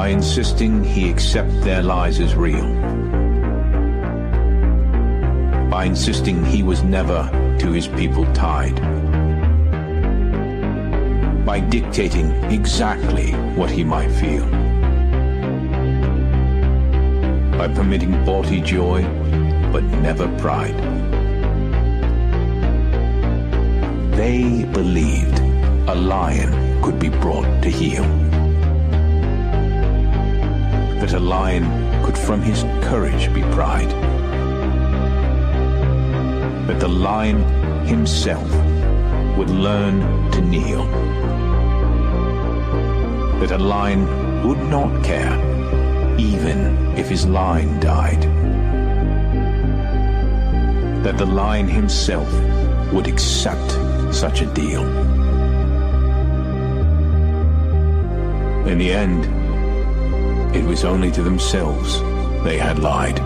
by insisting he accept their lies as real, by insisting he was never to his people tied, by dictating exactly what he might feel, by permitting bawdy joy but never pride. They believed a lion could be brought to heel, that a lion could from his courage be pride, that the lion himself would learn to kneel, that a lion would not care even if his line died, that the lion himself would accept such a deal. In the end, it was only to themselves they had lied.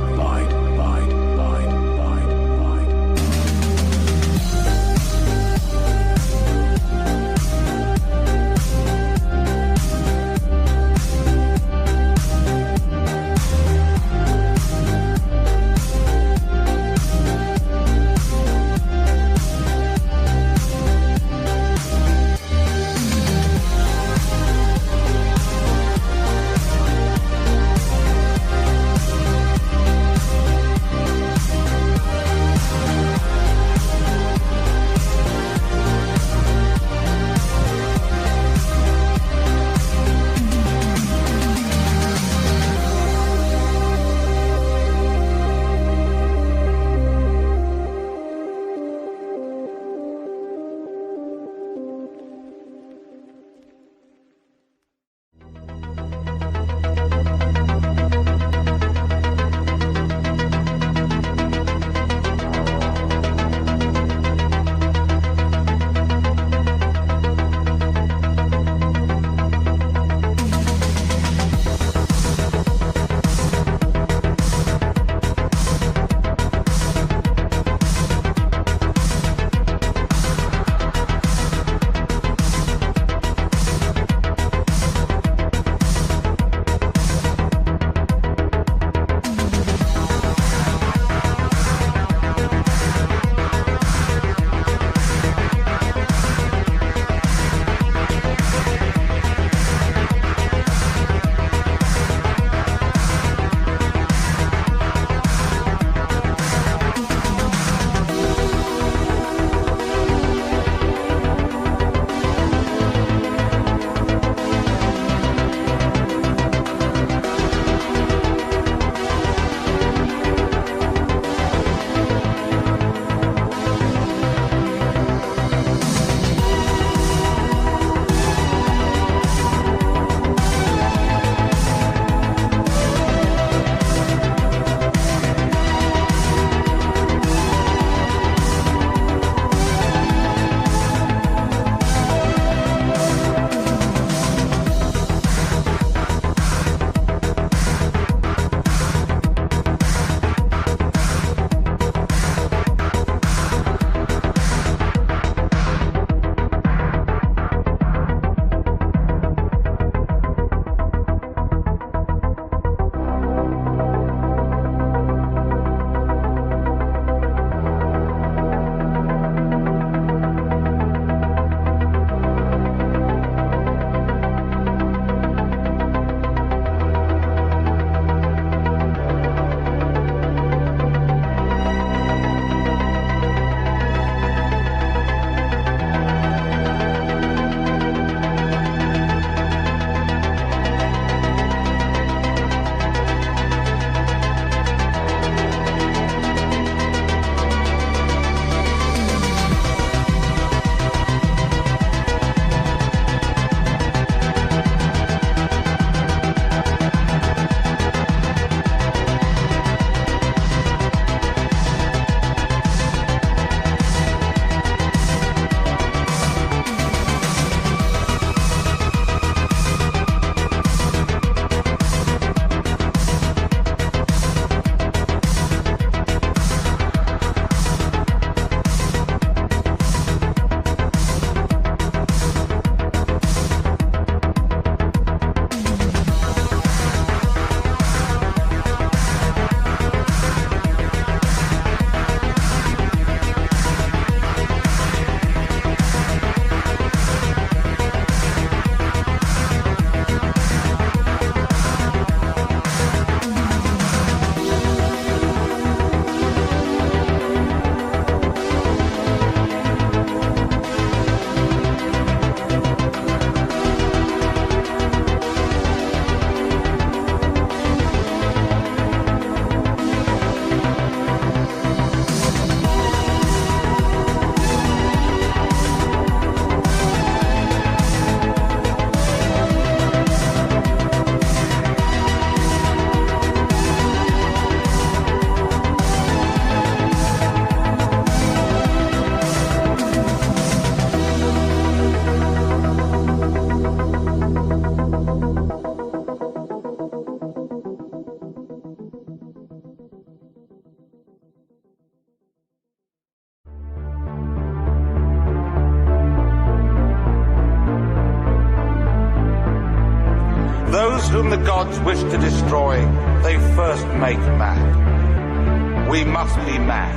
whom the gods wish to destroy, they first make mad. We must be mad,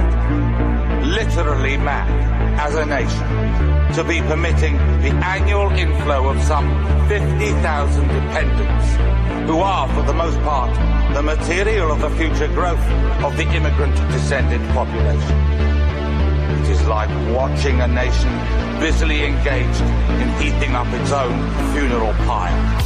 literally mad, as a nation, to be permitting the annual inflow of some 50,000 dependents, who are, for the most part, the material of the future growth of the immigrant-descended population. It is like watching a nation busily engaged in heaping up its own funeral pyre.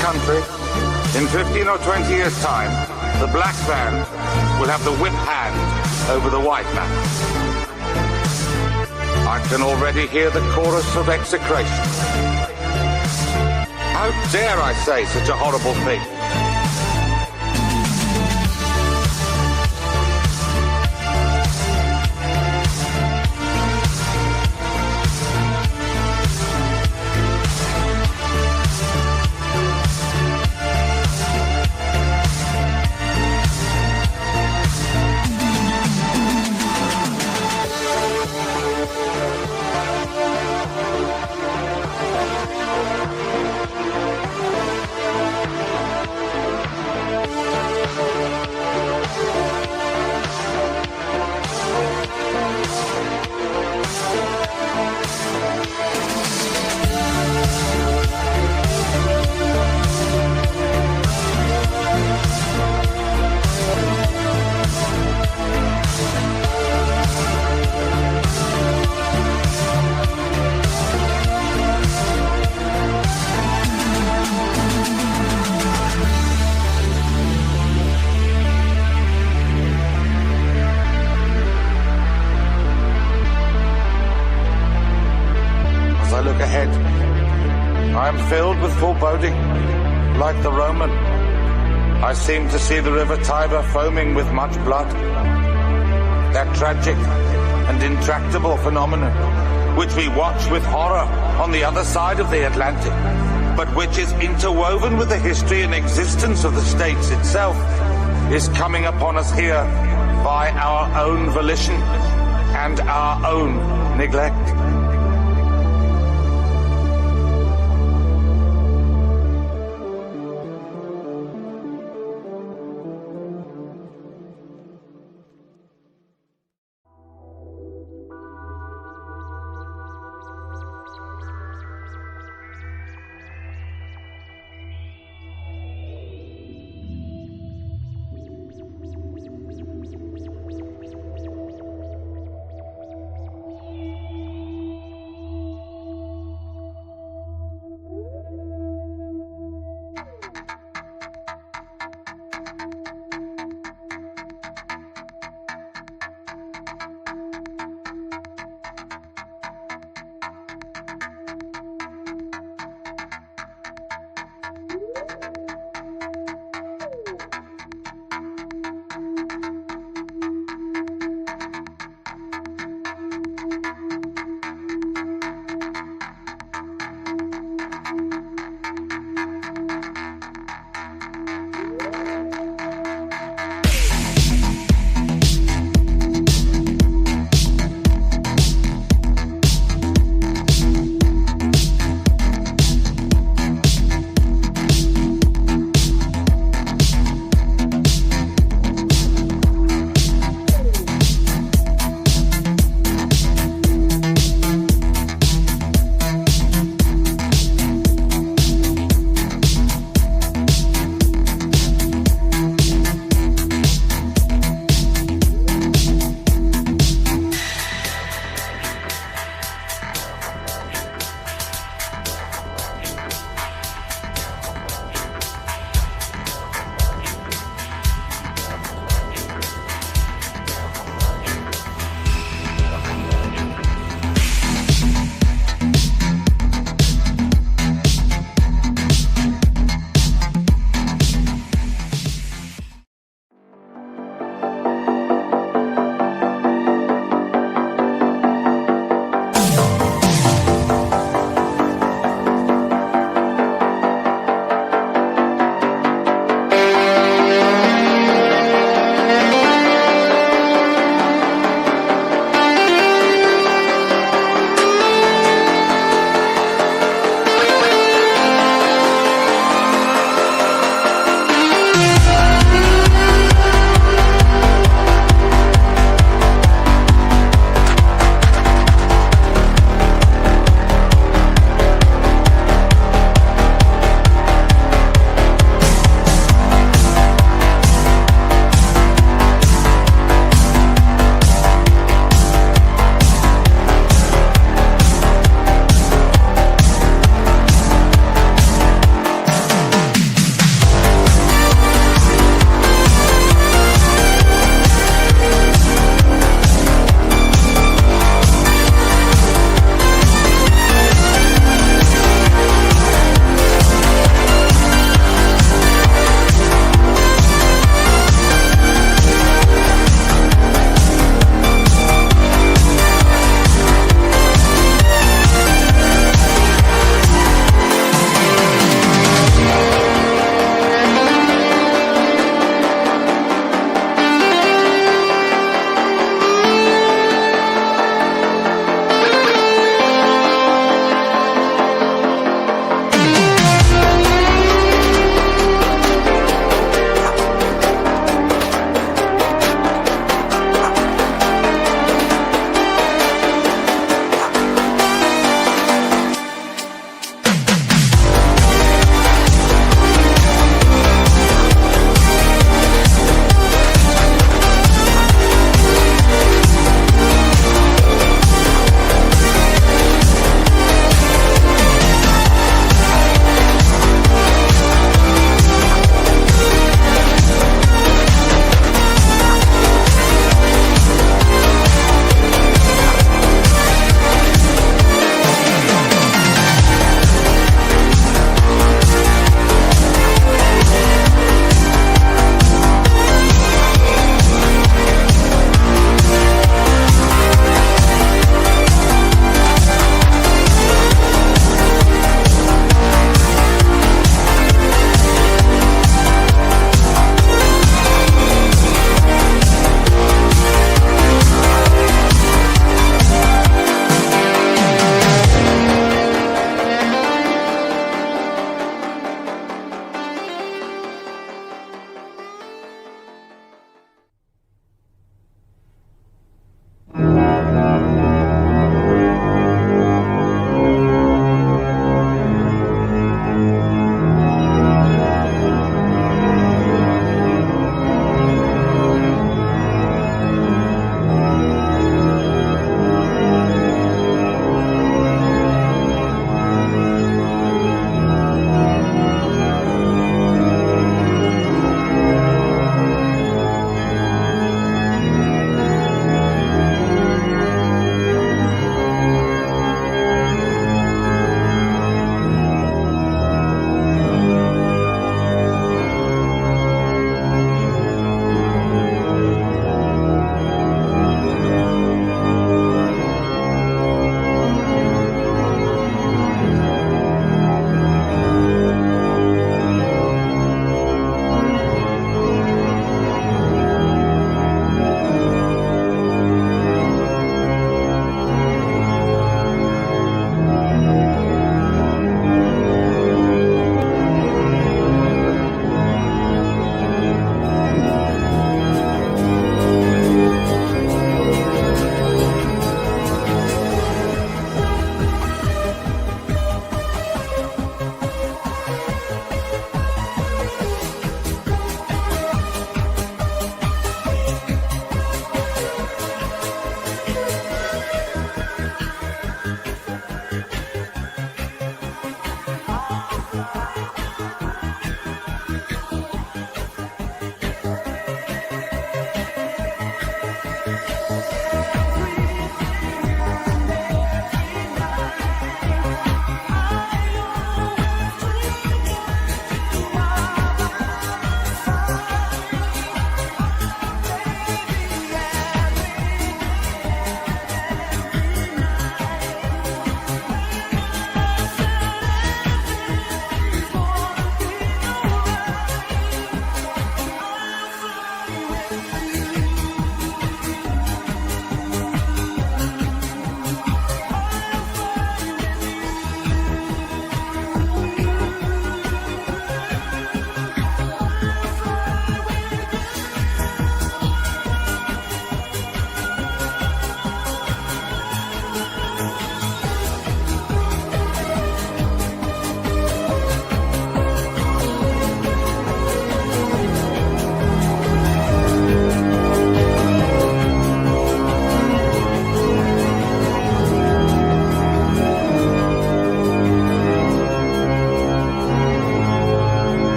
Country, in 15 or 20 years' time, the black man will have the whip hand over the white man. I can already hear the chorus of execration. How dare I say such a horrible thing? I am filled with foreboding, like the Roman. I seem to see the river Tiber foaming with much blood. That tragic and intractable phenomenon, which we watch with horror on the other side of the Atlantic, but which is interwoven with the history and existence of the states itself, is coming upon us here by our own volition and our own neglect.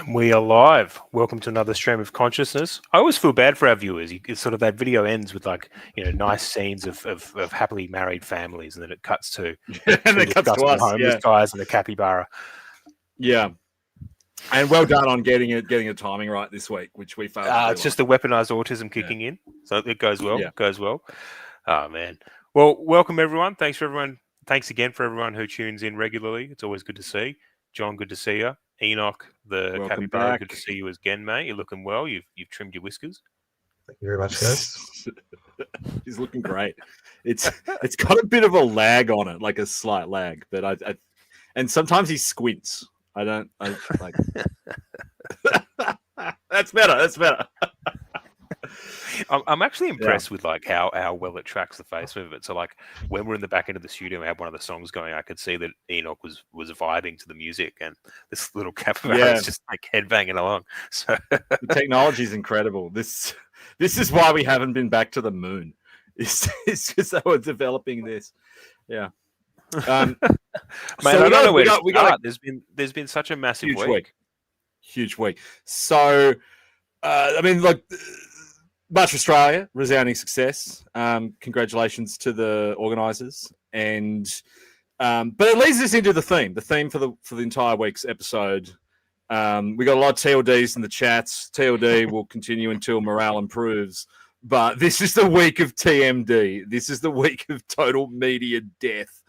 We are live. Welcome to another stream of consciousness. I always feel bad for our viewers. It's sort of that video ends with nice scenes of happily married families, and then it cuts to and it cuts to us, homeless guys in a capybara. Yeah, and well done on getting the timing right this week, which we failed. It's just the weaponized autism kicking in, so it goes well. Yeah. It goes well. Oh man. Well, welcome everyone. Thanks again for everyone who tunes in regularly. It's always good to see. John, good to see you. Enoch, welcome capybara, back. Good to see you again, mate. You're looking well. You've trimmed your whiskers. Thank you very much, guys. He's looking great. It's got a bit of a lag on it, like a slight lag, but and sometimes he squints. I like. That's better. I'm actually impressed with how well it tracks the face movement. So when we're in the back end of the studio and we had one of the songs going, I could see that Enoch was vibing to the music, and this little capybara is just headbanging along. So the technology is incredible. This is why we haven't been back to the moon. It's just that we're developing this. Yeah. Man, I don't know where to start. There's been such a massive huge week. So March for Australia, resounding success. Congratulations to the organisers, and but it leads us into the theme for the entire week's episode. We got a lot of TLDs in the chats. TLD will continue until morale improves, but this is the week of TMD. This is the week of total media death,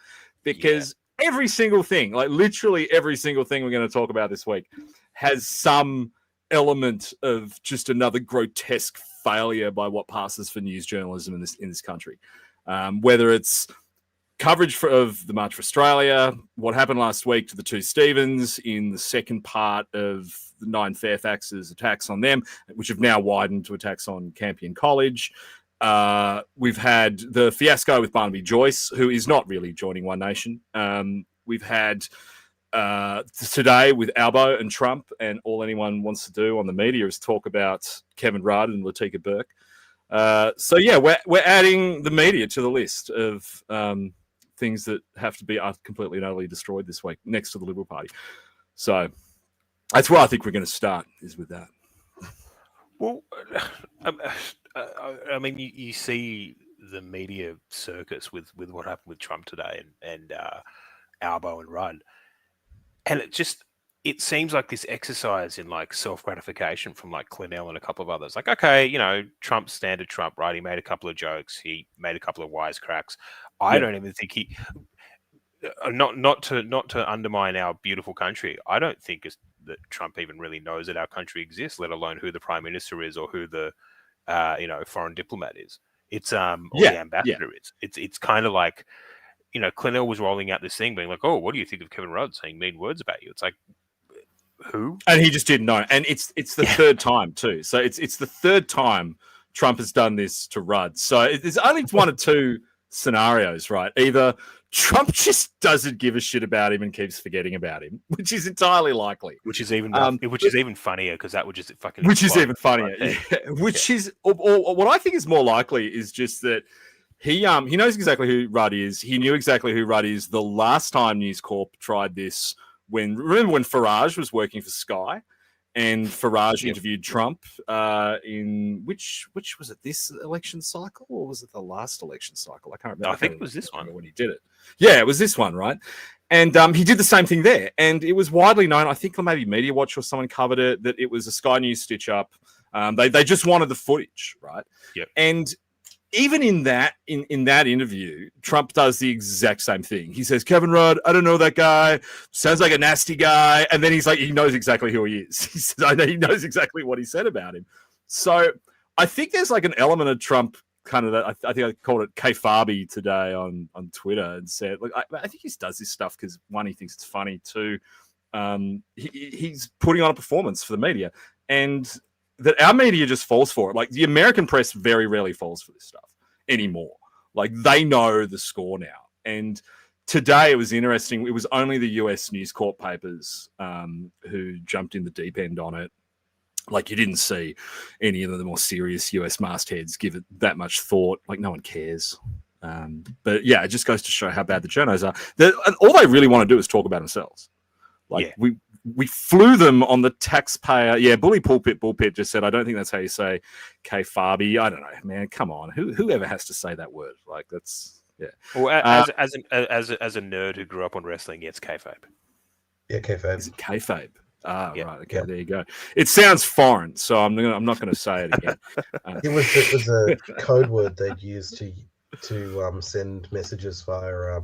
because every single thing, literally every single thing we're going to talk about this week, has some element of just another grotesque failure by what passes for news journalism in this country. Whether it's coverage of the March for Australia, what happened last week to the two Stephens in the second part of the 9 Fairfax's attacks on them, which have now widened to attacks on Campion College. We've had the fiasco with Barnaby Joyce, who is not really joining One Nation. We've had today with Albo and Trump, and all anyone wants to do on the media is talk about Kevin Rudd and Latika Burke. We're adding the media to the list of things that have to be completely and utterly destroyed this week, next to the Liberal Party. So that's where I think we're going to start, is with that. Well, you see the media circus with what happened with Trump today and Albo and Rudd. And it seems like this exercise in self-gratification from Clinell and a couple of others. Trump's standard Trump, right? He made a couple of jokes. He made a couple of wisecracks. I don't even think he, not to undermine our beautiful country. I don't think that Trump even really knows that our country exists, let alone who the prime minister is or who the, foreign diplomat is. It's or the ambassador is. It's kind of like, Clinell was rolling out this thing being like, oh, what do you think of Kevin Rudd saying mean words about you? It's like, who? And he just didn't know. And it's the third time too. So it's the third time Trump has done this to Rudd. So there's only one or two scenarios, right? Either Trump just doesn't give a shit about him and keeps forgetting about him, which is entirely likely. Which is even funnier, because that would just fucking. Which is even funnier. Which is, or what I think is more likely is just that he knows exactly who Rudd is. He knew exactly who Rudd is the last time News Corp tried this. Remember when Farage was working for Sky, and Farage interviewed Trump in which was it, this election cycle, or was it the last election cycle? I can't remember. No, I think it was this one when he did it. Yeah, it was this one, right? And he did the same thing there, and it was widely known. I think maybe Media Watch or someone covered it, that it was a Sky News stitch up. They just wanted the footage, right? Yeah. And even in that interview, Trump does the exact same thing. He says, Kevin Rudd, I don't know that guy. Sounds like a nasty guy. And then he's like, he knows exactly who he is. He says, I know he knows exactly what he said about him. So I think there's an element of Trump kind of that. I think I called it K-Farby today on Twitter, and said, look, I think he does this stuff because, one, he thinks it's funny. Two, he's putting on a performance for the media. And that our media just falls for it. The American press very rarely falls for this stuff anymore. They know the score now. And today it was interesting. It was only the US News Corp papers who jumped in the deep end on it. You didn't see any of the more serious US mastheads give it that much thought. No one cares. But yeah, it just goes to show how bad the journos are. All they really want to do is talk about themselves. we flew them on the taxpayer. Yeah, Bully Pulpit just said, I don't think that's how you say kayfabe. I don't know, man. Come on, whoever has to say that word? Like that's Well, as a nerd who grew up on wrestling, it's kayfabe. Yeah, kayfabe. Is it kayfabe? Ah, Yeah. right. Okay, there you go. It sounds foreign, so I'm not going to say it again. It was a code word they'd use to send messages via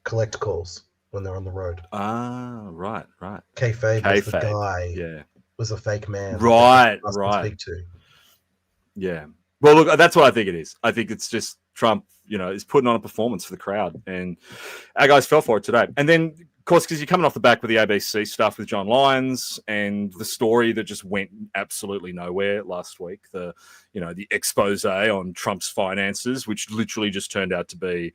collect calls when they're on the road. Ah, right. Kayfabe was the guy. Yeah. Was a fake man. Right. Speak to. Yeah. Well, look, that's what I think it is. I think it's just Trump, is putting on a performance for the crowd, and our guys fell for it today. And then, of course, because you're coming off the back with the ABC stuff with John Lyons and the story that just went absolutely nowhere last week, the expose on Trump's finances, which literally just turned out to be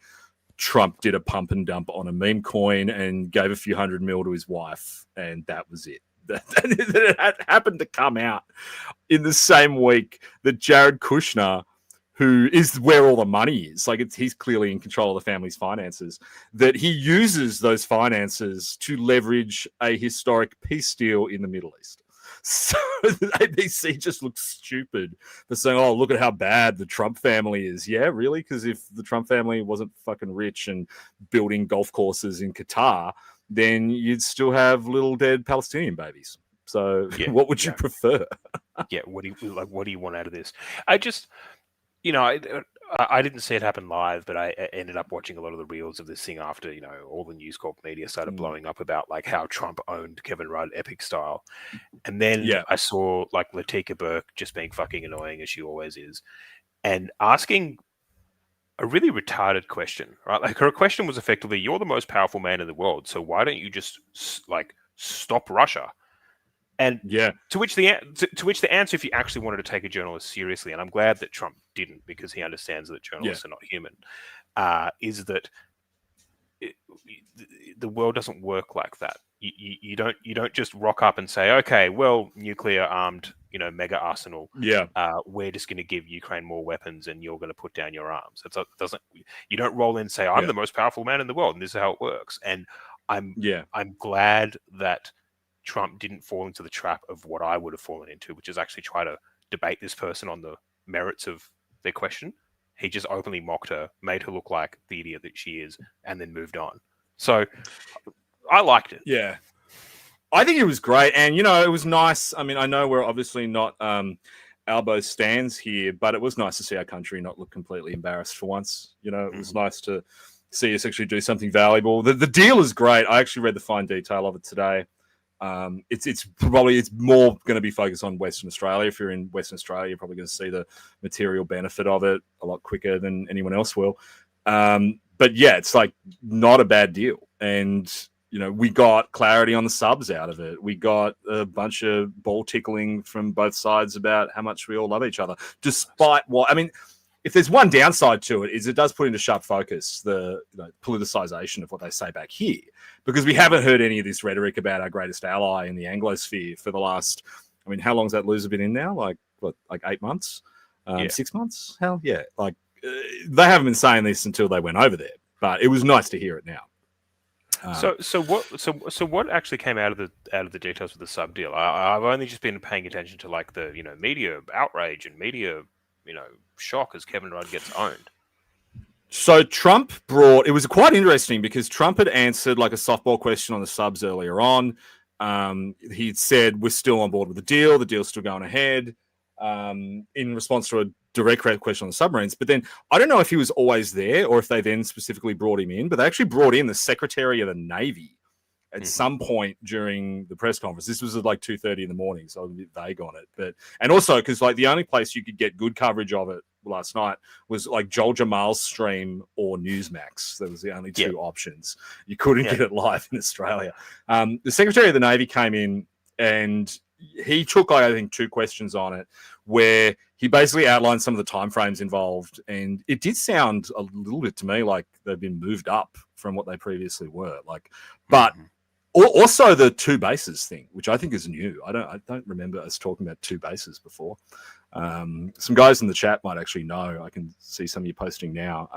Trump did a pump and dump on a meme coin and gave a few $100 million to his wife, and that was it. That happened to come out in the same week that Jared Kushner, who is where all the money is, he's clearly in control of the family's finances, that he uses those finances to leverage a historic peace deal in the Middle East. So the ABC just looks stupid for saying, oh, look at how bad the Trump family is. Yeah, really? Because if the Trump family wasn't fucking rich and building golf courses in Qatar, then you'd still have little dead Palestinian babies. So what would you prefer? What do you want out of this? I just, I didn't see it happen live, but I ended up watching a lot of the reels of this thing after, all the News Corp media started blowing up about how Trump owned Kevin Rudd epic style. And then I saw Latika Burke just being fucking annoying as she always is and asking a really retarded question, right? Her question was effectively, you're the most powerful man in the world, so why don't you just stop Russia? And to which the answer, if you actually wanted to take a journalist seriously, and I'm glad that Trump didn't because he understands that journalists are not human, is that the world doesn't work like that. You don't just rock up and say, okay, well, nuclear armed, mega arsenal. We're just going to give Ukraine more weapons, and you're going to put down your arms. You don't roll in and say, I'm the most powerful man in the world, and this is how it works. And I'm glad that Trump didn't fall into the trap of what I would have fallen into, which is actually try to debate this person on the merits of their question. He just openly mocked her, made her look like the idiot that she is, and then moved on. So I liked it. Yeah. I think it was great. And, it was nice. I mean, I know we're obviously not Albo stands here, but it was nice to see our country not look completely embarrassed for once. It was nice to see us actually do something valuable. The deal is great. I actually read the fine detail of it today. It's more going to be focused on Western Australia. If you're in Western Australia, you're probably going to see the material benefit of it a lot quicker than anyone else will. But yeah, it's not a bad deal. And, we got clarity on the subs out of it. We got a bunch of ball tickling from both sides about how much we all love each other, despite if there's one downside to it, is it does put into sharp focus the politicization of what they say back here, because we haven't heard any of this rhetoric about our greatest ally in the Anglosphere for the last, how long's that loser been in now? Like 8 months, 6 months? Hell yeah. They haven't been saying this until they went over there, but it was nice to hear it now. So what actually came out of the details of the sub deal? I've only just been paying attention to the media outrage and media shock as Kevin Rudd gets owned. So Trump it was quite interesting because Trump had answered a softball question on the subs earlier on. He'd said, we're still on board with the deal. The deal's still going ahead, in response to a direct question on the submarines. But then I don't know if he was always there or if they then specifically brought him in, but they actually brought in the Secretary of the Navy at some point during the press conference. This was at 2:30 in the morning, so I was a bit vague on it. And also because the only place you could get good coverage of it last night was Joel Jamal's stream or Newsmax. That was the only two options. You couldn't get it live in Australia. The Secretary of the Navy came in and he took, I think, 2 questions on it where he basically outlined some of the timeframes involved. And it did sound a little bit to me like they've been moved up from what they previously were. But also the 2 bases thing, which I think is new. I don't remember us talking about 2 bases before. Some guys in the chat might actually know. I can see some of you posting now.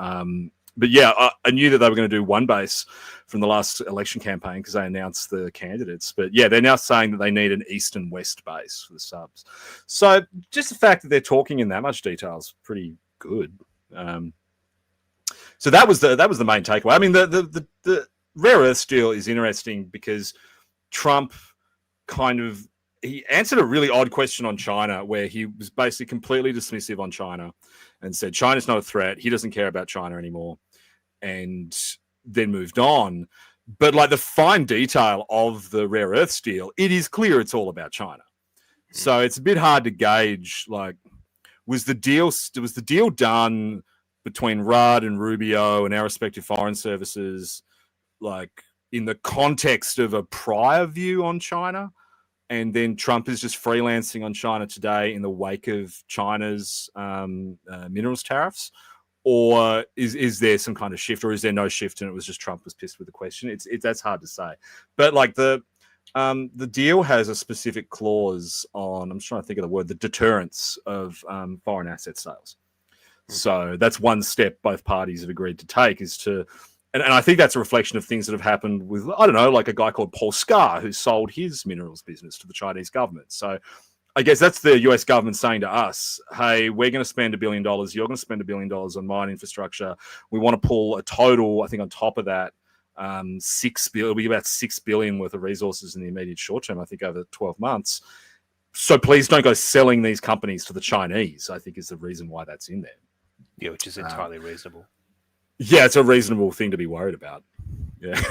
But yeah, I knew that they were going to do one base from the last election campaign because they announced the candidates. But yeah, they're now saying that they need an east and west base for the subs. So just the fact that they're talking in that much detail is pretty good. So that was the main takeaway. I mean, the rare earth deal is interesting because Trump he answered a really odd question on China where he was basically completely dismissive on China and said China's not a threat. He doesn't care about China anymore, and then moved on. But like the fine detail of the rare earth deal, it is clear it's all about China. So it's a bit hard to gauge. Like, was the deal done between Rudd and Rubio and our respective foreign services, like in the context of a prior view on China? And then Trump is just freelancing on China today in the wake of China's minerals tariffs? Or is there some kind of shift, or is there no shift and it was just Trump was pissed with the question? It's that's hard to say. But like the deal has a specific clause on, I'm just trying to think of the word, the deterrence of foreign asset sales. So that's one step both parties have agreed to take, is to, and I think that's a reflection of things that have happened with, I don't know, like a guy called Paul Scar who sold his minerals business to the Chinese government. So I guess that's the US government saying to us, hey, we're going to spend $1 billion. You're going to spend $1 billion on mine infrastructure. We want to pull a total, I think on top of that, it'll be about $6 billion worth of resources in the immediate short term, I think over 12 months. So please don't go selling these companies to the Chinese, I think is the reason why that's in there. Yeah, which is entirely reasonable. Yeah, it's a reasonable thing to be worried about. Yeah.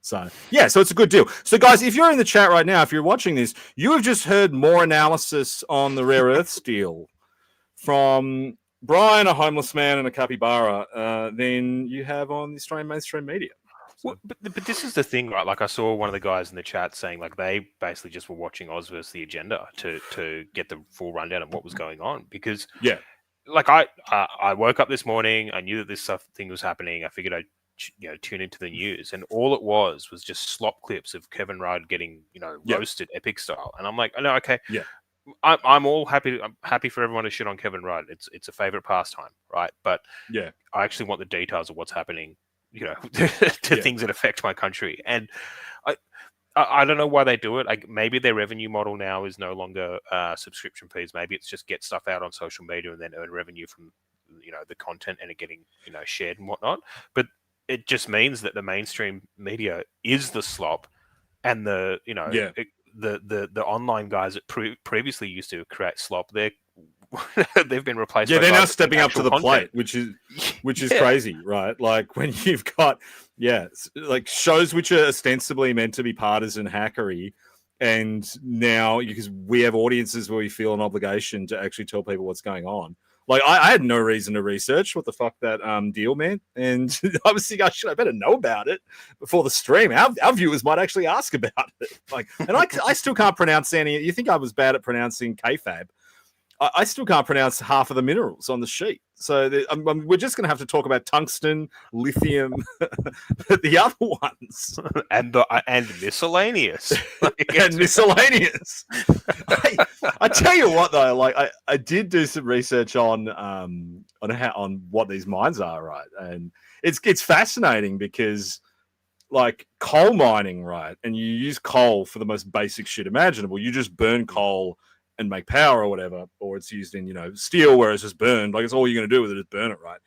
So it's a good deal. So guys, if you're in the chat right now, if you're watching this, you have just heard more analysis on the rare earths deal from Brian, a homeless man, and a capybara than you have on the Australian mainstream media. Well, but this is the thing, right? Like I saw one of the guys in the chat saying like they basically just were watching Oz versus the Agenda to get the full rundown of what was going on, because like I woke up this morning, I knew that this thing was happening. I figured I'd tune into the news, and all it was just slop clips of Kevin Rudd getting roasted epic style, and I'm like, oh no, okay, I'm all happy. I'm happy for everyone to shit on Kevin Rudd. It's a favorite pastime, right? But I actually want the details of what's happening, to things that affect my country. And I don't know why they do it. Like maybe their revenue model now is no longer subscription fees. Maybe it's just get stuff out on social media and then earn revenue from the content and it getting shared and whatnot. But it just means that the mainstream media is the slop, and the online guys that previously used to create slop, they've been replaced. Yeah, they're now stepping up to the plate, which is crazy, right? Like when you've got like shows which are ostensibly meant to be partisan hackery, and now because we have audiences where we feel an obligation to actually tell people what's going on. Like I had no reason to research what the fuck that deal meant, and I was thinking I better know about it before the stream. Our viewers might actually ask about it. Like, and I still can't pronounce any. You think I was bad at pronouncing kayfabe? I still can't pronounce half of the minerals on the sheet. So we're just going to have to talk about tungsten, lithium, the other ones, and miscellaneous, and miscellaneous. I tell you what, though, like I did do some research on what these mines are, right? And it's fascinating because, like coal mining, right? And you use coal for the most basic shit imaginable. You just burn coal and make power or whatever, or it's used in, steel where it's just burned. Like it's all you're going to do with it is burn it, right?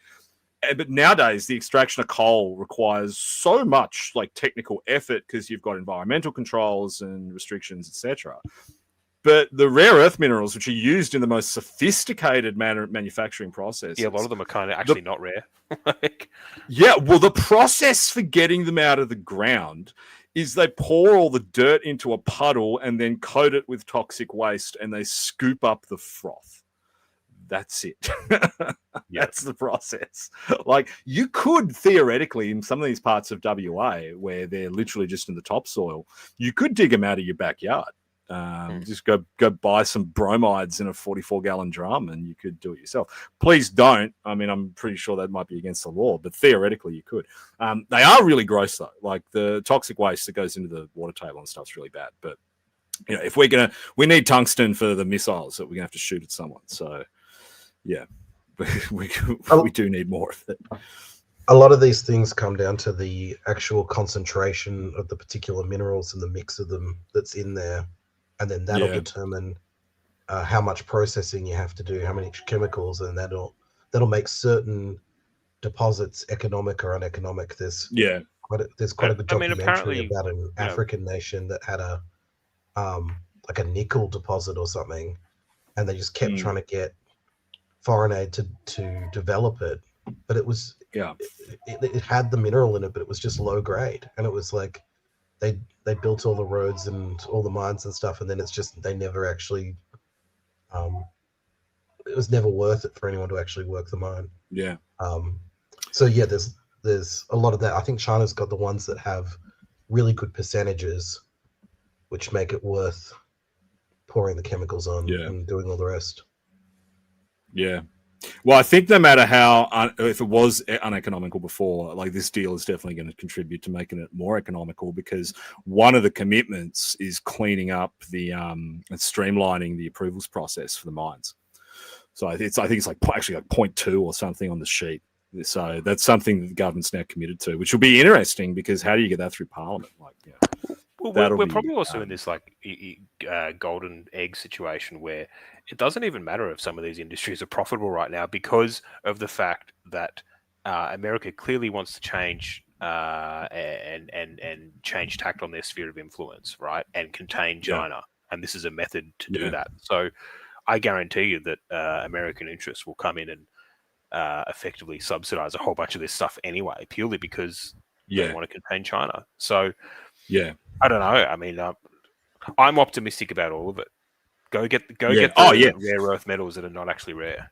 But nowadays, the extraction of coal requires so much like technical effort because you've got environmental controls and restrictions, etc. But the rare earth minerals, which are used in the most sophisticated manufacturing processes, a lot of them are kind of actually not rare. Well, the process for getting them out of the ground is they pour all the dirt into a puddle and then coat it with toxic waste and they scoop up the froth. That's it. That's the process. Like you could theoretically, in some of these parts of WA where they're literally just in the topsoil, you could dig them out of your backyard. Just go buy some bromides in a 44-gallon drum and you could do it yourself. Please don't. I mean, I'm pretty sure that might be against the law, but theoretically you could. They are really gross though. Like the toxic waste that goes into the water table and stuff's really bad. But if we need tungsten for the missiles that we're gonna have to shoot at someone. So yeah, we do need more of it. a lot of these things come down to the actual concentration of the particular minerals and the mix of them that's in there, and then that'll determine how much processing you have to do, how many chemicals, and that'll make certain deposits economic or uneconomic. There's quite a good documentary about an African nation that had a like a nickel deposit or something, and they just kept trying to get foreign aid to develop it, but it was it had the mineral in it, but it was just low grade, and it was like they built all the roads and all the mines and stuff, and then it's just they never actually it was never worth it for anyone to actually work the mine. So yeah, there's a lot of that. I think China's got the ones that have really good percentages, which make it worth pouring the chemicals on and doing all the rest. Well, I think no matter how, if it was uneconomical before, like this deal is definitely going to contribute to making it more economical, because one of the commitments is cleaning up the and streamlining the approvals process for the mines. So I think it's like actually like 0.2 or something on the sheet. So that's something that the government's now committed to, which will be interesting, because how do you get that through Parliament? Like, well, we're probably also in this like golden egg situation where it doesn't even matter if some of these industries are profitable right now, because of the fact that America clearly wants to change and change tact on their sphere of influence, right, and contain China, and this is a method to do that. So I guarantee you that American interests will come in and effectively subsidize a whole bunch of this stuff anyway, purely because they want to contain China. So I don't know. I mean, I'm optimistic about all of it. Go get the rare earth metals that are not actually rare.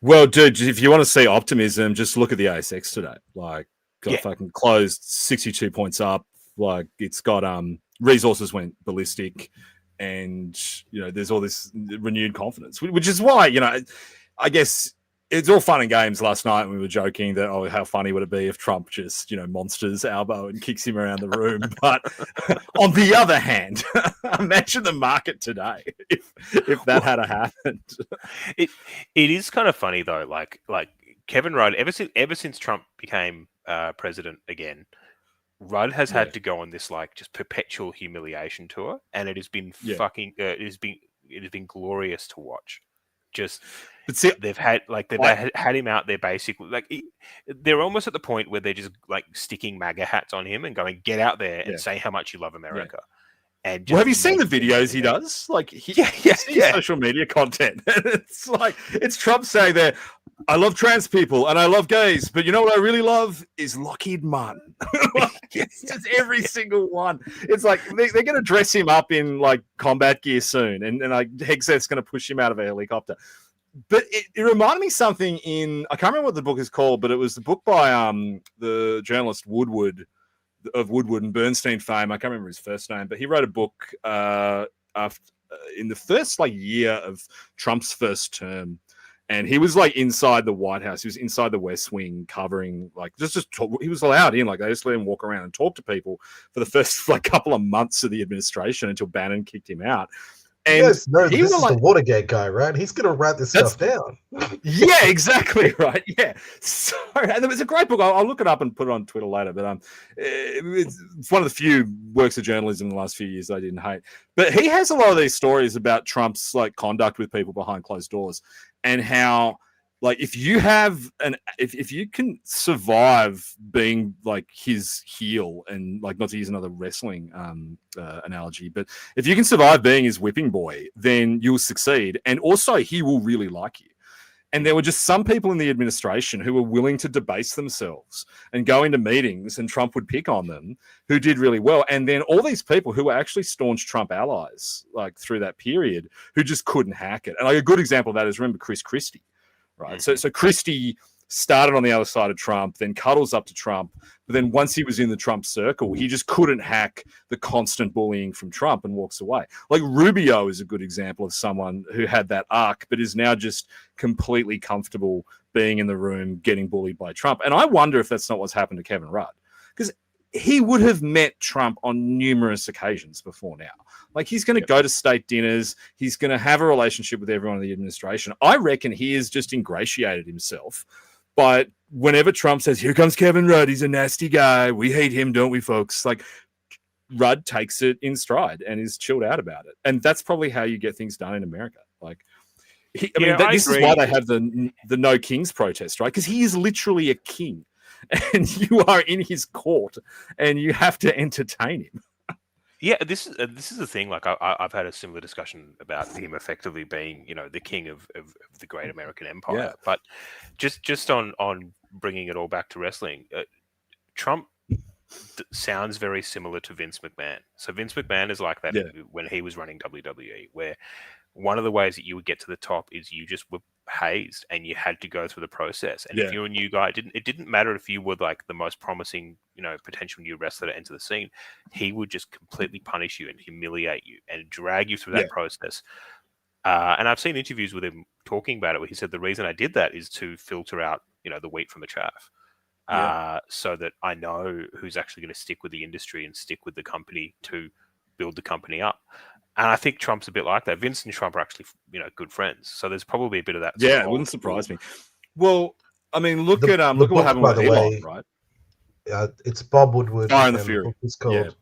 Well, dude, if you want to see optimism, just look at the ASX today. Like, got fucking closed 62 points up. Like, it's got resources went ballistic, and there's all this renewed confidence, which is why I guess it's all fun and games. Last night we were joking that, oh, how funny would it be if Trump just, monsters Albo and kicks him around the room. But on the other hand, imagine the market today if that had happened. It is kind of funny though. Like Kevin Rudd, ever since Trump became president again, Rudd has had to go on this like just perpetual humiliation tour, and it has been it has been glorious to watch. But see, they've had him out there basically. Like they're almost at the point where they're just like sticking MAGA hats on him and going, "Get out there and say how much you love America." And have you seen the videos he does? Like, social media content. it's Trump saying there, "I love trans people and I love gays, but you know what I really love is Lockheed Martin." It's just every single one. It's like they're going to dress him up in like combat gear soon, and like Hegseth's going to push him out of a helicopter. But it reminded me something I can't remember what the book is called, but it was the book by the journalist Woodward of Woodward and Bernstein fame. I can't remember his first name, but he wrote a book in the first year of Trump's first term, and he was like inside the White House. He was inside the West Wing, covering he was allowed in. Like they just let him walk around and talk to people for the first couple of months of the administration until Bannon kicked him out. And this is the Watergate guy, right? He's going to write this stuff down. Yeah, exactly right. Yeah. So, and it's a great book. I'll look it up and put it on Twitter later. But it's one of the few works of journalism in the last few years I didn't hate. But he has a lot of these stories about Trump's conduct with people behind closed doors, and how if you can survive being his heel, and not to use another wrestling analogy, but if you can survive being his whipping boy, then you'll succeed. And also he will really like you. And there were just some people in the administration who were willing to debase themselves and go into meetings, and Trump would pick on them, who did really well. And then all these people who were actually staunch Trump allies, through that period, who just couldn't hack it. And a good example of that is, remember Chris Christie. Right. So Christie started on the other side of Trump, then cuddles up to Trump. But then once he was in the Trump circle, he just couldn't hack the constant bullying from Trump and walks away. Like Rubio is a good example of someone who had that arc, but is now just completely comfortable being in the room, getting bullied by Trump. And I wonder if that's not what's happened to Kevin Rudd, because he would have met Trump on numerous occasions before now. He's going to go to state dinners. He's going to have a relationship with everyone in the administration. I reckon he has just ingratiated himself by whenever Trump says, "Here comes Kevin Rudd, he's a nasty guy. We hate him, don't we, folks?" Like, Rudd takes it in stride and is chilled out about it, and that's probably how you get things done in America. Like, this is why they have the No Kings protest, right? Because he is literally a king, and you are in his court, and you have to entertain him. Yeah, this is the thing. Like, I've had a similar discussion about him effectively being, the king of the great American empire. Yeah. But just on bringing it all back to wrestling, Trump sounds very similar to Vince McMahon. So Vince McMahon is like that when he was running WWE, where one of the ways that you would get to the top is you just were hazed and you had to go through the process. And if you're a new guy, it didn't matter if you were like the most promising, potential new wrestler to enter the scene. He would just completely punish you and humiliate you and drag you through that process. And I've seen interviews with him talking about it where he said, the reason I did that is to filter out, the wheat from the chaff. So that I know who's actually going to stick with the industry and stick with the company to build the company up. And I think Trump's a bit like that. Vince and Trump are actually, good friends. So there's probably a bit of that. Yeah, it wouldn't surprise me. Well, I mean, look at what happened with Elon, right? It's Bob Woodward. Fire and the Fury. It's called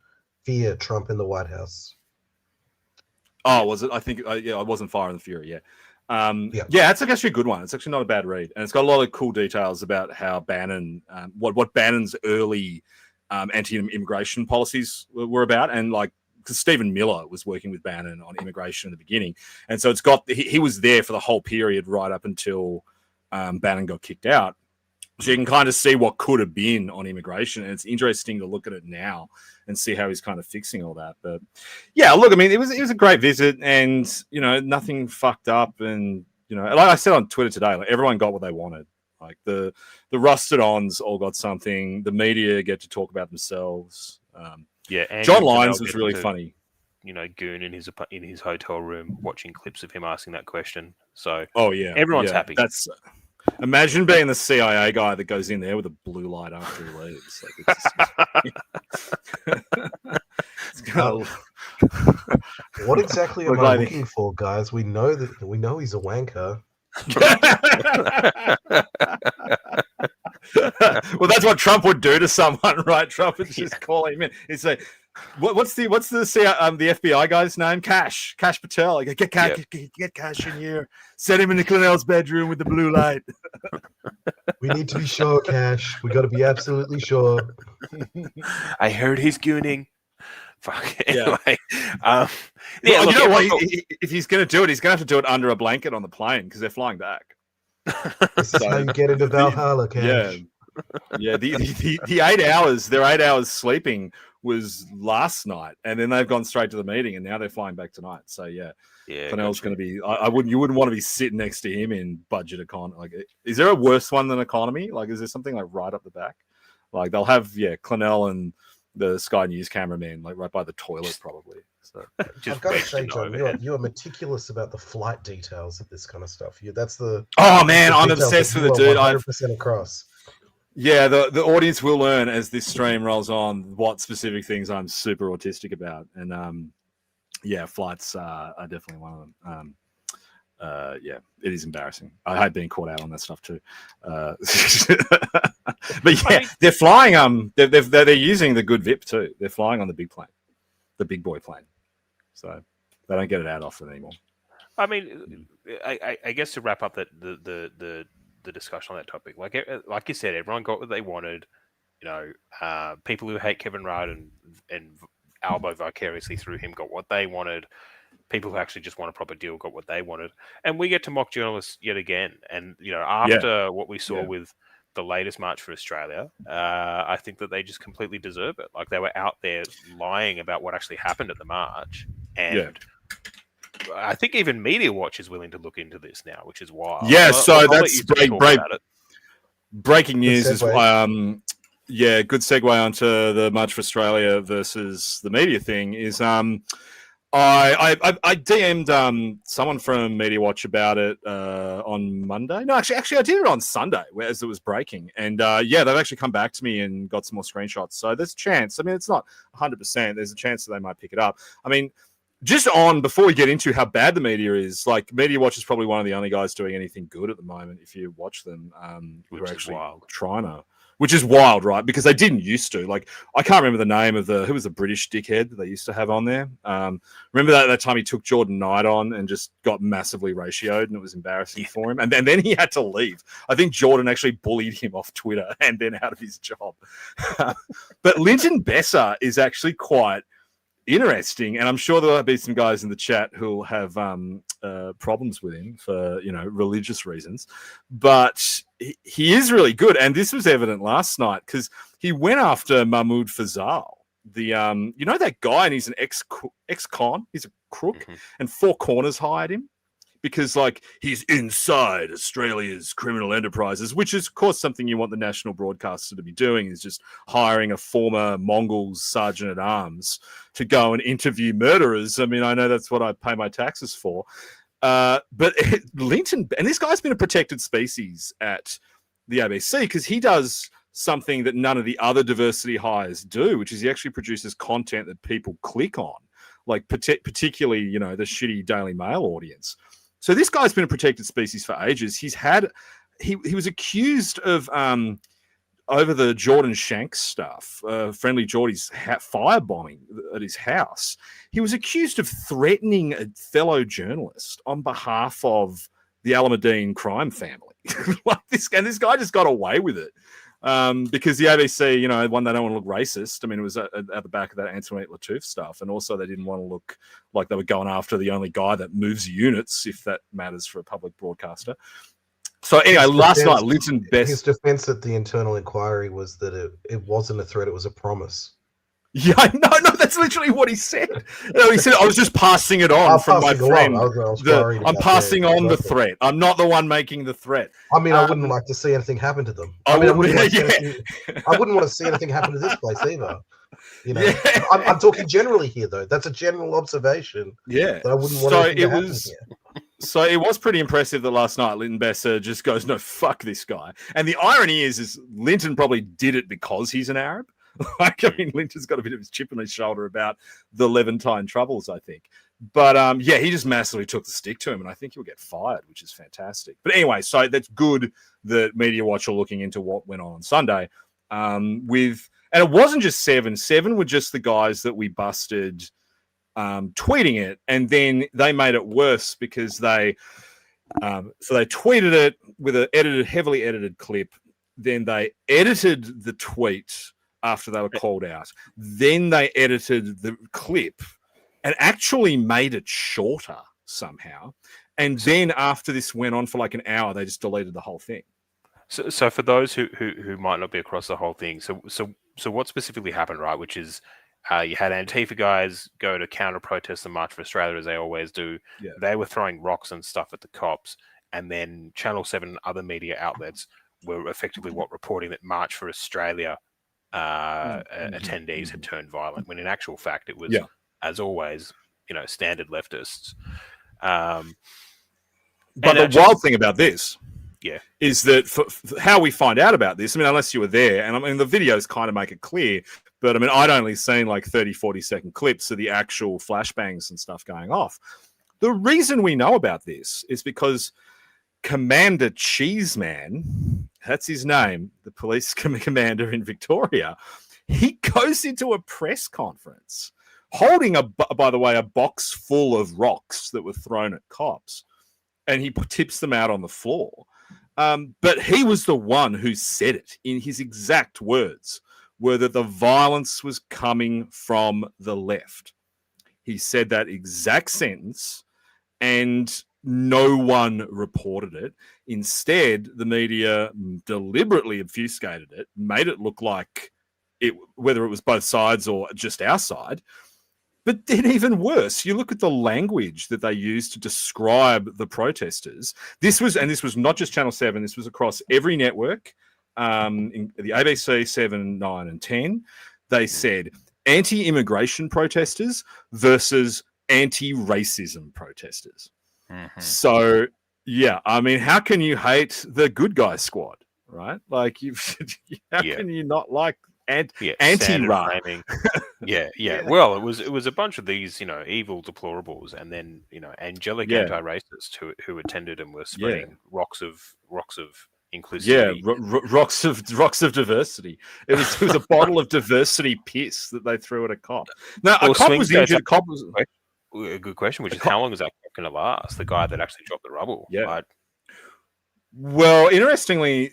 Fear Trump in the White House. Oh, was it? I think, I wasn't Fire and the Fury, it's actually a good one. It's actually not a bad read. And it's got a lot of cool details about how Bannon, what Bannon's early anti-immigration policies were about. And like, because Stephen Miller was working with Bannon on immigration in the beginning. And so it's got, he was there for the whole period right up until Bannon got kicked out. So you can kind of see what could have been on immigration. And it's interesting to look at it now and see how he's kind of fixing all that. But yeah, look, I mean, it was a great visit and, nothing fucked up. And, like I said on Twitter today, like everyone got what they wanted. Like the rusted ons all got something. The media get to talk about themselves. John Lyons was really funny. Goon in his hotel room watching clips of him asking that question. So everyone's happy. That's imagine being the CIA guy that goes in there with a blue light after he leaves. What exactly am I looking for, guys? We know he's a wanker. Well, that's what Trump would do to someone, right? Trump would just call him in. He'd say, "What's the FBI guy's name? Cash Patel. Like, get Cash in here. Set him in the Clennell's bedroom with the blue light. We need to be sure, Cash. We got to be absolutely sure." I heard he's gooning. Fuck. Anyway, if he's going to do it, he's going to have to do it under a blanket on the plane because they're flying back. This is how you get into Valhalla, Cash. Yeah. The 8 hours, their 8 hours sleeping was last night, and then they've gone straight to the meeting, and now they're flying back tonight. So Clennell's going to be. You wouldn't want to be sitting next to him in budget economy. Like, is there a worse one than economy? Like, is there something like right up the back? Like they'll have Clennell and the Sky News cameraman like right by the toilet probably. So I've got to say, John, you're meticulous about the flight details of this kind of stuff. I'm obsessed with it, dude. 100% across. Yeah, the audience will learn as this stream rolls on what specific things I'm super autistic about, and flights are definitely one of them. It is embarrassing. I hate being caught out on that stuff too. But they're flying. They're using the good VIP too. They're flying on the big plane, the big boy plane. So they don't get it out often anymore. I mean, I guess to wrap up the discussion on that topic, like you said, everyone got what they wanted. People who hate Kevin Rudd and Albo vicariously through him got what they wanted. People who actually just want a proper deal got what they wanted, and we get to mock journalists yet again. And after what we saw with the latest March for Australia, I think that they just completely deserve it. Like, they were out there lying about what actually happened at the march, and I think even Media Watch is willing to look into this now, which is wild. Yeah, so that's breaking news. Is good segue onto the March for Australia versus the media thing. Is I DM'd someone from Media Watch about it on Monday. No, actually, I did it on Sunday as it was breaking. And they've actually come back to me and got some more screenshots. So there's a chance. I mean, it's not 100%. There's a chance that they might pick it up. I mean, just on, before we get into how bad the media is, like Media Watch is probably one of the only guys doing anything good at the moment. If you watch them, who are actually trying to, which is wild, right? Because they didn't used to. Like, I can't remember the name of who was the British dickhead that they used to have on there. Remember that time he took Jordan Knight on and just got massively ratioed, and it was embarrassing for him. And then he had to leave. I think Jordan actually bullied him off Twitter and then out of his job. But Linton Besser is actually quite interesting, and I'm sure there'll be some guys in the chat who'll have problems with him for religious reasons, but he is really good, and this was evident last night because he went after Mahmoud Fazal, the that guy, and he's an ex-con, he's a crook, and Four Corners hired him because he's inside Australia's criminal enterprises, which is of course something you want the national broadcaster to be doing, is just hiring a former Mongols sergeant at arms to go and interview murderers. I mean, I know that's what I pay my taxes for. But Linton, and this guy's been a protected species at the ABC because he does something that none of the other diversity hires do, which is he actually produces content that people click on, like particularly, the shitty Daily Mail audience. So this guy's been a protected species for ages. He was accused of over the Jordan Shanks stuff, Friendly Jordy's firebombing at his house. He was accused of threatening a fellow journalist on behalf of the Alameddine crime family. This guy just got away with it because the ABC, one, they don't want to look racist. I mean, it was at the back of that Antoinette Lattouf stuff, and also they didn't want to look like they were going after the only guy that moves units, if that matters for a public broadcaster. So anyway, last night, Linton Besser... His defense at the internal inquiry was that it wasn't a threat, it was a promise. Yeah, no, that's literally what he said. He said, I was just passing it on from my friend. I'm passing on the threat. I'm not the one making the threat. I mean, I wouldn't like to see anything happen to them. I wouldn't want to see anything happen to this place either. I'm talking generally here, though. That's a general observation. Yeah. That I wouldn't want anything to happen here. So it was pretty impressive that last night Linton Besser just goes, no, fuck this guy. And the irony is Linton probably did it because he's an Arab. Linton's got a bit of his chip on his shoulder about the Levantine troubles, I think. But he just massively took the stick to him, and I think he'll get fired, which is fantastic. But anyway, so that's good that Media Watch are looking into what went on Sunday. And it wasn't just Seven. Seven were just the guys that we busted tweeting it, and then they made it worse because they tweeted it with an heavily edited clip. Then they edited the tweet after they were called out. Then they edited the clip and actually made it shorter somehow. And then after this went on for like an hour, they just deleted the whole thing. So for those who might not be across the whole thing, so what specifically happened, right? Which is you had Antifa guys go to counter protest the March for Australia, as they always do. Yeah. They were throwing rocks and stuff at the cops, and then Channel 7 and other media outlets were effectively reporting that March for Australia attendees had turned violent, when in actual fact it was, as always, standard leftists. But the wild thing about this is that for how we find out about this, I mean, unless you were there, and I mean, the videos kind of make it clear, but I mean, I'd only seen like 30, 40-second clips of the actual flashbangs and stuff going off. The reason we know about this is because Commander Cheeseman, that's his name, the police commander in Victoria, he goes into a press conference holding, by the way, a box full of rocks that were thrown at cops, and he tips them out on the floor. But he was the one who said it in his exact words, were that the violence was coming from the left. He said that exact sentence, and no one reported it. Instead, the media deliberately obfuscated it, made it look like whether it was both sides or just our side. But then even worse, you look at the language that they used to describe the protesters. This was not just Channel 7, this was across every network, in the ABC, 7, 9, and 10. They said anti-immigration protesters versus anti-racism protesters. Mm-hmm. So, yeah, I mean, how can you hate the good guy squad, right? Like, can you not like anti-ra? Yeah. Yeah. Well, it was a bunch of these, evil deplorables, and then angelic Yeah. anti-racists who attended and were Yeah. spreading rocks of Yeah, inclusivity. rocks of diversity. It was a bottle of diversity piss that they threw at a cop. Now, a Well, cop swing was states injured. have a good question, which a is cop- how long is that cop going to last? The guy that actually dropped the rubble. Yeah. Like, Well, interestingly,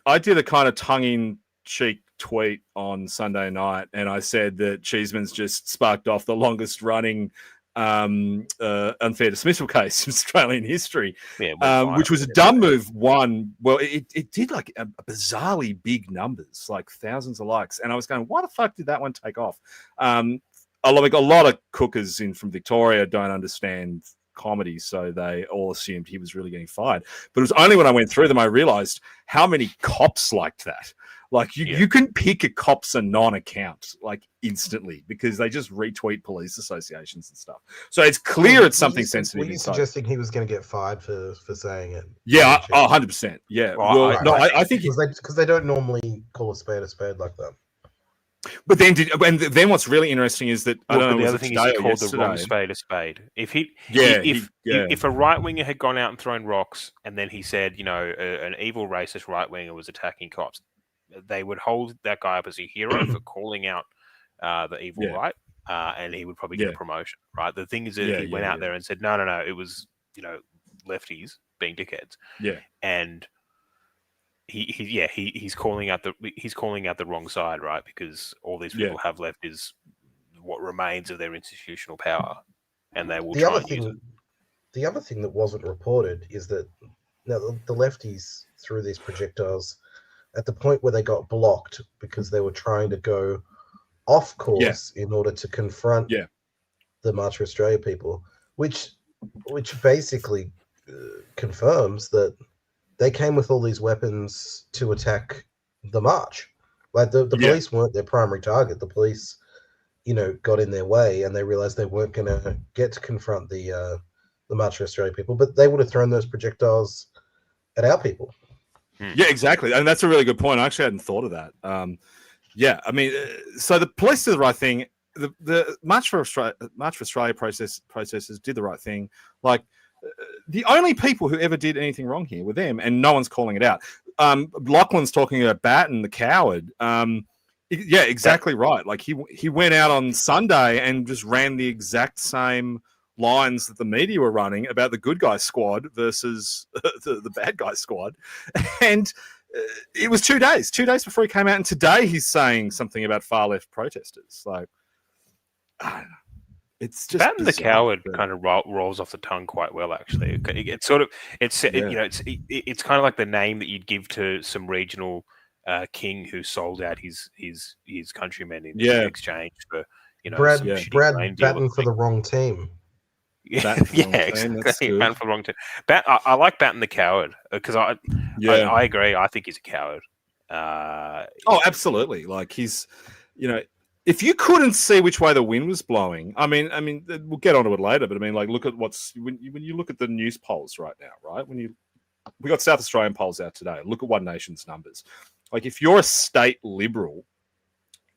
I did a kind of tongue-in-cheek tweet on Sunday night, and I said that Cheeseman's just sparked off the longest-running unfair dismissal case in Australian history, which was a dumb move. Well, it did like a bizarrely big numbers, like thousands of likes, and I was going, why the fuck did that one take off? A lot of cookers in from Victoria don't understand comedy, so they all assumed he was really getting fired. But it was only when I went through them I realized how many cops liked that. Like you can pick a cop's Anon account like instantly because they just retweet police associations and stuff. So it's clear it's something sensitive. Were you suggesting he was going to get fired for saying it? Yeah, 100%. Yeah. Well, I think because they don't normally call a spade like that. But then what's really interesting is that I don't know. The other thing is he called the wrong spade a spade. If a right winger had gone out and thrown rocks, and then he said, an evil racist right winger was attacking cops, they would hold that guy up as a hero for calling out the evil right, and he would probably get a promotion. Right. The thing is that he went out there and said, no, it was lefties being dickheads. Yeah, and. He's calling out the wrong side, right? Because all these people have left is what remains of their institutional power, and they will try and use it. The other thing that wasn't reported is that now the lefties threw these projectiles at the point where they got blocked because they were trying to go off course in order to confront the March for Australia people, which basically confirms that they came with all these weapons to attack the march. Like the police weren't their primary target. The police, got in their way, and they realized they weren't going to get to confront the March for Australia people, but they would have thrown those projectiles at our people. Yeah, exactly. And that's a really good point. I actually hadn't thought of that. So the police did the right thing. The March for Australia processors did the right thing. Like, the only people who ever did anything wrong here were them, and no one's calling it out. Lachlan's talking about Batten, the coward. Exactly right. Like he went out on Sunday and just ran the exact same lines that the media were running about the good guy squad versus the bad guy squad, and it was 2 days. 2 days before he came out, and today he's saying something about far left protesters. Like, I don't know. It's just Batten the coward kind of rolls off the tongue quite well, actually. It's sort of it's kind of like the name that you'd give to some regional king who sold out his countrymen in exchange for Brad Batten for the wrong team. Exactly. Batten for the wrong team. I like Batten the coward because I agree. I think he's a coward. Absolutely. Like he's if you couldn't see which way the wind was blowing, I mean, we'll get onto it later, but I mean, like, look at when you look at the news polls right now, right? We got South Australian polls out today. Look at One Nation's numbers. Like, if you're a state Liberal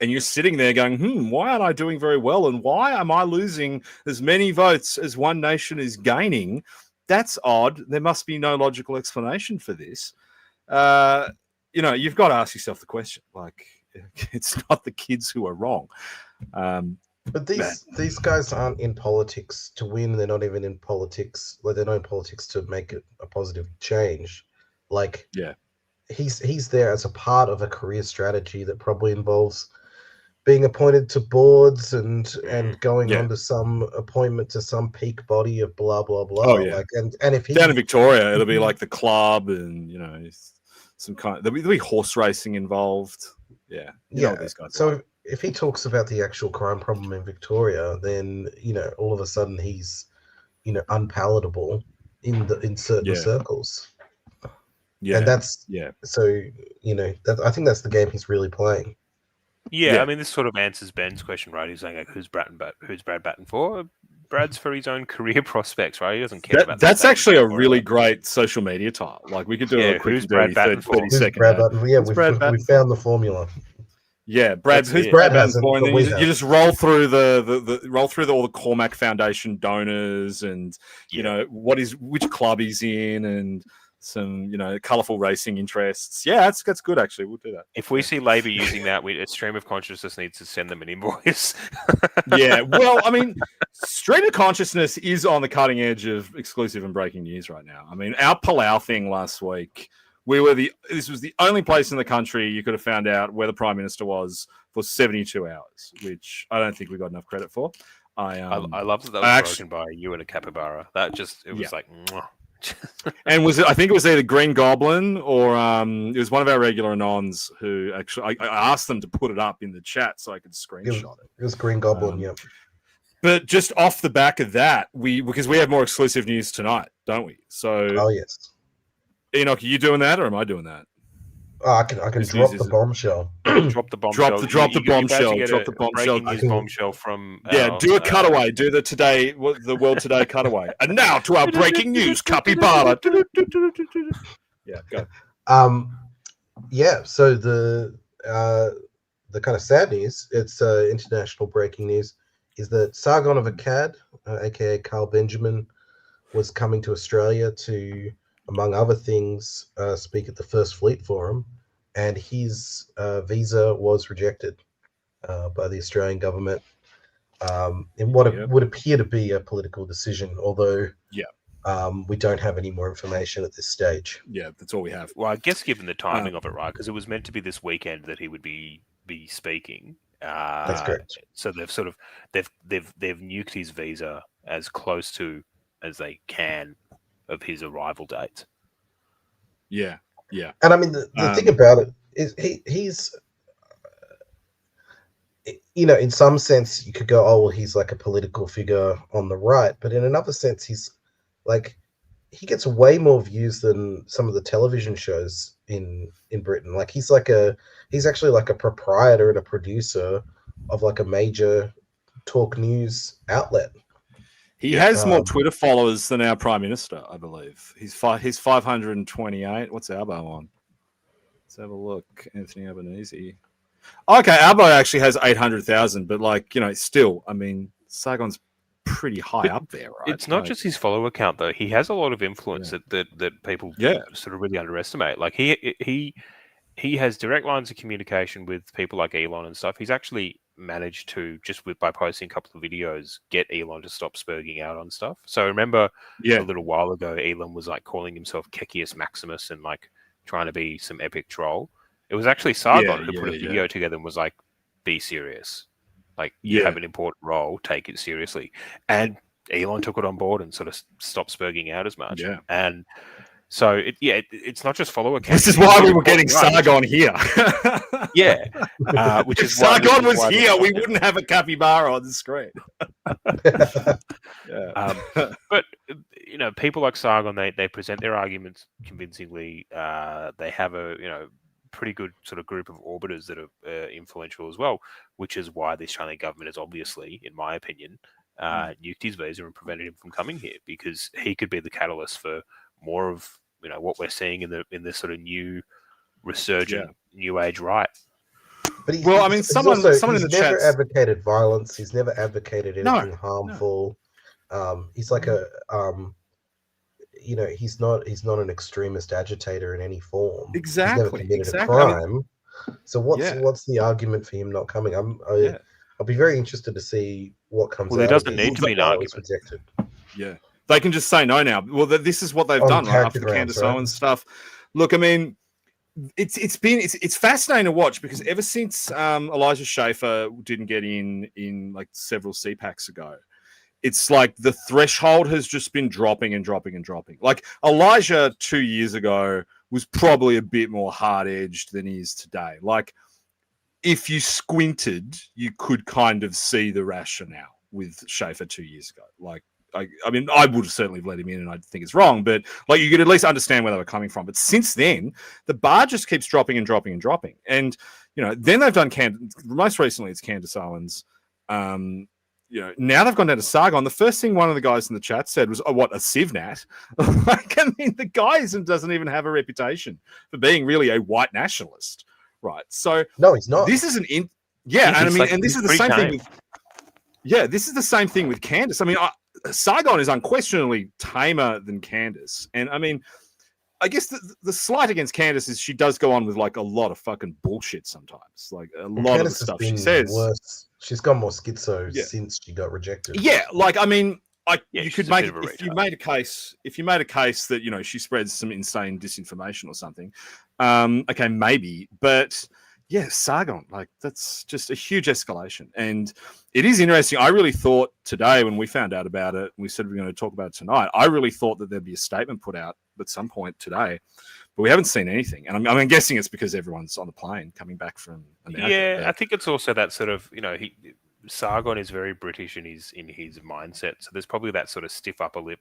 and you're sitting there going, why aren't I doing very well? And why am I losing as many votes as One Nation is gaining? That's odd. There must be no logical explanation for this. You've got to ask yourself the question, like, it's not the kids who are wrong. But these guys aren't in politics to win. They're not even in politics. Like, they're not in politics to make it a positive change. Like, he's there as a part of a career strategy that probably involves being appointed to boards and going on to some appointment to some peak body of blah blah blah. Oh, yeah. Like, and if he down in Victoria, it'll be like the club, and some kind. There'll be horse racing involved. Yeah. These guys so if he talks about the actual crime problem in Victoria, then all of a sudden he's unpalatable in certain circles. Yeah, and that's so I think that's the game he's really playing. Yeah, I mean, this sort of answers Ben's question, right? He's saying, like, who's Brad Batten for? Brad's for his own career prospects, right? He doesn't care about that. That's actually a really great social media tile. Like, we could do a quick who's Brad Batten for? 30 second. Brad Batten? Yeah, we found the formula. Yeah, Brad. That's Who's it. Brad hasn't, for? And but then we you have. just roll through all the Cormac Foundation donors, and you know which club he's in, and some colourful racing interests. Yeah, that's good actually. We'll do that. If we see Labor using that, a stream of consciousness needs to send them an invoice. Yeah, well, I mean, stream of consciousness is on the cutting edge of exclusive and breaking news right now. I mean, our Palau thing last week, this was the only place in the country you could have found out where the Prime Minister was for 72 hours, which I don't think we got enough credit for. I love that was broken by you and a capybara. It was like, mwah. And I think it was either Green Goblin or it was one of our regular anons who actually I asked them to put it up in the chat so I could screenshot it. It was Green Goblin, yeah. But just off the back of that, because we have more exclusive news tonight, don't we? So, Oh yes. Enoch, are you doing that or am I doing that? Oh, I can drop the bombshell. Drop the bombshell. Drop the bombshell. Drop the bombshell. Breaking news bombshell from. Do a cutaway. Do the World Today cutaway. And now to our breaking news, capybara. Yeah, go. Yeah. So the kind of sad news, it's international breaking news, is that Sargon of Akkad, aka Carl Benjamin, was coming to Australia to, among other things, speak at the First Fleet Forum, and his visa was rejected by the Australian government in what would appear to be a political decision, although we don't have any more information at this stage. Yeah, that's all we have. Well, I guess given the timing of it, right, because it was meant to be this weekend that he would be speaking. That's correct. So they've nuked his visa as close to as they can of his arrival date. Yeah. And I mean, the thing about it is he's, in some sense you could go, oh, well, he's like a political figure on the right, but in another sense, he's like, he gets way more views than some of the television shows in Britain. Like he's actually like a proprietor and a producer of like a major talk news outlet. He has more Twitter followers than our Prime Minister, I believe. He's 528. What's Albo on? Let's have a look. Anthony Albanese. Okay, Albo actually has 800,000, but still, I mean, Sargon's pretty high up there, right? It's not just his follower count, though. He has a lot of influence that people sort of really underestimate. Like he has direct lines of communication with people like Elon and stuff. He's actually managed to, by posting a couple of videos, get Elon to stop spurging out on stuff. So remember a little while ago, Elon was like calling himself Kecius Maximus and like trying to be some epic troll. It was actually Sargon who put a video together and was like, be serious. Like, you have an important role, take it seriously. And Elon took it on board and sort of stopped spurging out as much. Yeah. And so, it's not just follower count. This is why we were getting Sargon here. Which is if Sargon was here, we wouldn't have a capybara on the screen. But, people like Sargon, they present their arguments convincingly. They have a, pretty good sort of group of orbiters that are influential as well, which is why the Australian government has obviously, in my opinion, nuked his visa and prevented him from coming here, because he could be the catalyst for more of what we're seeing in this sort of new resurgent new age right. But someone in the chat never advocated violence. He's never advocated anything harmful. He's like he's not an extremist agitator in any form. Exactly. He's never committed a crime. So what's the argument for him not coming? I'll be very interested to see what comes out. Well, there doesn't need to be an argument. Rejected. Yeah. They can just say no now. Well, this is what they've done right after the Candace Owens stuff. Look, I mean, it's fascinating to watch, because ever since Elijah Schaffer didn't get in like several CPACs ago, it's like the threshold has just been dropping and dropping and dropping. Like Elijah 2 years ago was probably a bit more hard-edged than he is today. Like if you squinted, you could kind of see the rationale with Schaffer 2 years ago. Like, I mean, I would certainly have let him in, and I think it's wrong, but like you could at least understand where they were coming from. But since then, the bar just keeps dropping and dropping and dropping. And, then they've done most recently it's Candace Owens. Now they've gone down to Sargon. The first thing one of the guys in the chat said was, "Oh, what, a Civnat?" Like, I mean, the guy doesn't even have a reputation for being really a white nationalist, right? So No, he's not. this is and I mean, like, and this is the same thing with this is the same thing with Candace. I mean, Sargon is unquestionably tamer than Candace, and I mean, I guess the slight against Candace is she does go on with like a lot of fucking bullshit sometimes, like a lot of the stuff she says. Worse. She's got more schizo since she got rejected. Yeah, like I mean, you could make if you made a case that you know she spreads some insane disinformation or something. Okay, maybe, but yeah, Sargon, like that's just a huge escalation, and it is interesting. I really thought today when we found out about it, and we said we were going to talk about it tonight. I really thought that there'd be a statement put out at some point today, but we haven't seen anything. And I'm guessing it's because everyone's on the plane coming back from America. Yeah, I think it's also that sort of, Sargon is very British in his mindset, so there's probably that sort of stiff upper lip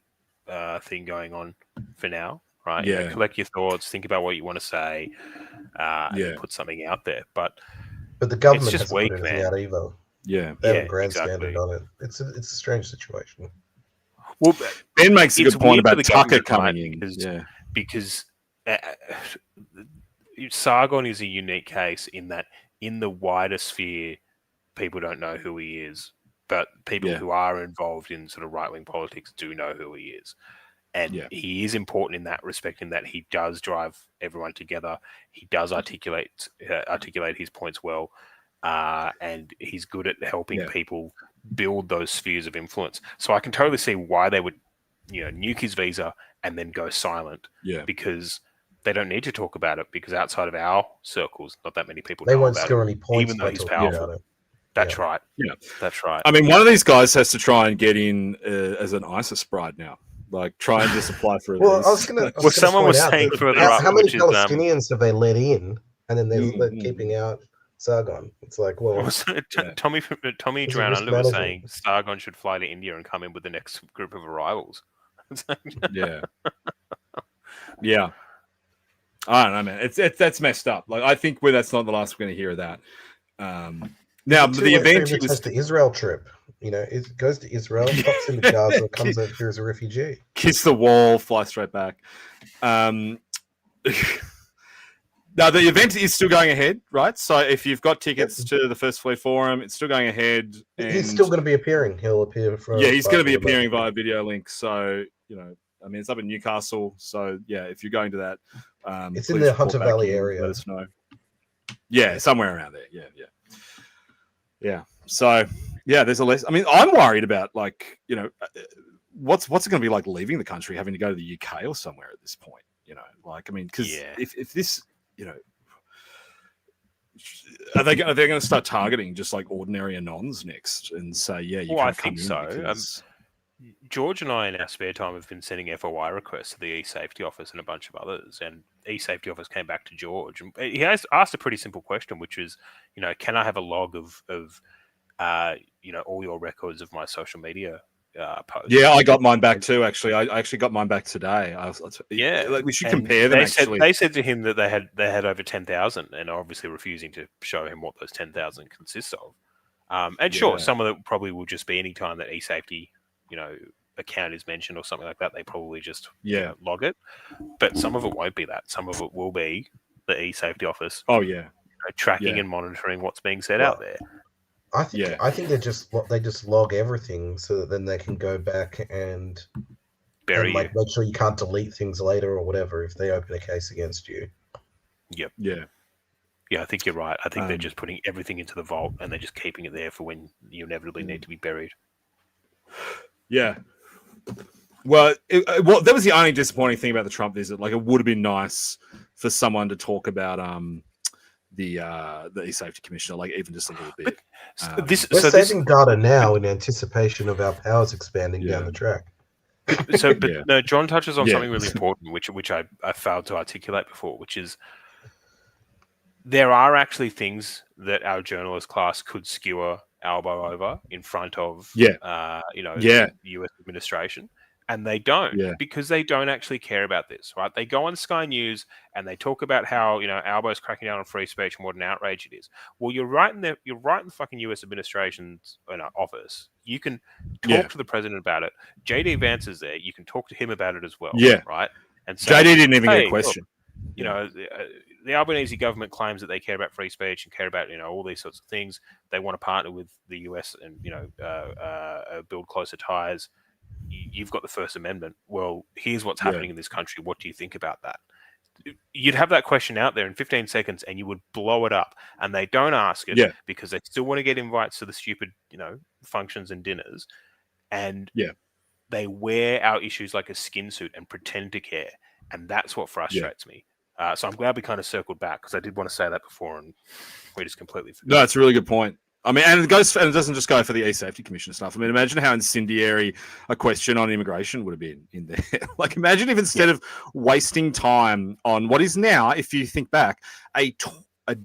thing going on for now, right? Yeah, collect your thoughts, think about what you want to say, and then put something out there. But the government just hasn't weak, put anything man. out either. Yeah, they haven't grandstanded on it. It's a strange situation. Well, Ben makes a good point about Tucker coming in, because Sargon is a unique case in that in the wider sphere, people don't know who he is, but people who are involved in sort of right-wing politics do know who he is. And he is important in that respect, in that he does drive everyone together. He does articulate his points well, and he's good at helping people build those spheres of influence. So I can totally see why they would, nuke his visa and then go silent. Yeah, because they don't need to talk about it, because outside of our circles, not that many people know won't about score it, any points, even though he's powerful. That's right. Yeah, that's right. I mean, one of these guys has to try and get in as an ISIS bride now. Like, try and just apply for a visa. Someone was saying further up. How many Palestinians have they let in, and then they're keeping out Sargon? It's like, well, Tommy Drown Under was saying Sargon should fly to India and come in with the next group of arrivals. Yeah. I don't know, man. That's messed up. Like, I think that's not the last we're going to hear of that. Now, the event he was the Israel trip. It goes to Israel, pops into Gaza, and comes out here as a refugee. Kiss the wall, fly straight back. Now, the event is still going ahead, right? So if you've got tickets to the First Fleet Forum, it's still going ahead. He's still going to be appearing. He'll appear for. Yeah, he's going to be appearing via video link. So, I mean, it's up in Newcastle. So, yeah, if you're going to that, it's in the Hunter Valley area. Let us know. Yeah, somewhere around there. Yeah. So, yeah, there's a less. I mean, I'm worried about, like, what's it going to be like leaving the country, having to go to the UK or somewhere at this point? Like, I mean, because if this, are they going to start targeting just like ordinary anons next and say, you can't I come think in so. because... George and I, in our spare time, have been sending FOI requests to the e-safety office and a bunch of others, and e-safety office came back to George, and he has asked a pretty simple question, which is, can I have a log of all your records of my social media posts? Yeah, I got mine back too. Actually, I actually got mine back today. Like, we should compare them. They said to him that they had over 10,000, and are obviously refusing to show him what those 10,000 consists of. And sure, some of it probably will just be any time that e-safety account is mentioned or something like that, they probably just log it. But some of it won't be that. Some of it will be the e-safety office. Oh yeah, tracking and monitoring what's being said out there. I think they just log everything so that then they can go back and bury make sure you can't delete things later or whatever if they open a case against you. Yep. Yeah. Yeah, I think you're right. I think they're just putting everything into the vault and they're just keeping it there for when you inevitably need to be buried. Yeah. Well, that was the only disappointing thing about the Trump visit. Like, it would have been nice for someone to talk about the e-safety commissioner, like, even just a little bit. We're saving data now in anticipation of our powers expanding down the track. No, John touches on something really important, which I failed to articulate before, which is there are actually things that our journalist class could skewer Albo over in front of the US administration, and they don't because they don't actually care about this, right? They go on Sky News and they talk about how Albo's cracking down on free speech and what an outrage it is. Well, you're right in the fucking US administration's office. You can talk to the president about it. JD Vance is there. You can talk to him about it as well. Yeah, right. And so, JD didn't even get a question. Look, the Albanese government claims that they care about free speech and care about all these sorts of things. They want to partner with the US and build closer ties. You've got the First Amendment. Well, here's what's happening in this country. What do you think about that? You'd have that question out there in 15 seconds and you would blow it up. And they don't ask it because they still want to get invites to the stupid, functions and dinners. And they wear our issues like a skin suit and pretend to care. And that's what frustrates me. So I'm glad we kind of circled back because I did want to say that before and we just completely forgot. No, it's a really good point. I mean, and it doesn't just go for the E-Safety Commission stuff. I mean, imagine how incendiary a question on immigration would have been in there. Like, imagine if instead of wasting time on what is now, if you think back, a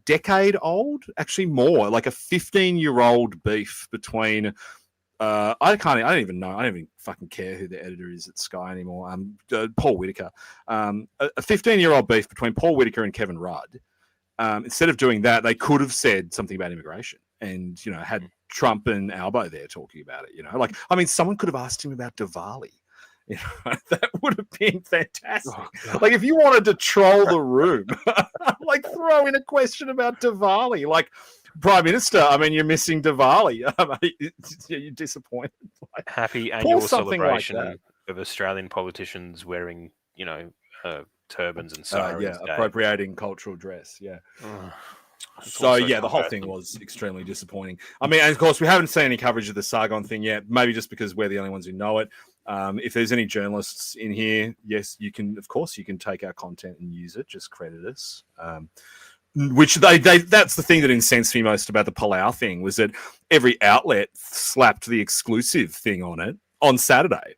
decade old, actually more, like a 15-year-old beef between. I don't even know. I don't even fucking care who the editor is at Sky anymore. Paul Whitaker. A 15-year-old beef between Paul Whitaker and Kevin Rudd. Instead of doing that, they could have said something about immigration and, had Trump and Albo there talking about it, someone could have asked him about Diwali. That would have been fantastic. Like, if you wanted to troll the room, throw in a question about Diwali. Like, Prime Minister, you're missing Diwali. You're disappointed. Happy annual celebration of Australian politicians wearing, turbans and sirens. Appropriating cultural dress. Yeah. So the whole thing was extremely disappointing. And of course, we haven't seen any coverage of the Sargon thing yet. Maybe just because we're the only ones who know it. If there's any journalists in here, yes, you can. Of course, you can take our content and use it. Just credit us. Which that's the thing that incensed me most about the Palau thing was that every outlet slapped the exclusive thing on it on Saturday.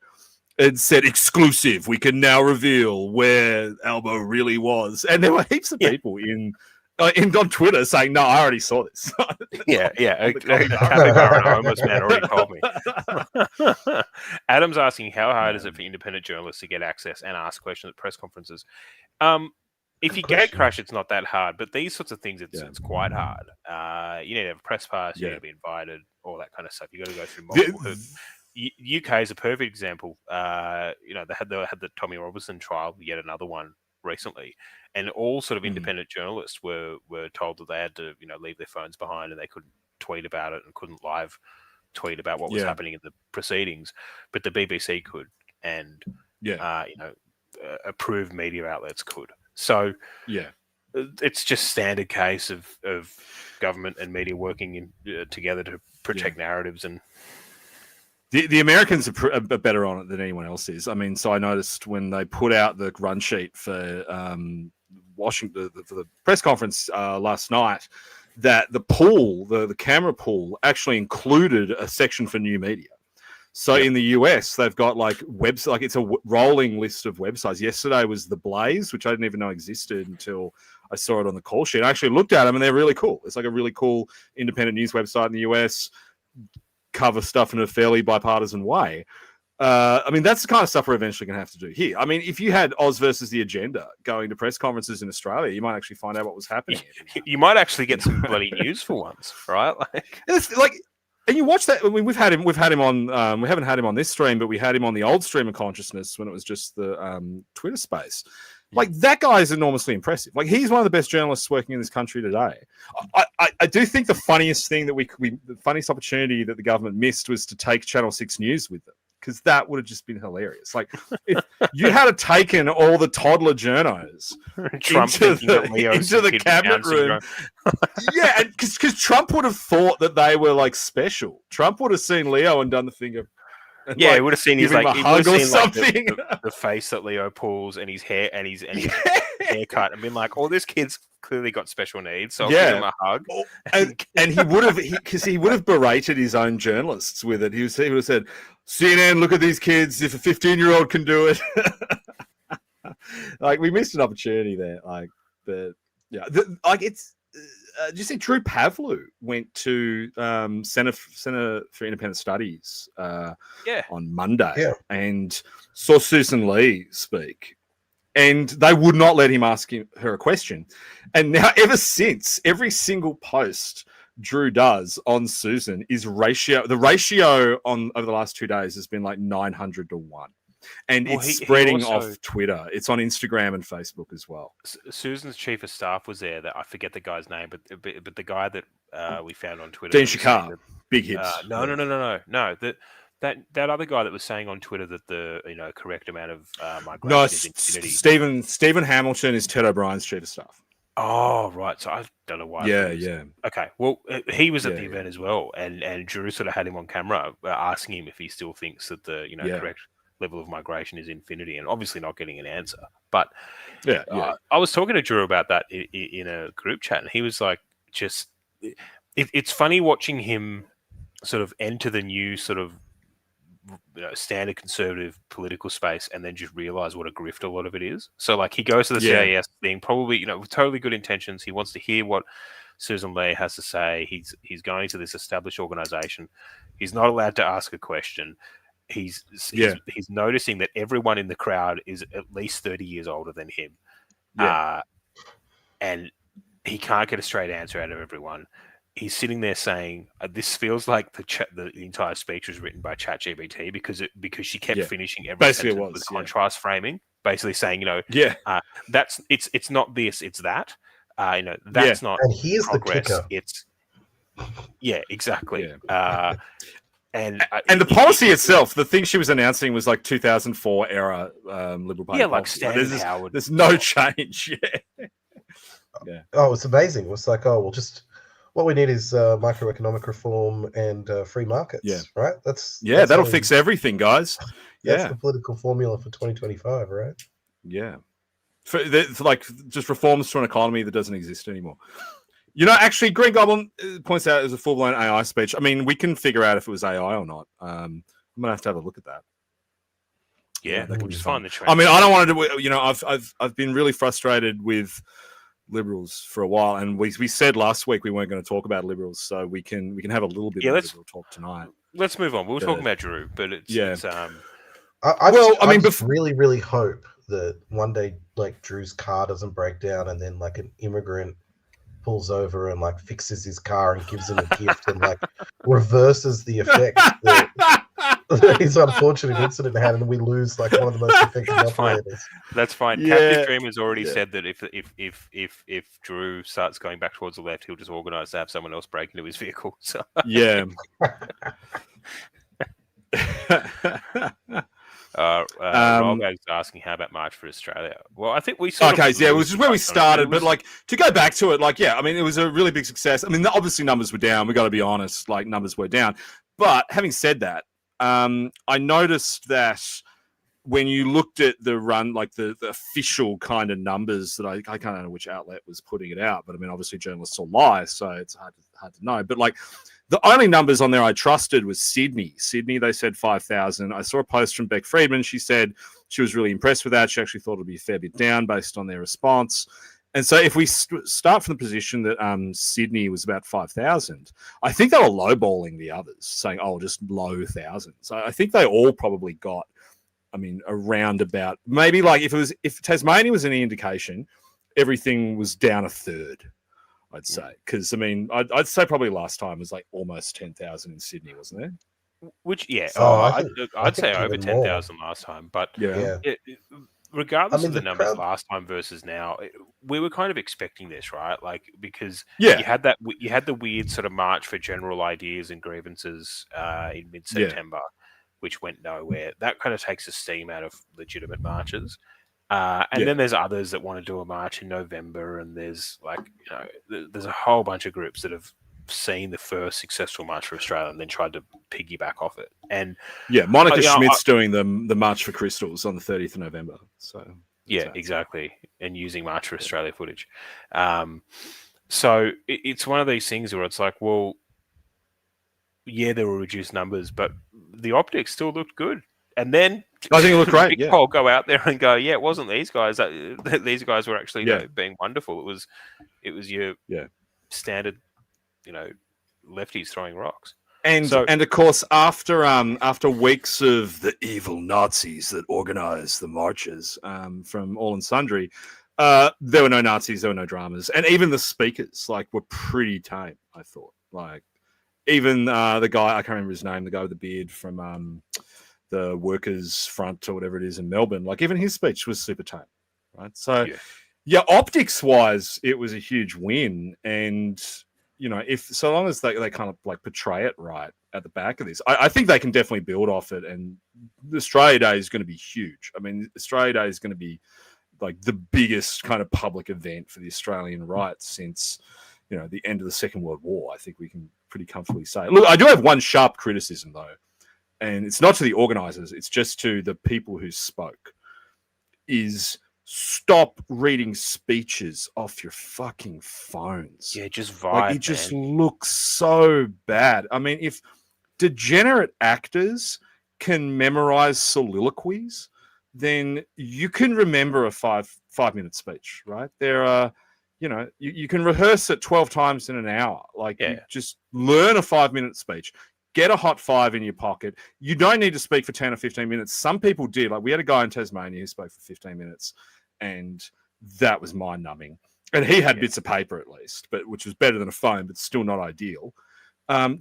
It said exclusive. We can now reveal where Albo really was, and there were heaps of people on Twitter saying, "No, I already saw this." A capybara and a homeless man already told me. Adam's asking, how hard is it for independent journalists to get access and ask questions at press conferences? If you gate crash, it's not that hard, but these sorts of things, it's quite hard. You need to have a press pass, you need to be invited, all that kind of stuff. You got to go through multiple hoops. UK is a perfect example. They had the Tommy Robinson trial, yet another one recently, and all sort of independent journalists were told that they had to leave their phones behind and they couldn't tweet about it and couldn't live tweet about what was happening in the proceedings, but the BBC could, and approved media outlets could. So it's just standard case of government and media working together to protect narratives. And the Americans are better on it than anyone else is. So I noticed when they put out the run sheet for Washington for the press conference last night, that the camera pool actually included a section for new media. So in the US, they've got it's a rolling list of websites. Yesterday was The Blaze, which I didn't even know existed until I saw it on the call sheet. I actually looked at them and they're really cool. It's like a really cool independent news website in the US, cover stuff in a fairly bipartisan way. That's the kind of stuff we're eventually going to have to do here. If you had Oz versus the Agenda going to press conferences in Australia, you might actually find out what was happening. You might actually get some bloody news for once, right? And you watch that. We've had him on. We haven't had him on this stream, but we had him on the old stream of consciousness when it was just the Twitter space. That guy is enormously impressive. He's one of the best journalists working in this country today. I do think the funniest thing that the funniest opportunity that the government missed was to take Channel 6 News with them, because that would have just been hilarious. If you had taken all the toddler journos into the cabinet room, and because Trump would have thought that they were special. Trump would have seen Leo and done the finger. And, he would have seen his hug or something. The face that Leo pulls and his hair and his haircut, and been like, "Oh, this kid's clearly got special needs, so I'll give him a hug." And he would have, because he would have berated his own journalists with it. He would have said, "CNN, look at these kids. If a 15-year-old can do it." We missed an opportunity there. It's. Did you see Drew Pavlou went to Center for Independent Studies on Monday and saw Susan Lee speak, and they would not let him ask her a question. And now, ever since, every single post Drew does on Susan is the ratio on over the last 2 days has been 900 to 1. and Well, it's he spreading also- off Twitter. It's on Instagram and Facebook as well. Susan's chief of staff was there. That I forget the guy's name, but the guy that we found on Twitter, Dean that was saying Shakar, big hits. no. That other guy that was saying on Twitter that the correct amount of migration No, is infinity. Stephen Hamilton is Ted O'Brien's chief of staff. Oh, right. So I don't know why. Yeah. Okay. Well, he was at Yeah, the event as well, and Drew sort of had him on camera asking him if he still thinks that the correct level of migration is infinity, and obviously not getting an answer. But I was talking to Drew about that in a group chat, and he was like, just it's funny watching him sort of enter the new sort of standard conservative political space and then just realize what a grift a lot of it is. So like he goes to the CAS thing, probably, with totally good intentions. He wants to hear what Susan Lee has to say. He's going to this established organization. He's not allowed to ask a question. He's noticing that everyone in the crowd is at least 30 years older than him. And he can't get a straight answer out of everyone. He's sitting there saying, "This feels like the entire speech was written by ChatGPT because she kept finishing every sentence with contrast framing, basically saying, that's it's not this, it's that, that's not. And here's progress. the kicker. It's exactly. And the policy itself, the thing she was announcing was like 2004 era Liberal Party. Yeah, like Stanton Howard. There's no change. Oh, it's amazing. It's like, what we need is microeconomic reform and free markets, right? That's that'll fix everything, guys. That's the political formula for 2025, right? Yeah. For like just reforms to an economy that doesn't exist anymore. Actually, Green Goblin points out as a full-blown AI speech. I mean, we can figure out if it was AI or not. I'm going to have a look at that. Yeah, we'll just find the trend. I mean, I don't want to do, I've been really frustrated with Liberals for a while, and we said last week we weren't going to talk about Liberals, so we can have a little bit of Liberal talk tonight. Let's move on. We were talking about Drew, but it's I just really, really hope that one day like Drew's car doesn't break down, and then like an immigrant pulls over and like fixes his car and gives him a gift and like reverses the effect that his unfortunate incident had, and we lose like one of the most effective operators. That's fine. Captain Dream has already said that if Drew starts going back towards the left, he'll just organise to have someone else break into his vehicle. So Rolgag's asking, how about March for Australia? Well, I think we which is where we started, but like to go back to it, I mean, it was a really big success. I mean, obviously numbers were down. We got to be honest, like numbers were down. But having said that, I noticed that when you looked at the run, like the official kind of numbers that I can't know which outlet was putting it out, but I mean, obviously journalists all lie, so it's hard to know. But like the only numbers on there I trusted was Sydney. Sydney, they said 5,000. I saw a post from Beck Friedman. She said she was really impressed with that. She actually thought it would be a fair bit down based on their response. And so if we start from the position that Sydney was about 5,000, I think they were lowballing the others, saying, just low thousands. So I think they all probably got, I mean, around about, maybe like if Tasmania was any indication, everything was down a third, I'd say. Because, I mean, I'd say probably last time was like almost 10,000 in Sydney, wasn't there? Which, I'd say over 10,000 last time. But regardless of the numbers last time versus now, we were kind of expecting this, right? Like, because you had the weird sort of march for general ideas and grievances in mid-September, which went nowhere. That kind of takes the steam out of legitimate marches. And then there's others that want to do a march in November, and there's like, there's a whole bunch of groups that have seen the first successful March for Australia and then tried to piggyback off it. And Monica Schmidt's doing the March for Crystals on the 30th of November. So exactly, and using March for Australia footage. So it's one of these things where it's like, well, there were reduced numbers, but the optics still looked good. And then I think it looked great. Big Paul go out there and go, it wasn't these guys. These guys were actually being wonderful. It was your standard, lefties throwing rocks. And of course, after weeks of the evil Nazis that organised the marches from all and sundry, there were no Nazis, there were no dramas, and even the speakers were pretty tame. I thought, even the guy, I can't remember his name, the guy with the beard from the Workers' Front or whatever it is in Melbourne. Like even his speech was super tame, right? So yeah, optics wise, it was a huge win. And if so long as they kind of like portray it right at the back of this, I think they can definitely build off it. And Australia Day is going to be huge. I mean, Australia Day is going to be like the biggest kind of public event for the Australian right since the end of the Second World War. I think we can pretty comfortably say. Look, I do have one sharp criticism though, and it's not to the organisers; it's just to the people who spoke. Is stop reading speeches off your fucking phones. Yeah, just vibe. Like, it just looks so bad. I mean, if degenerate actors can memorize soliloquies, then you can remember a five-minute speech, right? There are, you can rehearse it 12 times in an hour. Like, you just learn a 5-minute speech. Get a hot five in your pocket. You don't need to speak for 10 or 15 minutes. Some people did. Like, we had a guy in Tasmania who spoke for 15 minutes, and that was mind-numbing. And he had bits of paper at least, which was better than a phone, but still not ideal.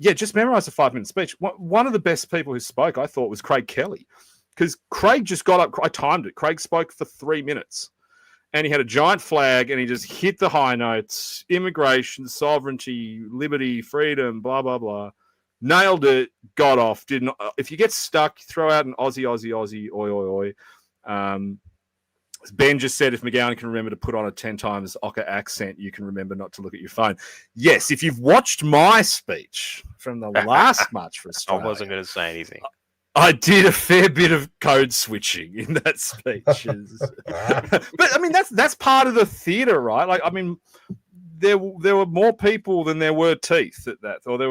Just memorize a 5-minute speech. One of the best people who spoke, I thought, was Craig Kelly, because Craig just got up. I timed it. Craig spoke for 3 minutes, and he had a giant flag, and he just hit the high notes: immigration, sovereignty, liberty, freedom, blah, blah, blah. Nailed it, got off. Didn't. If you get stuck, throw out an Aussie, Aussie, Aussie, oi, oi, oi. Ben just said, if McGowan can remember to put on a 10 times Ocker accent, you can remember not to look at your phone. Yes, if you've watched my speech from the last March for Australia. I wasn't going to say anything. I did a fair bit of code switching in that speech. But I mean, that's part of the theatre, right? Like, I mean, there were more people than there were teeth at that. Or there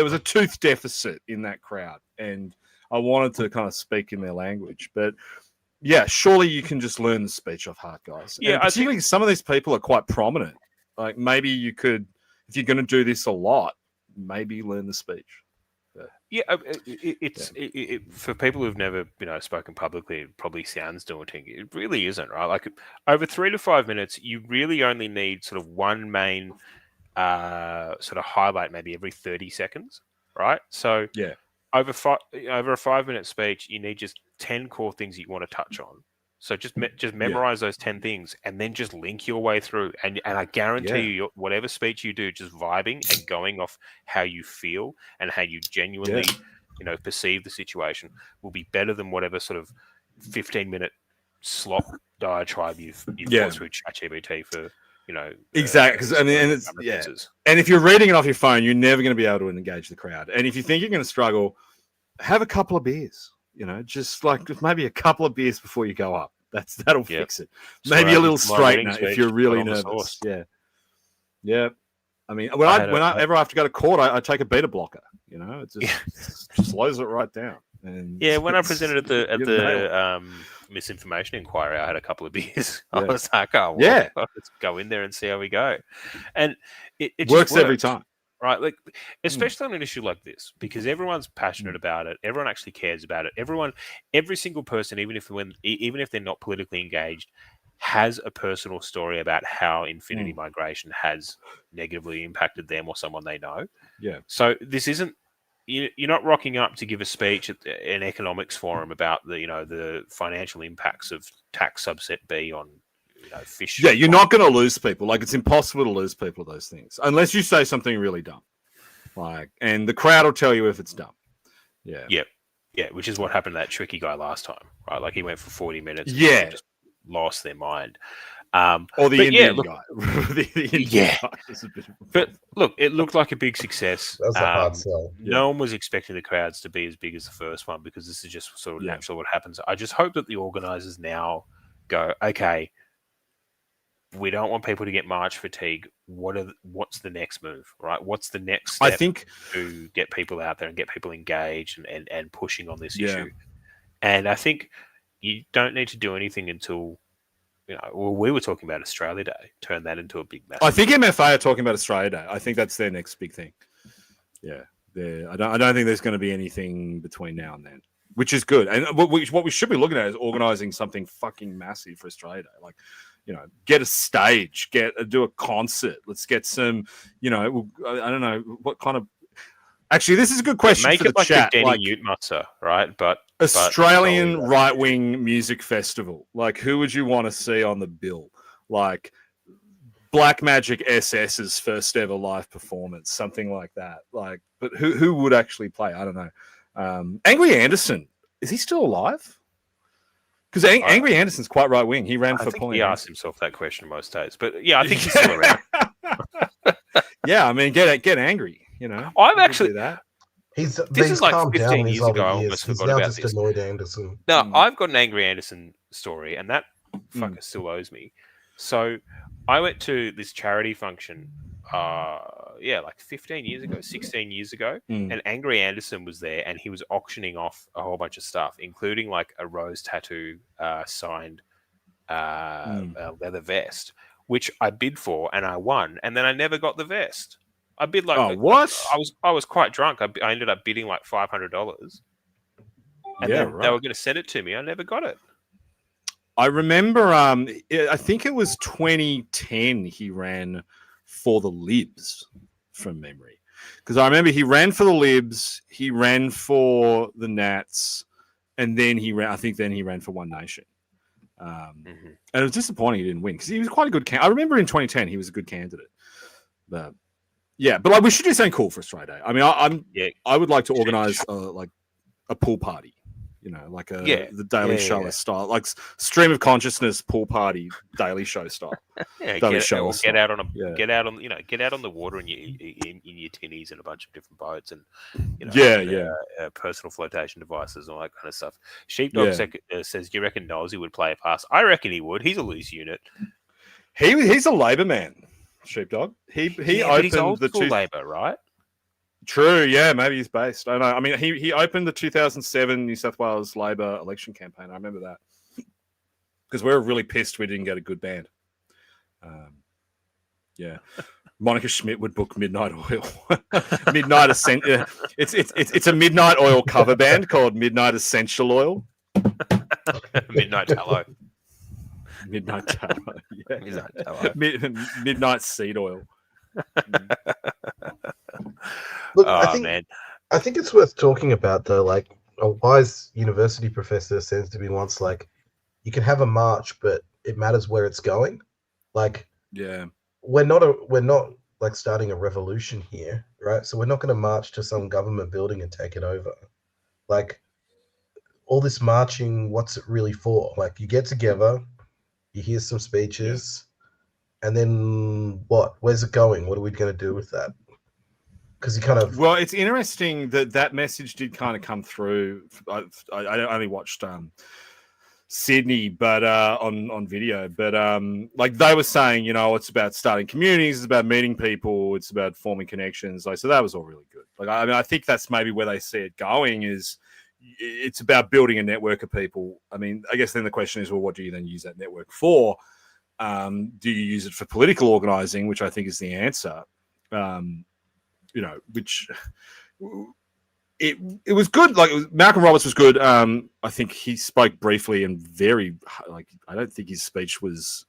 was a tooth deficit in that crowd, and I wanted to kind of speak in their language. But yeah, surely you can just learn the speech off heart, guys. Yeah, and particularly some of these people are quite prominent. Like, maybe you could, if you're going to do this a lot, maybe learn the speech. For people who've never spoken publicly, it probably sounds daunting. It really isn't, right? Like, over 3 to 5 minutes, you really only need sort of one main sort of highlight, maybe every 30 seconds, right? So over a 5-minute speech, you need just 10 core things that you want to touch on. So just memorize those 10 things, and then just link your way through. And I guarantee you, whatever speech you do, just vibing and going off how you feel and how you genuinely, perceive the situation, will be better than whatever sort of 15-minute slop diatribe you've put through ChatGPT for. Exactly. Because and if you're reading it off your phone, you're never going to be able to engage the crowd. And if you think you're going to struggle, have a couple of beers. Just maybe a couple of beers before you go up. That'll fix it. Maybe a little straightener if you're really nervous. Yeah. I mean, whenever I have to go to court, I take a beta blocker. It just slows it right down. And when I presented at the misinformation inquiry, I had a couple of beers. I was like, let's go in there and see how we go. And it works every time. Right, like especially on an issue like this, because everyone's passionate about it, everyone actually cares about it. Every single person, even if they're not politically engaged, has a personal story about how infinity migration has negatively impacted them or someone they know. Yeah. So this isn't you're not rocking up to give a speech at an economics forum about the financial impacts of tax subset B on fish. Yeah, you're not going to lose people. Like, it's impossible to lose people at those things unless you say something really dumb. And the crowd will tell you if it's dumb. Yeah. Yeah, which is what happened to that tricky guy last time, right? Like, he went for 40 minutes. Yeah. And just lost their mind. Or the Indian guy. The Indian guy was a bit of a but look, it looked like a big success. That's a hard sell. No one was expecting the crowds to be as big as the first one, because this is just sort of naturally what happens. I just hope that the organisers now go, okay, we don't want people to get march fatigue. What's the next move, right? What's the next step to get people out there and get people engaged and pushing on this issue? And I think you don't need to do anything until, we were talking about Australia Day, turn that into a big mess. I think MFA are talking about Australia Day. I think that's their next big thing. Yeah. I don't think there's going to be anything between now and then, which is good. And what we should be looking at is organising something fucking massive for Australia Day. Like, get a stage, do a concert. Let's get some, I don't know what kind of. Actually, this is a good question Make for the it like chat. the Denny Like Utmutzer, right? But Australian solely right-wing music festival. Like, who would you want to see on the bill? Like Black Magic SS's first ever live performance, something like that. Like, but who would actually play? I don't know. Angry Anderson, is he still alive? Because Angry Anderson's quite right wing. He ran I for think Pauline he Hanson. asks himself that question most days. But yeah, I think he's still around. Yeah, I mean, get angry. You know, I've You could actually do that. He's is like calmed down 15 in his years ago. older I years. almost He's forgot now about just this. annoyed Anderson. Now, I've got an Angry Anderson story, and that fucker still owes me. So I went to this charity function, like 15 years ago, 16 years ago, and Angry Anderson was there, and he was auctioning off a whole bunch of stuff, including like a rose tattoo signed leather vest, which I bid for, and I won, and then I never got the vest. I bid like what? I was quite drunk. I ended up bidding like $500, and then they were going to send it to me. I never got it. I remember. I think it was 2010. He ran for the Libs, from memory, because I remember he ran for the Libs. He ran for the Nats, and then he ran. I think then he ran for One Nation. And it was disappointing he didn't win because he was quite a good candidate. I remember in 2010 he was a good candidate. But yeah, but like we should do something cool for Australia Day. I mean, I would like to organise like a pool party, you know, like the Daily Show style, like stream of consciousness pool party, Daily Show style. Get out on the water in your tinnies and a bunch of different boats, and personal flotation devices and all that kind of stuff. Sheepdog says, "Do you reckon Nosey would play a pass?" I reckon he would. He's a loose unit. He's a Labor man. Sheepdog. He opened he's old the school Labor, right? True, yeah, maybe he's based. I don't know. I mean, he opened the 2007 New South Wales Labor election campaign. I remember that because we were really pissed we didn't get a good band. Yeah, Monica Schmidt would book Midnight Oil. Midnight Essential. It's a Midnight Oil cover band called Midnight Essential Oil. Midnight Tallow. Midnight Tallow. Yeah. Midnight Tallow. Midnight Seed Oil. Look, I think it's worth talking about though. Like a wise university professor says to me once, like, you can have a march, but it matters where it's going. Like, yeah, we're not like starting a revolution here, right? So we're not going to march to some government building and take it over. Like, all this marching, what's it really for? Like, you get together, you hear some speeches, and then what? Where's it going? What are we going to do with that? Because you kind of... Well, it's interesting that message did kind of come through. I only watched Sydney, but on video. But like they were saying, you know, it's about starting communities, it's about meeting people, it's about forming connections. Like, so that was all really good. Like, I mean, I think that's maybe where they see it going is it's about building a network of people. I mean, I guess then the question is, well, what do you then use that network for? Do you use it for political organizing, which I think is the answer? You know, which it was good. Like Malcolm Roberts was good. I think he spoke briefly and very like I don't think his speech was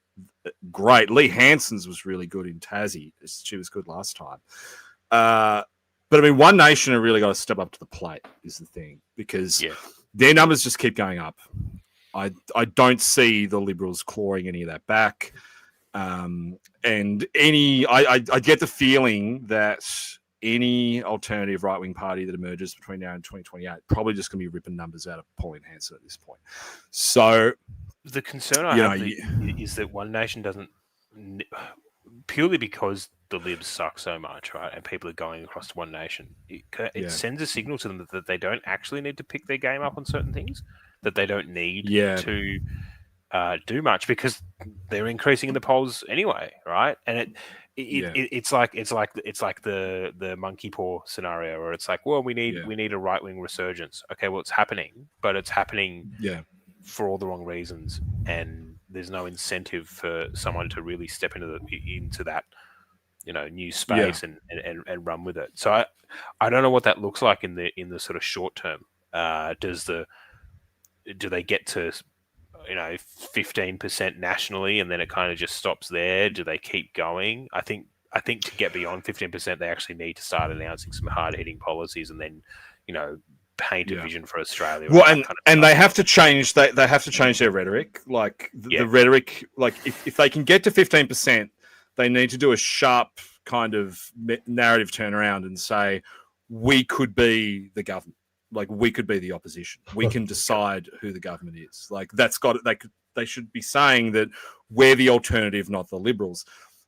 great. Lee Hanson's was really good in Tassie. She was good last time. But I mean, One Nation have really got to step up to the plate is the thing because their numbers just keep going up. I don't see the Liberals clawing any of that back. And I get the feeling that any alternative right-wing party that emerges between now and 2028 probably just going to be ripping numbers out of Pauline Hanson at this point. So the concern I have is that One Nation doesn't, purely because the Libs suck so much, right? And people are going across to One Nation. It sends a signal to them that they don't actually need to pick their game up on certain things, that they don't need to do much because they're increasing in the polls anyway, right? And it's like the monkey paw scenario, where it's like, well, we need a right wing resurgence. Okay, well, it's happening, but it's happening for all the wrong reasons, and there's no incentive for someone to really step into that new space and run with it. So I don't know what that looks like in the sort of short term. Do they get to 15% nationally and then it kind of just stops there? Do they keep going? I think I think to get beyond 15%, they actually need to start announcing some hard-hitting policies, and then, paint a vision for Australia. Well, and they have to change. They have to change their rhetoric. Like the rhetoric. Like if they can get to 15%, they need to do a sharp kind of narrative turnaround and say, we could be the government. Like we could be the opposition. We can decide who the government is. Like that's got. They should be saying that we're the alternative, not the Liberals.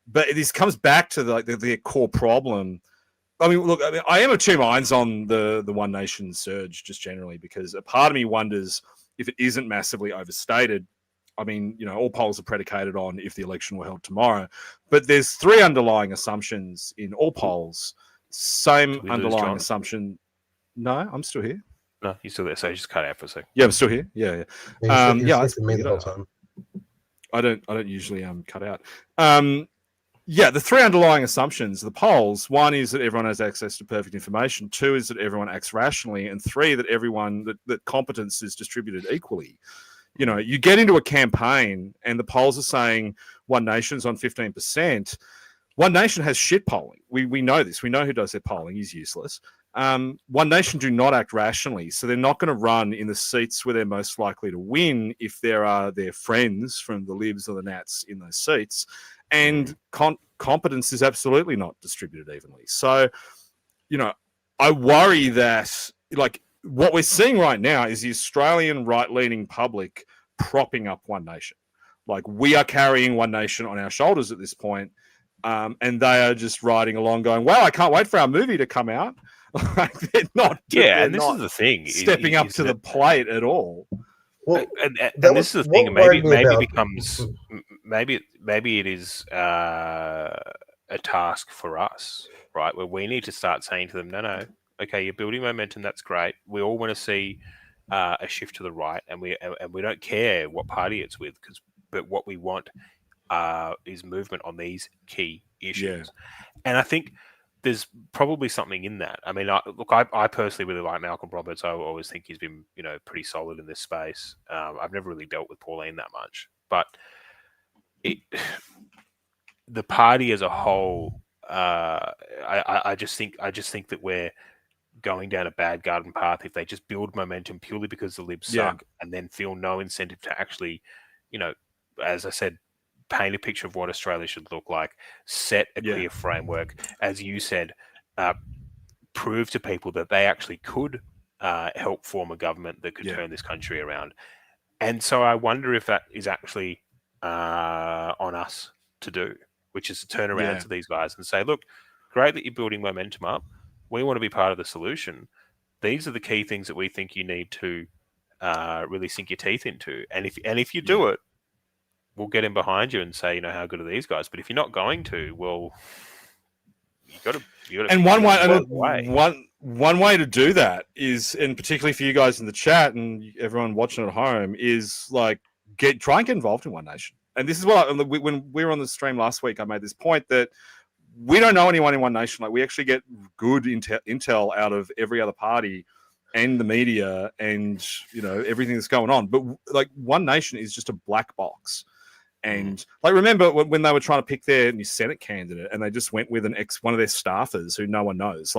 But this comes back to the core problem. I mean, look, I am of two minds on the One Nation surge just generally, because a part of me wonders if it isn't massively overstated. I mean, all polls are predicated on if the election were held tomorrow, but there's three underlying assumptions in all polls. Same underlying assumption. No, I'm still here. No, you're still there. So you just cut out for a second. Yeah, I'm still here. Yeah. I don't usually cut out. The three underlying assumptions of the polls. One is that everyone has access to perfect information. Two is that everyone acts rationally. And three, that that competence is distributed equally. You get into a campaign and the polls are saying One Nation's on 15%. One Nation has shit polling. We know this. We know who does their polling is useless. One Nation do not act rationally. So they're not going to run in the seats where they're most likely to win if there are their friends from the Libs or the Nats in those seats. And competence is absolutely not distributed evenly. So, I worry that, what we're seeing right now is the Australian right-leaning public propping up One Nation. Like, we are carrying One Nation on our shoulders at this point, and they are just riding along going, wow, I can't wait for our movie to come out. They're not. Yeah, and this is the thing. Stepping up to the plate at all. Well, and this is the thing. Maybe it becomes maybe it is a task for us, right? Where we need to start saying to them, no, okay, you're building momentum. That's great. We all want to see a shift to the right, and we don't care what party it's with, but what we want is movement on these key issues. Yeah. And I think there's probably something in that. I mean, I personally really like Malcolm Roberts. I always think he's been, pretty solid in this space. I've never really dealt with Pauline that much, but the party as a whole, I just think that we're going down a bad garden path if they just build momentum purely because the Libs suck, and then feel no incentive to actually, as I said, paint a picture of what Australia should look like, set a clear framework, as you said, prove to people that they actually could help form a government that could turn this country around. And so I wonder if that is actually on us to do, which is to turn around to these guys and say, look, great that you're building momentum up. We want to be part of the solution. These are the key things that we think you need to really sink your teeth into. And if you do it, we'll get in behind you and say, how good are these guys? But if you're not going to, well, you got to. And one way to do that is, and particularly for you guys in the chat and everyone watching at home, is try and get involved in One Nation. And this is what when we were on the stream last week, I made this point that we don't know anyone in One Nation. We actually get good intel out of every other party and the media and everything that's going on. But One Nation is just a black box. And remember when they were trying to pick their new Senate candidate and they just went with one of their staffers who no one knows.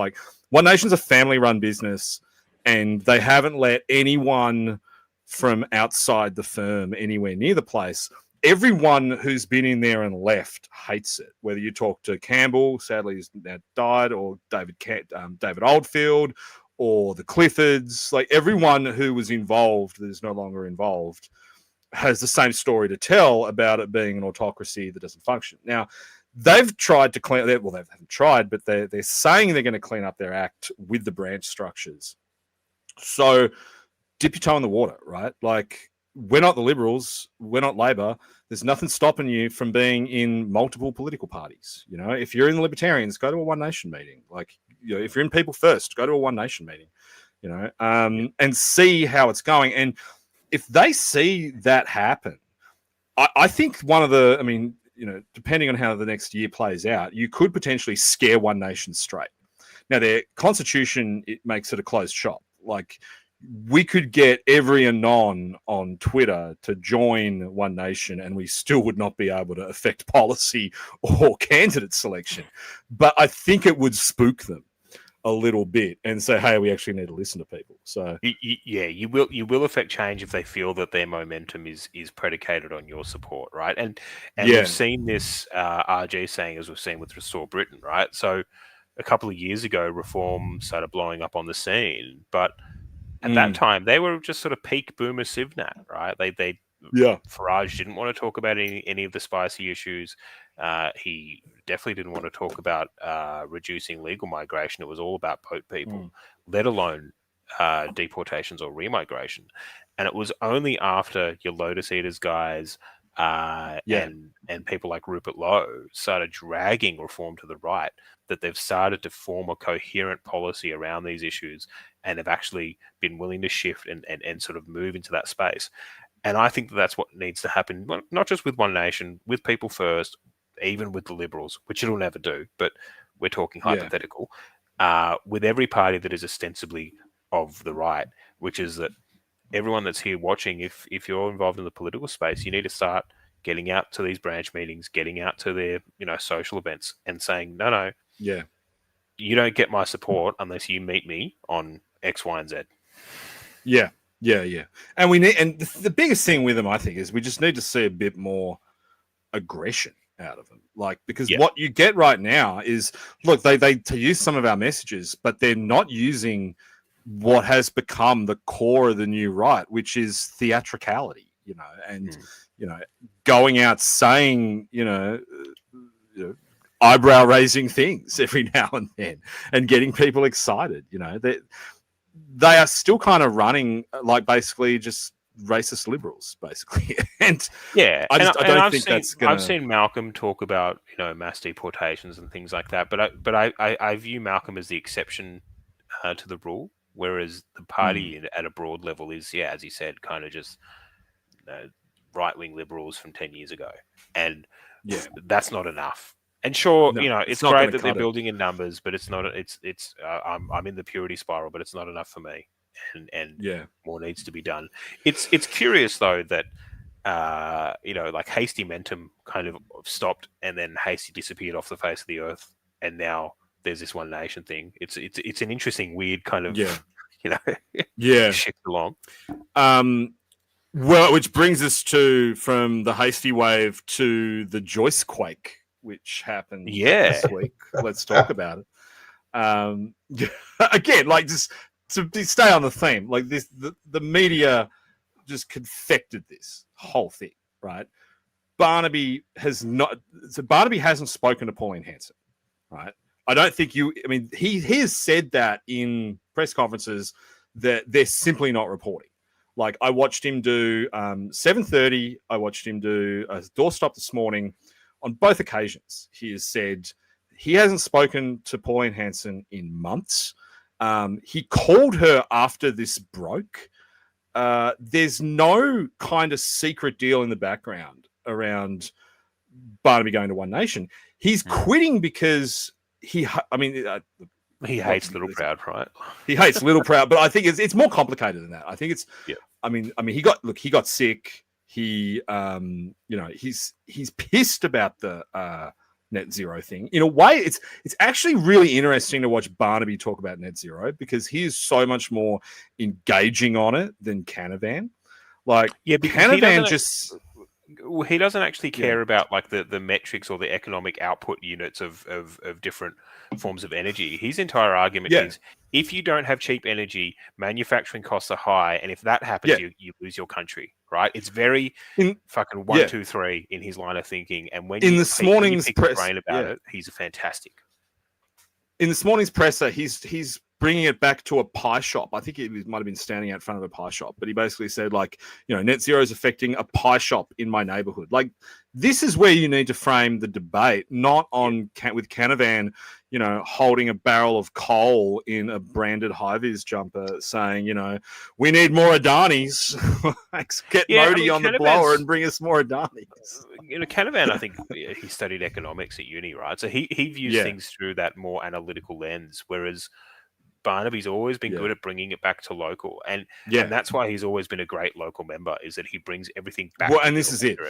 One Nation's a family-run business, and they haven't let anyone from outside the firm anywhere near the place. Everyone who's been in there and left hates it. Whether you talk to Campbell, sadly he's now died, or David Oldfield, or the Cliffords, everyone who was involved that is no longer involved has the same story to tell about it being an autocracy that doesn't function. Now, they've tried to clean. Well, they haven't tried, but they're saying they're going to clean up their act with the branch structures. So, dip your toe in the water, right? We're not the Liberals, we're not Labor. There's nothing stopping you from being in multiple political parties. If you're in the Libertarians, go to a One Nation meeting. If you're in People First, go to a One Nation meeting. And see how it's going. And if they see that happen, I think depending on how the next year plays out, you could potentially scare One Nation straight. Now, their constitution, it makes it a closed shop. we could get every anon on Twitter to join One Nation, and we still would not be able to affect policy or candidate selection. But I think it would spook them a little bit and say, hey, we actually need to listen to people. So you will affect change if they feel that their momentum is predicated on your support, right? And we've seen this RG saying, as we've seen with Restore Britain, right? So a couple of years ago, Reform started blowing up on the scene, but at that time they were just sort of peak boomer Civnat, right? They Farage didn't want to talk about any of the spicy issues. He definitely didn't want to talk about reducing legal migration. It was all about boat people, let alone deportations or remigration. And it was only after your Lotus Eaters guys and people like Rupert Lowe started dragging Reform to the right that they've started to form a coherent policy around these issues and have actually been willing to shift and sort of move into that space. And I think that's what needs to happen, not just with One Nation, with People First, even with the Liberals, which it'll never do, but we're talking hypothetical, with every party that is ostensibly of the right, which is that everyone that's here watching, if you're involved in the political space, you need to start getting out to these branch meetings, getting out to their social events and saying, no, you don't get my support unless you meet me on X, Y, and Z. Yeah. And the biggest thing with them, I think, is we just need to see a bit more aggression out of them. Because what you get right now is, look, they use some of our messages, but they're not using what has become the core of the new right, which is theatricality, and going out saying, eyebrow raising things every now and then and getting people excited. They are still kind of running like basically just racist liberals, basically. And I don't think that's gonna... I've seen Malcolm talk about mass deportations and things like that, but I view Malcolm as the exception to the rule, whereas the party at a broad level is, as he said, kind of just right-wing liberals from 10 years ago, and that's not enough. And sure, it's great that they're building in numbers, but it's not. I'm in the purity spiral, but it's not enough for me, and more needs to be done. It's curious though that like Hasty Mentum kind of stopped, and then Hasty disappeared off the face of the earth, and now there's this One Nation thing. It's an interesting, weird kind of shift along. Well, which brings us from the Hasty wave to the Joyce quake, which happened this week. Let's talk about it. Again, just to stay on the theme, the media just confected this whole thing, right? Barnaby hasn't spoken to Pauline Hanson, right? I don't think he has said that in press conferences that they're simply not reporting. I watched him do 7:30. I watched him do a doorstop this morning. On both occasions, he has said he hasn't spoken to Pauline Hanson in months. He called her after this broke. There's no kind of secret deal in the background around Barnaby going to One Nation. He's quitting because he hates Little Proud, right? He hates Little Proud, but I think it's more complicated than that. I think it's. Yeah. I mean, he got sick. He, he's pissed about the net zero thing. In a way, it's actually really interesting to watch Barnaby talk about net zero because he is so much more engaging on it than Canavan. Canavan he doesn't actually care about the metrics or the economic output units of different forms of energy. His entire argument is if you don't have cheap energy, manufacturing costs are high, and if that happens, you lose your country. Right? It's very fucking 1, 2, 3 in his line of thinking. And when you pick his brain about it, he's fantastic. In this morning's presser, he's bringing it back to a pie shop. I think he might have been standing out front of a pie shop, but he basically said net zero is affecting a pie shop in my neighborhood. This is where you need to frame the debate, not with Canavan, holding a barrel of coal in a branded high-vis jumper saying, we need more Adanis. Get Modi on the blower and bring us more Adanis. Canavan, I think he studied economics at uni, right? So he views things through that more analytical lens, whereas Barnaby's always been good at bringing it back to local, and that's why he's always been a great local member. Is that he brings everything back. Well, and this is it.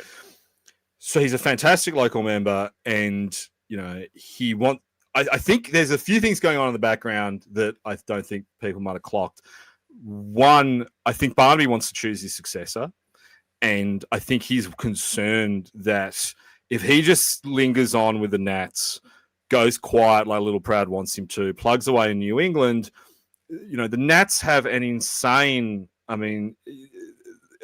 So he's a fantastic local member, and he wants. I think there's a few things going on in the background that I don't think people might have clocked. One, I think Barnaby wants to choose his successor, and I think he's concerned that if he just lingers on with the Nats, goes quiet like Little Proud wants him to, plugs away in New England, the Nats have an insane. I mean,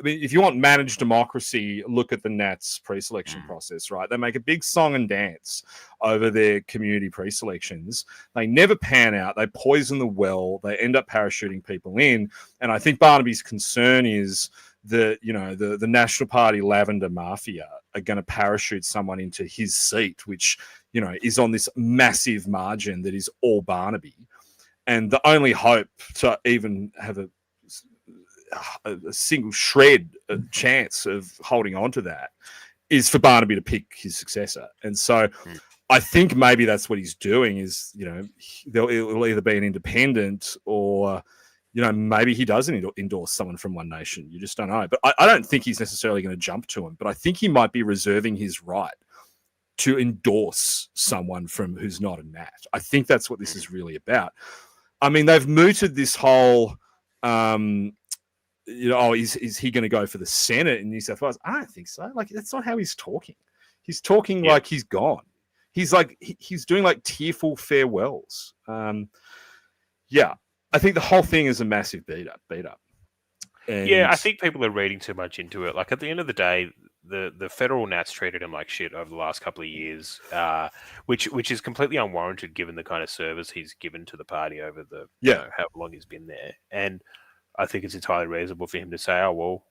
if you want managed democracy, look at the Nats pre-selection process, right? They make a big song and dance over their community pre-selections. They never pan out. They poison the well. They end up parachuting people in. And I think Barnaby's concern is that, the National Party Lavender Mafia are going to parachute someone into his seat, which, is on this massive margin that is all Barnaby. And the only hope to even have a single shred of chance of holding on to that is for Barnaby to pick his successor. And so I think maybe that's what he's doing is, it'll either be an independent or, maybe he doesn't endorse someone from One Nation. You just don't know. But I don't think he's necessarily going to jump to him, but I think he might be reserving his right to endorse someone from who's not a Nat. I think that's what this is really about. I mean, they've mooted this whole, is he going to go for the Senate in New South Wales? I don't think so. Like, that's not how he's talking. He's talking like he's gone. He's like, he's doing like tearful farewells. I think the whole thing is a massive beat up. And I think people are reading too much into it. Like, at the end of the day, the federal Nats treated him like shit over the last couple of years, which is completely unwarranted given the kind of service he's given to the party over the however long he's been there. And I think it's entirely reasonable for him to say, "Oh well,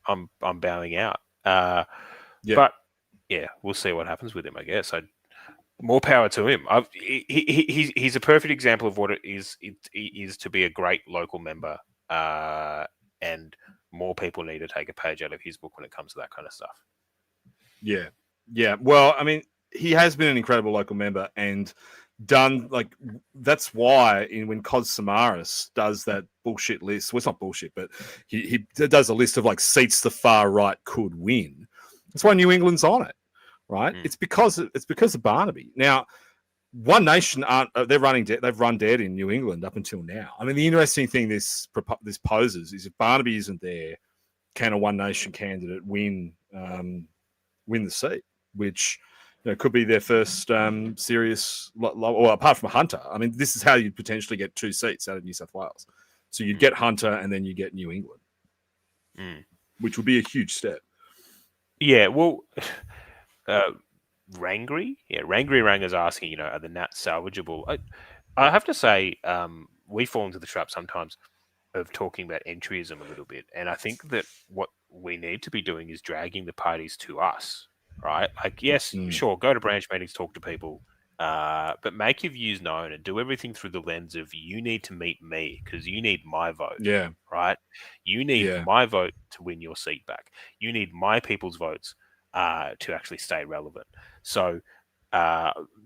I'm bowing out." But we'll see what happens with him. I guess. More power to him. He's a perfect example of what it is to be a great local member, and more people need to take a page out of his book when it comes to that kind of stuff. Yeah. Well, I mean, he has been an incredible local member and done that's why when Cos Samaras does that bullshit list, well, it's not bullshit, but he does a list of seats the far right could win. That's why New England's on it, right? It's because of Barnaby. Now, One Nation they've run dead in New England up until now. I mean, the interesting thing this poses is if Barnaby isn't there, can a One Nation candidate win the seat, which could be their first serious, well, apart from Hunter. I mean, this is how you'd potentially get 2 seats out of New South Wales. So you'd get Hunter and then you get New England, which would be a huge step. Yeah, well, Rangry Ranger's asking, are the Nats salvageable? I have to say, we fall into the trap sometimes of talking about entryism a little bit. And I think that what we need to be doing is dragging the parties to us. Right? Yes, sure, go to branch meetings, talk to people, but make your views known and do everything through the lens of you need to meet me because you need my vote. Yeah. Right? You need my vote to win your seat back. You need my people's votes to actually stay relevant. So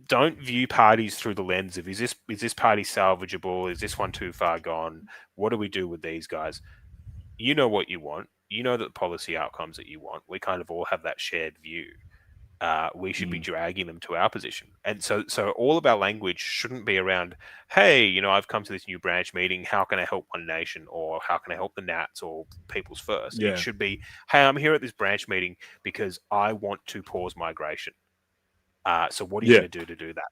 don't view parties through the lens of is this party salvageable? Is this one too far gone? What do we do with these guys? You know what you want. You know the policy outcomes that you want. We kind of all have that shared view. We should be dragging them to our position. And so all of our language shouldn't be around, hey, I've come to this new branch meeting. How can I help One Nation? Or how can I help the Nats or People's First? Yeah. It should be, hey, I'm here at this branch meeting because I want to pause migration. So what are you going to do that?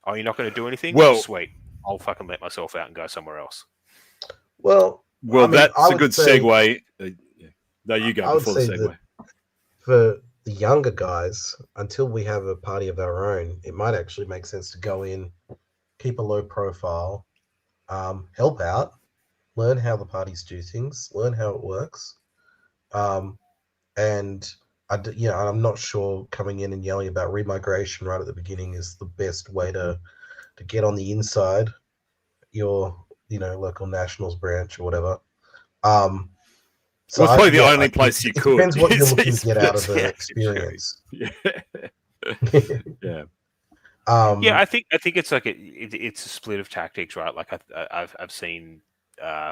Oh, you're not going to do anything? Well, sweet. I'll fucking let myself out and go somewhere else. Well, that's a good segue. No, you go before the segue. For the younger guys, until we have a party of our own, it might actually make sense to go in, keep a low profile, help out, learn how the parties do things, learn how it works. And I'm not sure coming in and yelling about remigration right at the beginning is the best way to get on the inside your local Nationals branch or whatever. So it's probably the only place you could. Depends what you're looking to get out of the experience. Yeah. Yeah, I think it's like it's a split of tactics, right? Like I've seen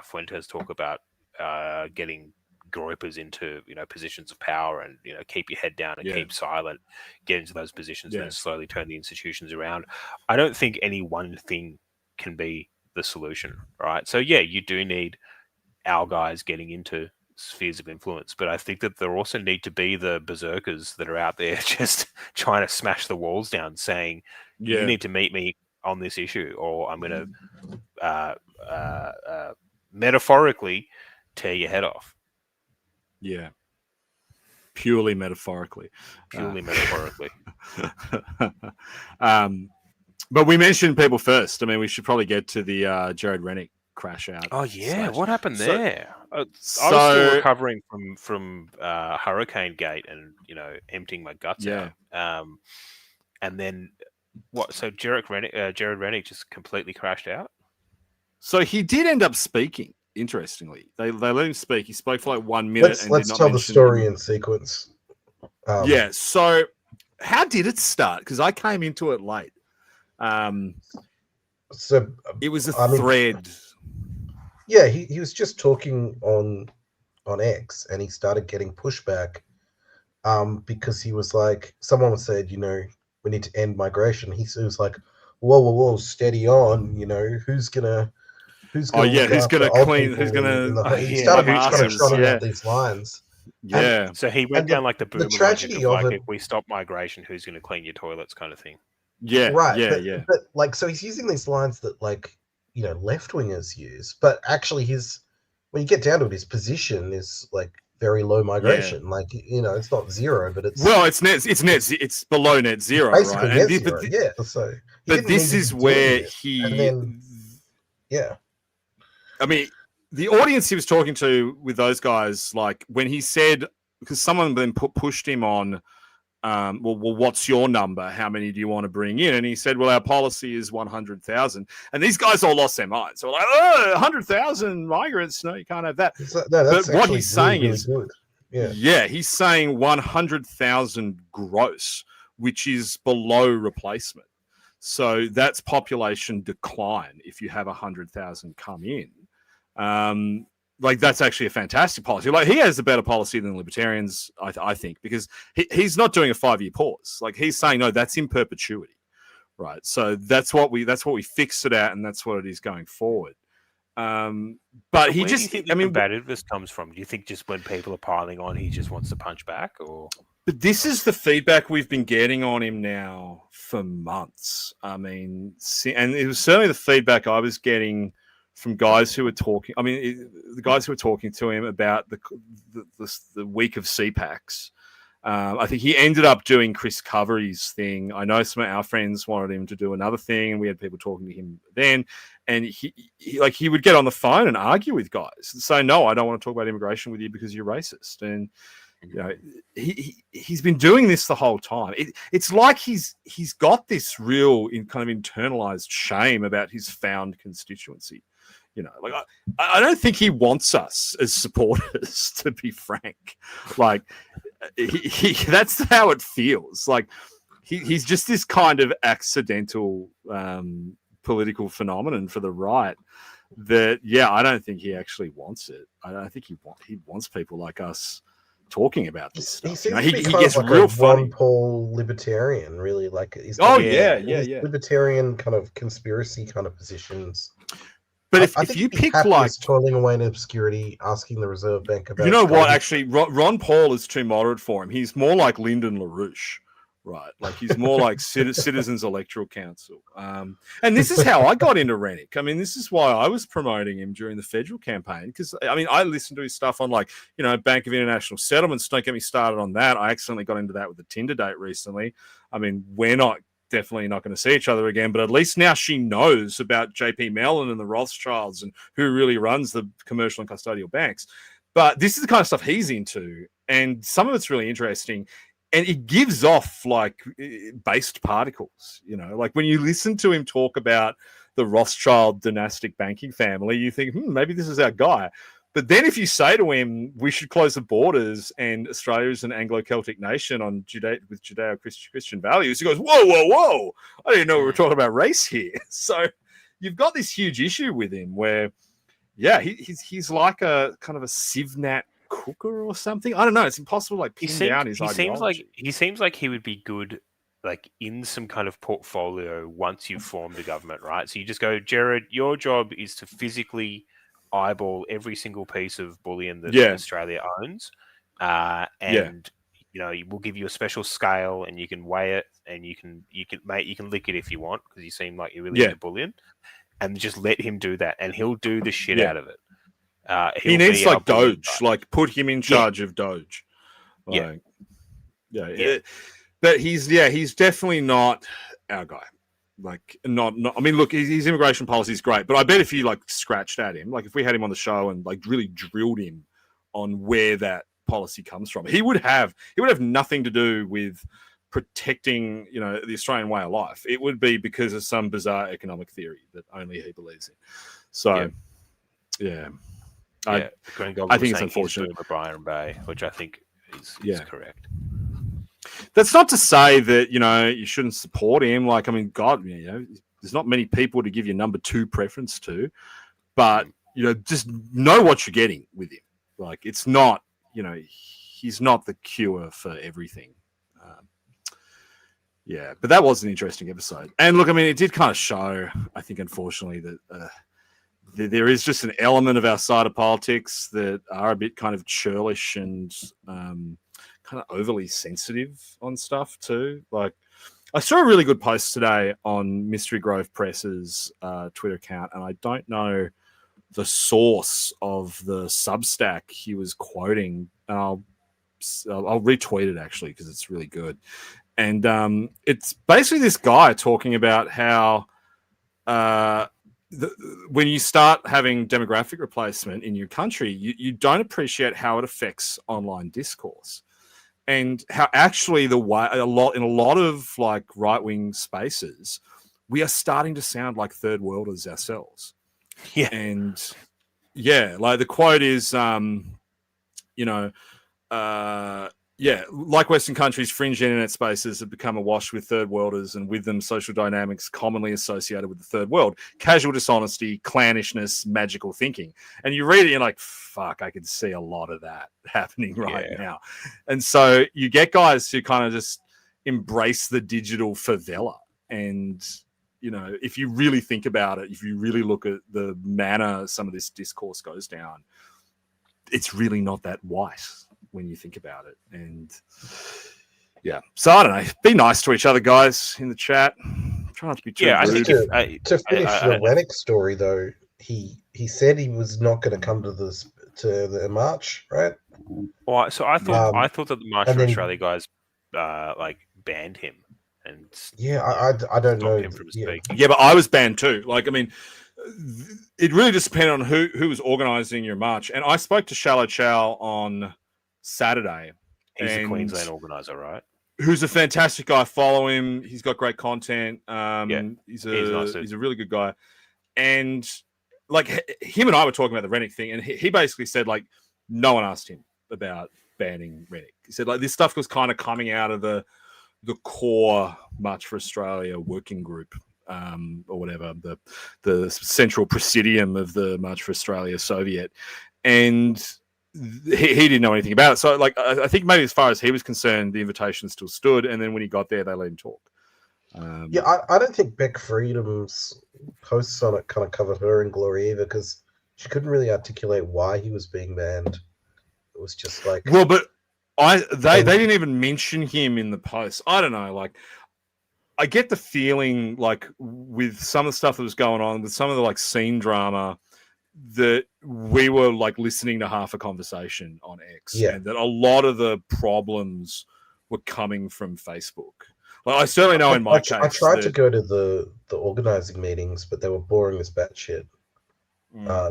Fuentes talk about getting groypers into positions of power, and keep your head down and keep silent, get into those positions, and then slowly turn the institutions around. I don't think any one thing can be the solution, right? So yeah, you do need our guys getting into spheres of influence, but I think that there also need to be the berserkers that are out there just trying to smash the walls down, saying you need to meet me on this issue, or I'm going to metaphorically tear your head off. Yeah. Purely metaphorically. Metaphorically. But we mentioned people first. I mean, we should probably get to the Jared Rennick crash out. Oh yeah, what happened there? I was still recovering from Hurricane Gate and emptying my guts out. And then what? So Jared Rennick just completely crashed out. So he did end up speaking. Interestingly, they let him speak. He spoke for like 1 minute. Let's tell the story in sequence. So how did it start? Because I came into it late. So it was a thread. Yeah, he was just talking on X, and he started getting pushback because he was like, someone said, we need to end migration. He was like, whoa, steady on. Who's gonna clean? He started trying to trot out these lines. Yeah. And so he went down like the boomer tragedy of like, if we stop migration, who's going to clean your toilets, kind of thing. Yeah. Right. But like, so he's using these lines that like left wingers use, but actually when you get down to it, his position is like very low migration. Like it's not zero, but it's it's below net zero, basically right? Net zero, yeah. So, but this is where I mean, the audience he was talking to with those guys, like when he said, because someone then pushed him on, well, what's your number? How many do you want to bring in? And he said, well, our policy is 100,000. And these guys all lost their minds. So like, 100,000 migrants? No, you can't have that. But what he's saying is, he's saying 100,000 gross, which is below replacement. So that's population decline if you have 100,000 come in. Like that's actually a fantastic policy. Like he has a better policy than libertarians, I think, because he's not doing a 5-year pause. Like he's saying, no, that's in perpetuity, right? So that's what we fixed it at, and that's what it is going forward. But he just, do you think combativeness comes from? Do you think just when people are piling on, he just wants to punch back, or? But this is the feedback we've been getting on him now for months. I mean, and it was certainly the feedback I was getting from guys who were talking. I mean, the guys who were talking to him about the week of CPACs. I think he ended up doing Chris Covery's thing. I know some of our friends wanted him to do another thing, and we had people talking to him then. And he would get on the phone and argue with guys and say, "No, I don't want to talk about immigration with you because you're racist." And he's been doing this the whole time. It's like he's got this real kind of internalized shame about his found constituency. Like I don't think he wants us as supporters, to be frank. Like that's how it feels. Like he's just this kind of accidental political phenomenon for the right that, I don't think he actually wants it. I don't think he wants people like us talking about this stuff. He seems to be gets like real funny. Ron Paul libertarian, really. Like he's libertarian kind of conspiracy kind of positions. But if you pick like toiling away in obscurity, asking the Reserve Bank about, what? Actually, Ron Paul is too moderate for him. He's more like Lyndon LaRouche, right? Like he's more like Citizens Electoral Council. And this is how I got into Rennick. I mean, this is why I was promoting him during the federal campaign, because I mean, I listened to his stuff on like Bank of International Settlements. Don't get me started on that. I accidentally got into that with the Tinder date recently. I mean, we're definitely not going to see each other again, but at least now she knows about JP Mellon and the Rothschilds and who really runs the commercial and custodial banks. But this is the kind of stuff he's into, and some of it's really interesting, and it gives off like based particles. Like when you listen to him talk about the Rothschild dynastic banking family, you think, maybe this is our guy. But then if you say to him, we should close the borders and Australia is an Anglo-Celtic nation on with Judeo-Christian values, he goes, whoa, whoa, whoa. I didn't know we were talking about race here. So you've got this huge issue with him where, yeah, he's like a kind of a Civnat cooker or something. I don't know. It's impossible to like pin down his ideology. He seems like he would be good like in some kind of portfolio once you've formed a government, right? So you just go, Jared, your job is to physically eyeball every single piece of bullion that Australia owns, and you know, we'll give you a special scale, and you can weigh it, and you can lick it if you want because you seem like you're really into bullion, and just let him do that, and he'll do the shit out of it. He needs like Doge, like put him in charge of Doge. Like, but he's definitely not our guy. Like not I mean, look, his immigration policy is great, but I bet if you like scratched at him, like if we had him on the show and like really drilled him on where that policy comes from, he would have nothing to do with protecting, you know, the Australian way of life. It would be because of some bizarre economic theory that only he believes in. So I think it's unfortunate for Byron Bay, which I think is correct. That's not to say that, you know, you shouldn't support him. Like, I mean, God, you know, there's not many people to give your number 2 preference to, but, you know, just know what you're getting with him. Like, it's not, you know, he's not the cure for everything. But that was an interesting episode. And look, I mean, it did kind of show, I think, unfortunately, that there is just an element of our side of politics that are a bit kind of churlish and kind of overly sensitive on stuff too. Like, I saw a really good post today on Mystery Grove Press's Twitter account, and I don't know the source of the Substack he was quoting. I'll retweet it actually because it's really good. And it's basically this guy talking about how when you start having demographic replacement in your country, you don't appreciate how it affects online discourse. And how actually in a lot of like right-wing spaces, we are starting to sound like third worlders ourselves. Yeah. And like the quote is, like Western countries, fringe internet spaces have become awash with third worlders, and with them social dynamics commonly associated with the third world, casual dishonesty, clannishness, magical thinking. And you read it, and you're like, fuck, I can see a lot of that happening right now. And so you get guys who kind of just embrace the digital favela. And, you know, if you really think about it, if you really look at the manner some of this discourse goes down, it's really not that white when you think about it. And so I don't know, be nice to each other, guys, in the chat. Try not to be too rude. I think to finish the Rennick story though, he said he was not going to come to the march, right? Well, so I thought that the March for Australia guys like banned him, and I don't know him from speaking. Yeah, but I was banned too. Like, I mean, it really just depended on who was organising your march. And I spoke to Shallow Chow on Saturday. He's a Queensland organizer, right? Who's a fantastic guy. Follow him. He's got great content. He's a really good guy. And like him and I were talking about the Rennick thing, and he basically said like no one asked him about banning Rennick. He said like this stuff was kind of coming out of the core March for Australia working group, or whatever, the central presidium of the March for Australia Soviet, and he didn't know anything about it. So like I think maybe as far as he was concerned, the invitation still stood, and then when he got there, they let him talk. I don't think Beck Freedom's posts on it kind of covered her in glory either, because she couldn't really articulate why he was being banned. It was just like, well, but they didn't even mention him in the post. I don't know, like I get the feeling like with some of the stuff that was going on, with some of the like scene drama, that we were like listening to half a conversation on X, and that a lot of the problems were coming from Facebook. Well, I certainly know in my case. I tried to go to the organizing meetings, but they were boring as batshit.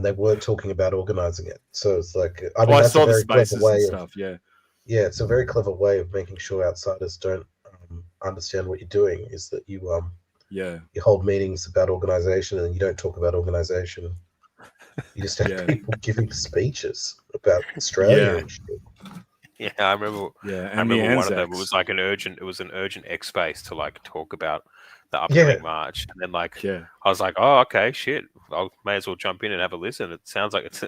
They weren't talking about organizing it, so it's like I saw the spaces and stuff. Yeah, it's a very clever way of making sure outsiders don't understand what you're doing. Is that you hold meetings about organization and you don't talk about organization. You just have Yeah. people giving speeches about Australia Yeah. and shit. Yeah, I remember. Yeah, I remember the one of them. It Anzacs. was like an urgent X space to like talk about the upcoming march, and then like Yeah. I was like, oh, okay, shit. I may as well jump in and have a listen. It sounds like it's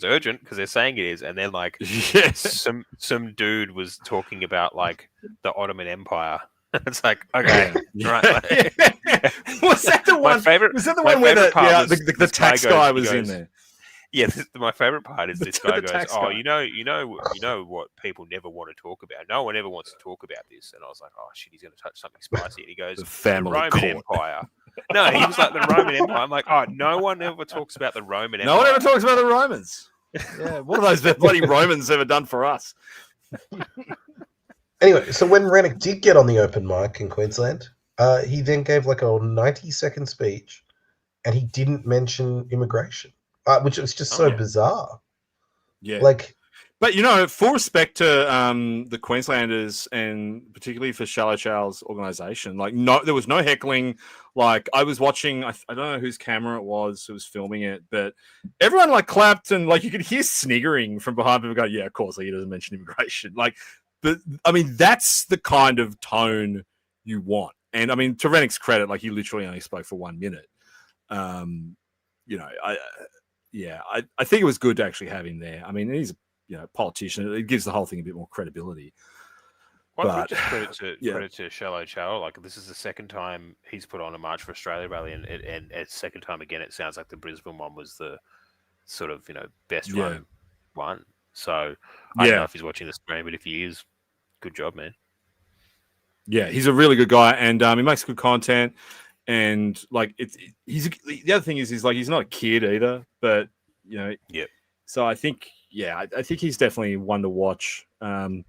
urgent because they're saying it is, and then like Yeah. some dude was talking about like the Ottoman Empire. It's like, okay, right. Like, Was that the one? Was that the one where the tax guy was in there? Yeah, my favorite part is this guy goes, "Oh, guy. you know what people never want to talk about. No one ever wants to talk about this." And I was like, "Oh shit, he's going to touch something spicy." And he goes, The family Roman court. Empire. No, he was like the Roman Empire. I'm like, "Oh, no one ever talks about the Roman Empire. No one ever talks about the Romans." Yeah, what have those bloody Romans ever done for us? Anyway, so when Rennick did get on the open mic in Queensland, he then gave like a 90-second speech, and he didn't mention immigration, which was just so bizarre. Yeah, like, but you know, full respect to the Queenslanders and particularly for Shallow Chow's organisation. Like, no, there was no heckling. Like, I was watching, I don't know whose camera it was who was filming it, but everyone like clapped and like you could hear sniggering from behind people going, "Yeah, of course, like he doesn't mention immigration." Like, but I mean, that's the kind of tone you want. And I mean, to Rennick's credit, like he literally only spoke for 1 minute. You know, I think it was good to actually have him there. I mean, he's a politician. It gives the whole thing a bit more credibility. Well, I think just credit to Shallow Chow. Like, this is the second time he's put on a March for Australia rally, and it's second time again. It sounds like the Brisbane one was the sort of best run one. So I don't know if he's watching the stream, but if he is, good job, man. Yeah, he's a really good guy, and he makes good content. And like the other thing is he's not a kid either, but So I think I think he's definitely one to watch. I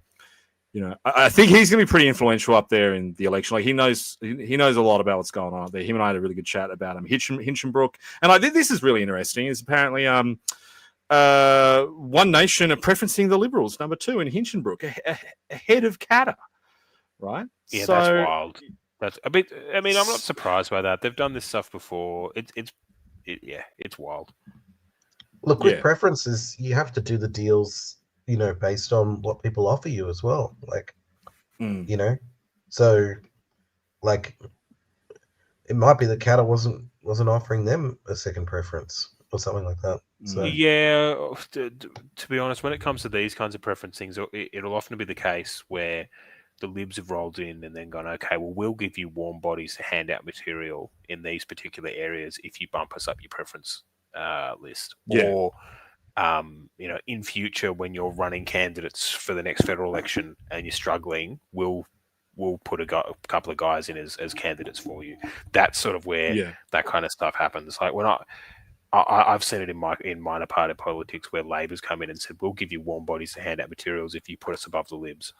think he's going to be pretty influential up there in the election. Like he knows a lot about what's going on up there. Him and I had a really good chat about him. Hinchinbrook, and I think this is really interesting. Is apparently One Nation are preferencing the Liberals number 2 in Hinchinbrook ahead of Katter, right? Yeah, that's wild. That's a bit. I mean, I'm not surprised by that. They've done this stuff before. It's wild. Look, with preferences, you have to do the deals, based on what people offer you as well. Like, so, like, it might be that Katter wasn't offering them a second preference or something like that. So. Yeah, to be honest, when it comes to these kinds of preference things, it'll often be the case where the Libs have rolled in and then gone, okay, well, we'll give you warm bodies to hand out material in these particular areas if you bump us up your preference list. Yeah. Or, in future, when you're running candidates for the next federal election and you're struggling, we'll put a couple of guys in as candidates for you. That's sort of where that kind of stuff happens. Like when I've seen it in minor party politics where Labor's come in and said, we'll give you warm bodies to hand out materials if you put us above the Libs.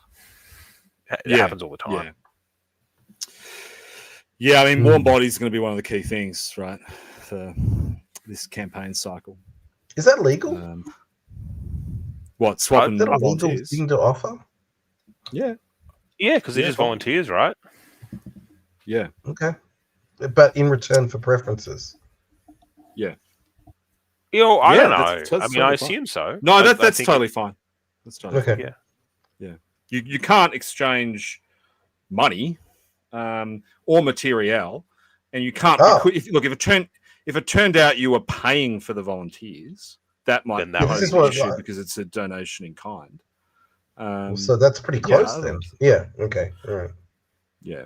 It happens all the time. Yeah, I mean, warm bodies is going to be one of the key things, right, for this campaign cycle. Is that legal? What, swapping volunteers? Legal thing to offer? Yeah. Yeah, because they're just volunteers, right? Yeah. Okay. But in return for preferences? Yeah. I don't know. I mean, I assume so. No, that's totally fine. That's totally fine. Yeah. Yeah. You can't exchange money or material, and you can't. If it turned out you were paying for the volunteers, that might be an issue because it's a donation in kind. So that's pretty close then. Yeah. Okay. All right. Yeah.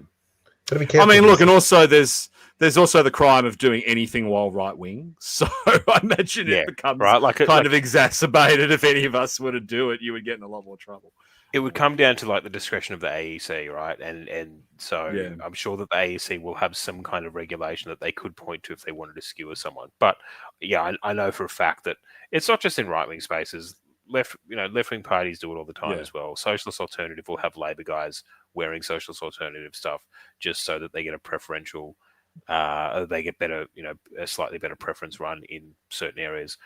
Gotta be careful. I mean, look, and also there's also the crime of doing anything while right wing. So I imagine it becomes kind of exacerbated. If any of us were to do it, you would get in a lot more trouble. It would come down to the discretion of the AEC, right? And so I'm sure that the AEC will have some kind of regulation that they could point to if they wanted to skewer someone. But I know for a fact that it's not just in right wing spaces. Left wing parties do it all the time as well. Socialist Alternative will have Labor guys wearing Socialist Alternative stuff just so that they get a preferential, they get better, a slightly better preference run in certain areas.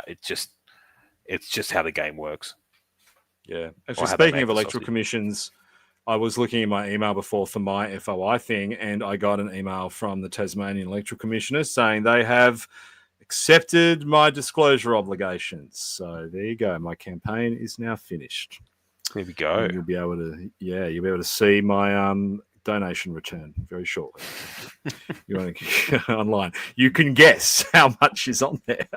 It's just how the game works. Yeah. Actually, speaking of electoral commissions, I was looking in my email before for my FOI thing, and I got an email from the Tasmanian Electoral Commissioner saying they have accepted my disclosure obligations. So there you go. My campaign is now finished. There we go. And you'll be able to see my donation return very shortly. You want to online? You can guess how much is on there.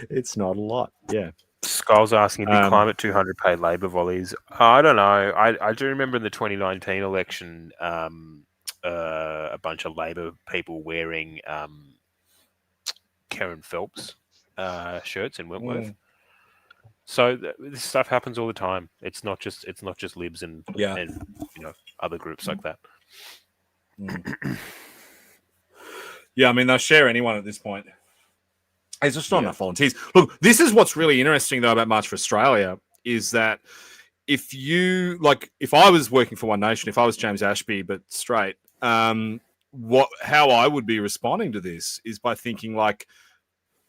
It's not a lot. Yeah. Skull's asking, did Climate 200 pay Labor volleys? I don't know. I do remember in the 2019 election, a bunch of Labor people wearing Karen Phelps shirts in Wentworth. So this stuff happens all the time. It's not just libs and other groups like that. Yeah, I mean they'll share anyone at this point. There's just not enough volunteers. Look, this is what's really interesting though about March for Australia is that if I was working for One Nation, if I was James Ashby but straight, how I would be responding to this is by thinking like,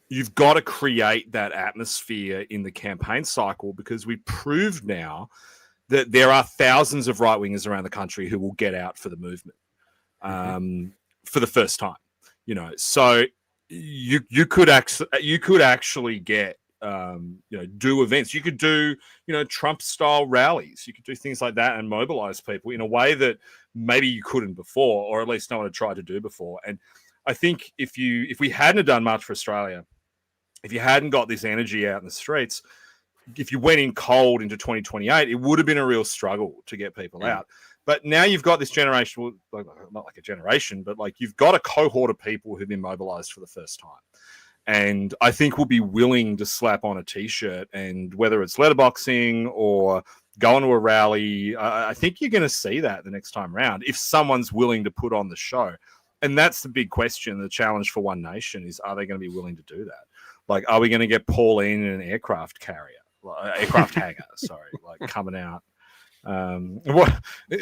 you've got to create that atmosphere in the campaign cycle because we proved now that there are thousands of right-wingers around the country who will get out for the movement for the first time. So you could actually get do events. You could do Trump-style rallies. You could do things like that and mobilize people in a way that maybe you couldn't before, or at least no one had tried to do before. And I think if we hadn't done March for Australia, if you hadn't got this energy out in the streets, if you went in cold into 2028, it would have been a real struggle to get people out. But now you've got this generation, not like a generation, but like you've got a cohort of people who've been mobilized for the first time. And I think will be willing to slap on a T-shirt, and whether it's letterboxing or going to a rally, I think you're going to see that the next time around if someone's willing to put on the show. And that's the big question, the challenge for One Nation is, are they going to be willing to do that? Like, are we going to get Pauline in an aircraft hangar, coming out?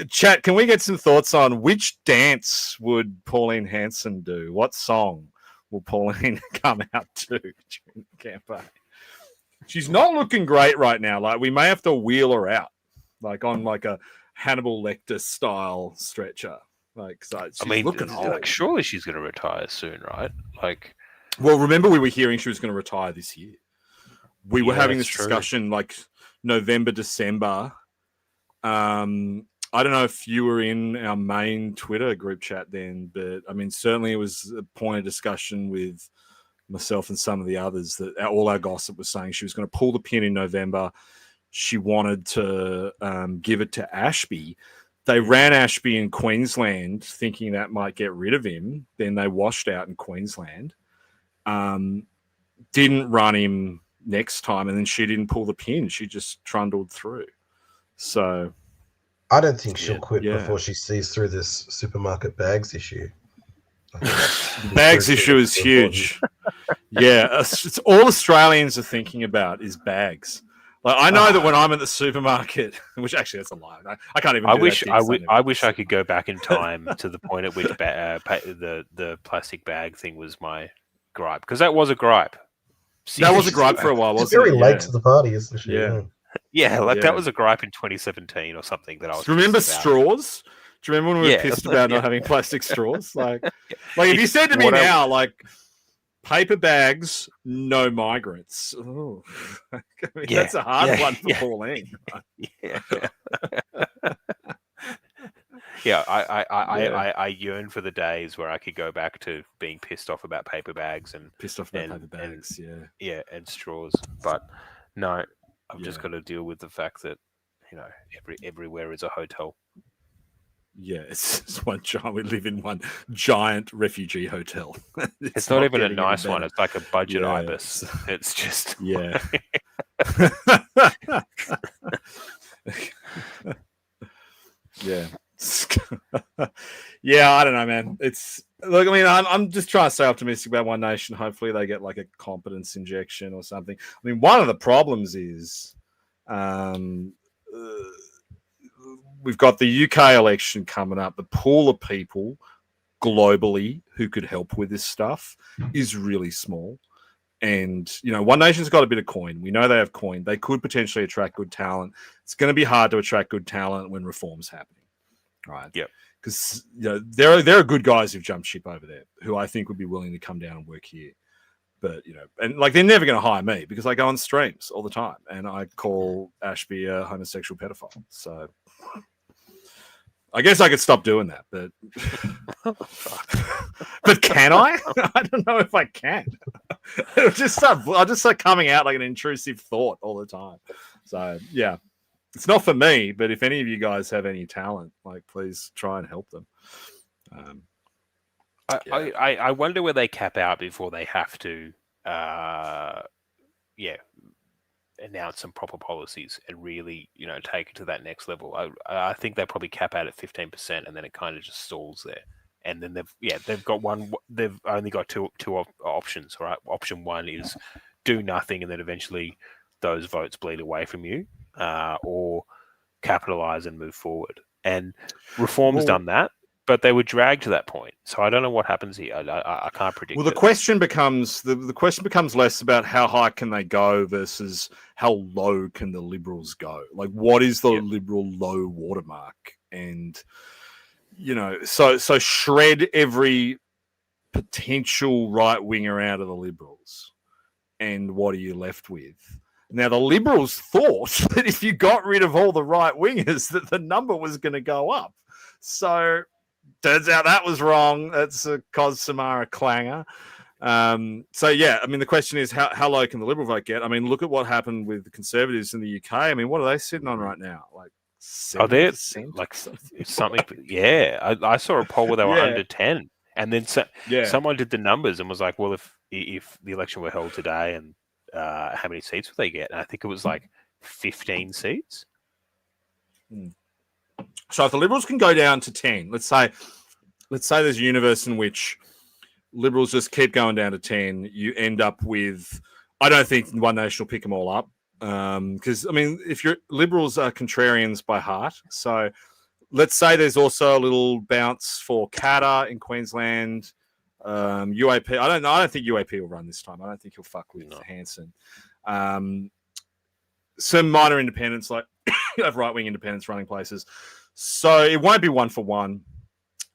Chat, can we get some thoughts on which dance would Pauline Hanson do? What song will Pauline come out to during the campaign? She's not looking great right now. Like, we may have to wheel her out, like on like a Hannibal Lecter style stretcher. Like, so she's looking old. Like, surely she's going to retire soon, right? Like, well, remember we were hearing she was going to retire this year. We were having this discussion like November, December. I don't know if you were in our main Twitter group chat then, but I mean, certainly it was a point of discussion with myself and some of the others that all our gossip was saying she was going to pull the pin in November. She wanted to give it to Ashby. They ran Ashby in Queensland thinking that might get rid of him. Then they washed out in Queensland. Didn't run him next time, and then she didn't pull the pin. She just trundled through. So I don't think she'll quit before she sees through this supermarket bags issue. Bags issue is huge. It's all Australians are thinking about is bags. Like, I know that when I'm at the supermarket, which actually that's a lie. I can't even. I wish I could go back in time to the point at which the plastic bag thing was my gripe, because that was a gripe. That was a gripe for a while, wasn't it? Very late to the party, isn't she? That was a gripe in 2017 or something that I was. Remember straws? Do you remember when we were pissed about not having plastic straws? Like if you said to me now, like, paper bags, no migrants. Oh, that's a hard one for Pauline. I yearn for the days where I could go back to being pissed off about paper bags and and straws. But no, I've just got to deal with the fact that everywhere is a hotel. Yeah, it's one giant. We live in one giant refugee hotel. It's not even a nice one. It's like a budget ibis. It's just yeah. Yeah. I don't know, man. I'm just trying to stay optimistic about One Nation. Hopefully they get like a competence injection or something. I mean, one of the problems is we've got the UK election coming up. The pool of people globally who could help with this stuff is really small. And, One Nation's got a bit of coin. We know they have coin. They could potentially attract good talent. It's going to be hard to attract good talent when reform's happening. right? Yep. Because there are good guys who've jumped ship over there who I think would be willing to come down and work here. But and like they're never going to hire me because I go on streams all the time and I call Ashby a homosexual pedophile. So I guess I could stop doing that, but but can I? I don't know if I can. I'll just start coming out like an intrusive thought all the time. So yeah, it's not for me. But if any of you guys have any talent, like please try and help them. I wonder where they cap out before they have to, announce some proper policies and really, take it to that next level. I think they probably cap out at 15%, and then it kind of just stalls there. And then they've got one. They've only got two options. Right, option one is do nothing, and then eventually those votes bleed away from you, or capitalize and move forward. And Reform's done that, but they were dragged to that point. So I don't know what happens here. I can't predict. Well, the question becomes the question becomes less about how high can they go versus how low can the Liberals go. Like, what is the Liberal low watermark? And so shred every potential right winger out of the Liberals, and what are you left with? Now, the Liberals thought that if you got rid of all the right wingers, that the number was going to go up. So turns out that was wrong. That's a Cos Samara clanger. The question is how low can the Liberal vote get? I mean, look at what happened with the Conservatives in the UK. I mean, what are they sitting on right now? Like 7%? Like something? Yeah, I saw a poll where they were under 10, and then someone did the numbers and was like, well, if the election were held today, and how many seats would they get? And I think it was like 15 seats. So if the Liberals can go down to 10, let's say there's a universe in which Liberals just keep going down to 10, you end up with, I don't think One Nation will pick them all up. Because, if your Liberals are contrarians by heart, so let's say there's also a little bounce for Katter in Queensland, UAP. I don't think UAP will run this time. I don't think he'll fuck with Hanson. Some minor independents, like you have right-wing independents running places. So it won't be one for one.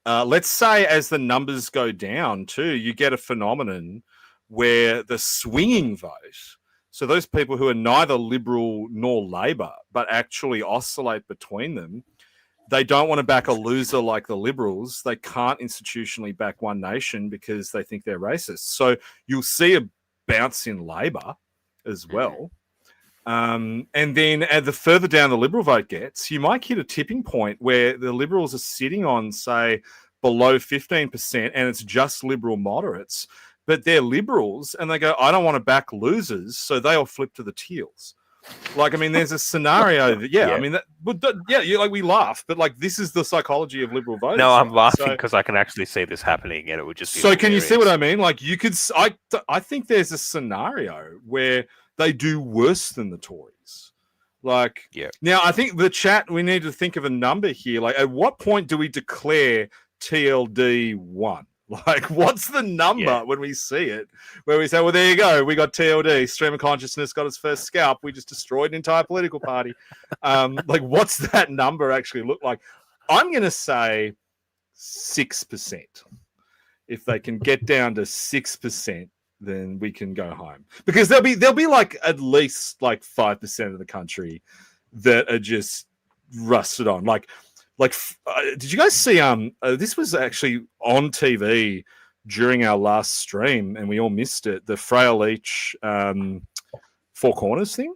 Let's say as the numbers go down too, you get a phenomenon where the swinging vote, so those people who are neither Liberal nor Labor, but actually oscillate between them, they don't want to back a loser like the Liberals. They can't institutionally back One Nation because they think they're racist. So you'll see a bounce in Labor as well. And then the further down the Liberal vote gets, you might hit a tipping point where the Liberals are sitting on, say, below 15%, and it's just Liberal moderates, but they're Liberals, and they go, I don't want to back losers, so they'll flip to the Teals. Like, there's a scenario that, we laugh, but like this is the psychology of Liberal voters. No, I'm laughing because I can actually see this happening, and it would just be hilarious. Can you see what I mean? Like, you could, I think there's a scenario where they do worse than the Tories. Like, now I think the chat, we need to think of a number here. Like, at what point do we declare TLD 1? Like, what's the number when we see it? Where we say, well, there you go. We got TLD. Stream of consciousness got its first scalp. We just destroyed an entire political party. Like, what's that number actually look like? I'm going to say 6%. If they can get down to 6%, then we can go home. Because there'll be like at least like 5% of the country that are just rusted on. Like, did you guys see? This was actually on TV during our last stream, and we all missed it. The Freya Leach Four Corners thing.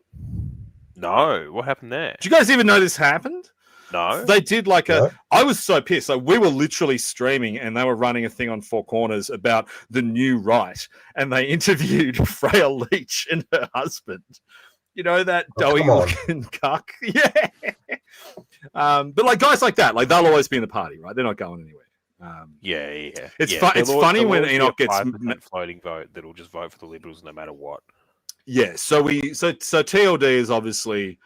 No, what happened there? Did you guys even know this happened? No, they did I was so pissed. Like, we were literally streaming, and they were running a thing on Four Corners about the new right, and they interviewed Freya Leach and her husband. You know, that doughy looking cuck. Yeah. But like guys like that, like they'll always be in the party, right? They're not going anywhere. It's funny when Enoch gets floating vote that'll just vote for the Liberals no matter what. Yeah. So TLD is obviously,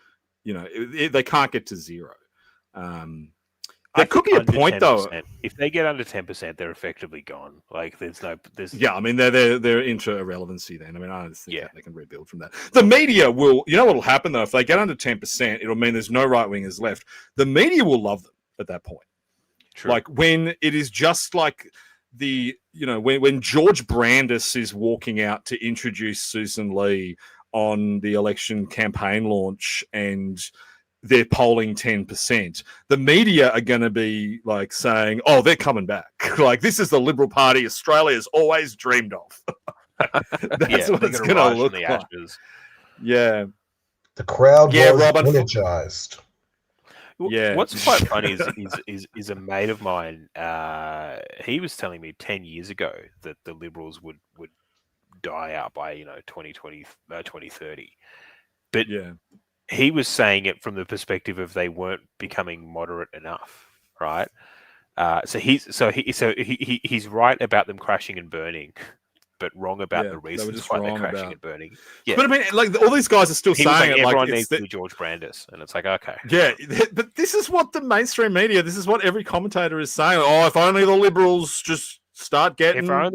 they can't get to zero. There could be a point 10%. Though. If they get under 10%, they're effectively gone. Like there's yeah. They're into irrelevancy then. I don't think they can rebuild from that. The media will. You know what will happen though? If they get under 10%, it'll mean there's no right wingers left. The media will love them at that point. True. Like when it is just like when George Brandis is walking out to introduce Susan Lee on the election campaign launch and they're polling 10%, the media are going to be like saying, oh, they're coming back. Like, this is the Liberal Party Australia's always dreamed of. That's what it's going to look like. Ashes. Yeah. The crowd was Rob, energized. Yeah. What's quite funny is a mate of mine. He was telling me 10 years ago that the Liberals would die out by 2020, 2030. But he was saying it from the perspective of they weren't becoming moderate enough, right? So he's right about them crashing and burning, but wrong about the reasons why they're crashing and burning. Yeah. But I mean, like, all these guys are still saying it. Everyone needs to be George Brandis, and it's like, okay. Yeah, but this is what the mainstream media, this is what every commentator is saying. Oh, if only the Liberals just start getting moderate.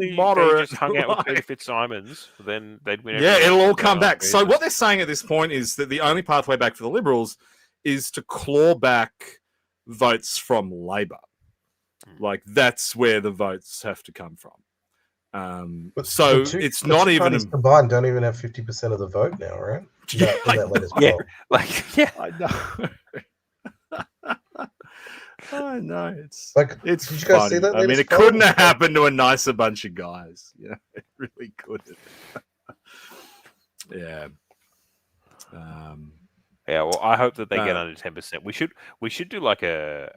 They just hung out with Peter Fitzsimons, then they'd win. Yeah, it'll all come back. So what they're saying at this point is that the only pathway back for the Liberals is to claw back votes from Labor. Like, that's where the votes have to come from. So it's not even combined. Don't even have 50% of the vote now, right? I know. It's like, did you guys see that? I mean, it couldn't have happened to a nicer bunch of guys. Yeah, it really couldn't. Yeah. Yeah. Well, I hope that they get under 10%. We should do like a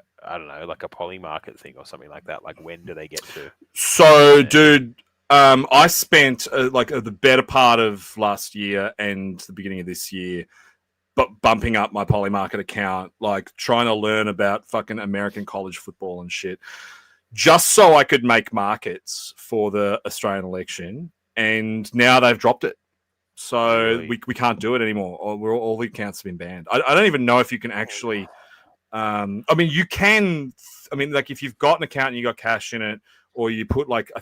poly market thing or something like that. Like, when do they get to? So, dude. I spent the better part of last year and the beginning of this year bumping up my Polymarket account, like trying to learn about fucking American college football and shit, just so I could make markets for the Australian election. And now they've dropped it. So we can't do it anymore. All the accounts have been banned. I don't even know if you can actually... you can... like, if you've got an account and you got cash in it, or you put, like, I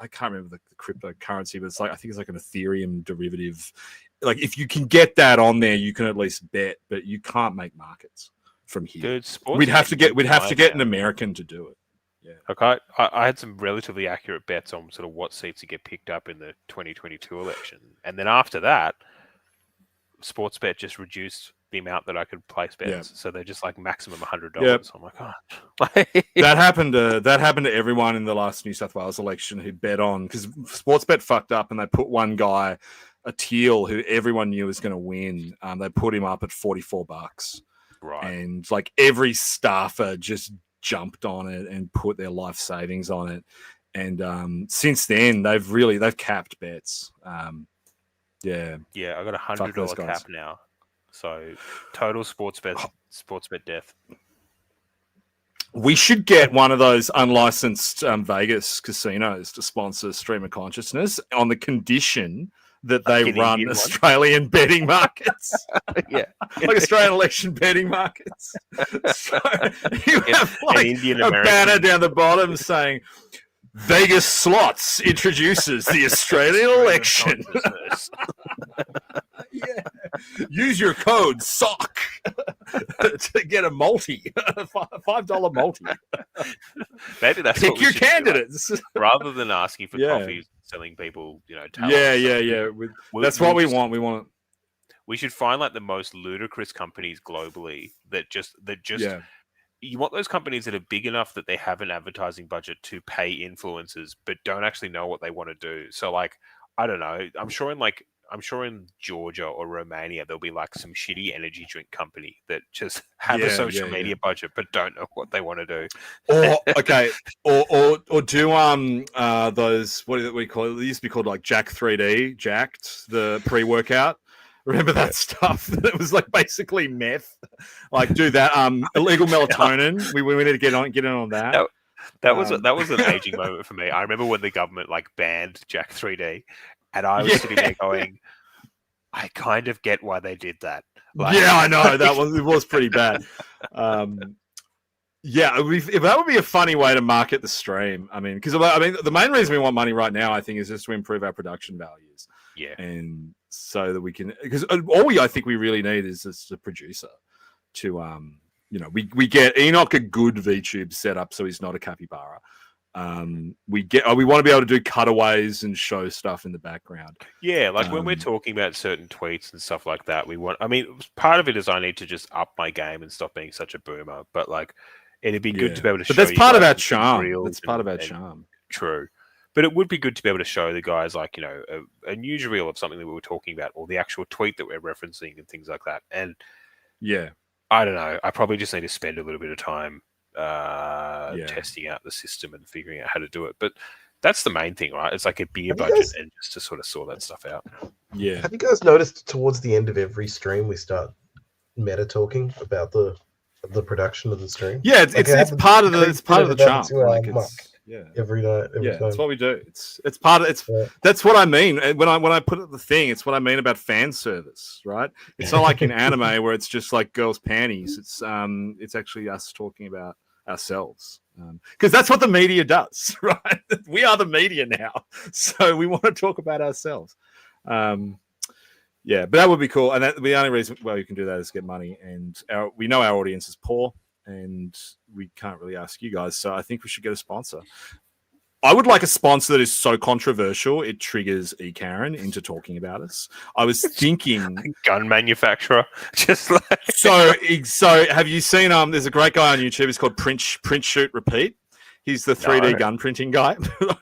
can't remember the cryptocurrency, but I think it's like an Ethereum derivative. Like, if you can get that on there, you can at least bet, but you can't make markets from here. Dude, we'd have to get an American to do it. Yeah. Okay, I had some relatively accurate bets on sort of what seats to get picked up in the 2022 election, and then after that, Sportsbet just reduced the amount that I could place bets, so they're just like maximum $100. Yep. I'm like, oh. that happened to everyone in the last New South Wales election who bet on, because Sportsbet fucked up and they put one guy, a teal, who everyone knew was going to win. They put him up at $44, right? And like every staffer just jumped on it and put their life savings on it. And since then, they've capped bets. Yeah, I got $100 cap now. So total sports bet death. We should get one of those unlicensed Vegas casinos to sponsor Stream of Consciousness on the condition that they run Australian betting markets. Yeah. Like Australian election betting markets. So you have like a banner down the bottom saying, Vegas Slots introduces the Australian election. Yeah. Use your code SOCK to get a multi, $5 multi. Maybe that's pick your candidates rather than asking for coffee, selling people, That's what we want. We want. We should find like the most ludicrous companies globally that just. You want those companies that are big enough that they have an advertising budget to pay influencers, but don't actually know what they want to do. So, like, I don't know. I'm sure in Georgia or Romania there'll be like some shitty energy drink company that just have a social media budget but don't know what they want to do. Or do those, what do we call it? They used to be called like Jack 3D, Jacked, the pre-workout. Remember that stuff? That was like basically meth. Like, do that. Illegal melatonin. We need to get in on that. That was an aging moment for me. I remember when the government like banned Jack 3D, and I was sitting there going, I kind of get why they did that. Like, yeah, I know it was pretty bad. That would be a funny way to market the stream. I mean, because the main reason we want money right now, I think, is just to improve our production values. Yeah, and so that we can, because all I think we really need is just a producer to we get Enoch a good VTube setup, so he's not a capybara. We want to be able to do cutaways and show stuff in the background. Yeah, like when we're talking about certain tweets and stuff like that, part of it is I need to just up my game and stop being such a boomer. But like, it'd be good to be able to show. But that's part of our some charm. That's part of our charm. True. But it would be good to be able to show the guys, like, a newsreel of something that we were talking about, or the actual tweet that we're referencing and things like that. And yeah, I don't know. I probably just need to spend a little bit of time testing out the system and figuring out how to do it. But that's the main thing, right? It's like a beer budget and just to sort of sort that stuff out. Yeah. Have you guys noticed towards the end of every stream we start meta talking about the production of the stream? Yeah, it's part of the charm. Every night. That's what we do. It's part of That's what I mean when I put it the thing. It's what I mean about fan service, right? It's not like in anime where it's just like girls' panties. It's actually us talking about ourselves, because that's what the media does, right? We are the media now, so we want to talk about ourselves. But that would be cool, and the only reason why we can do that is get money, and we know our audience is poor, and we can't really ask you guys, so I think we should get a sponsor. I would like a sponsor that is so controversial it triggers Karen into talking about us. I was thinking gun manufacturer, just like so. Have you seen there's a great guy on YouTube. It's called Print Shoot Repeat. He's the 3D gun printing guy.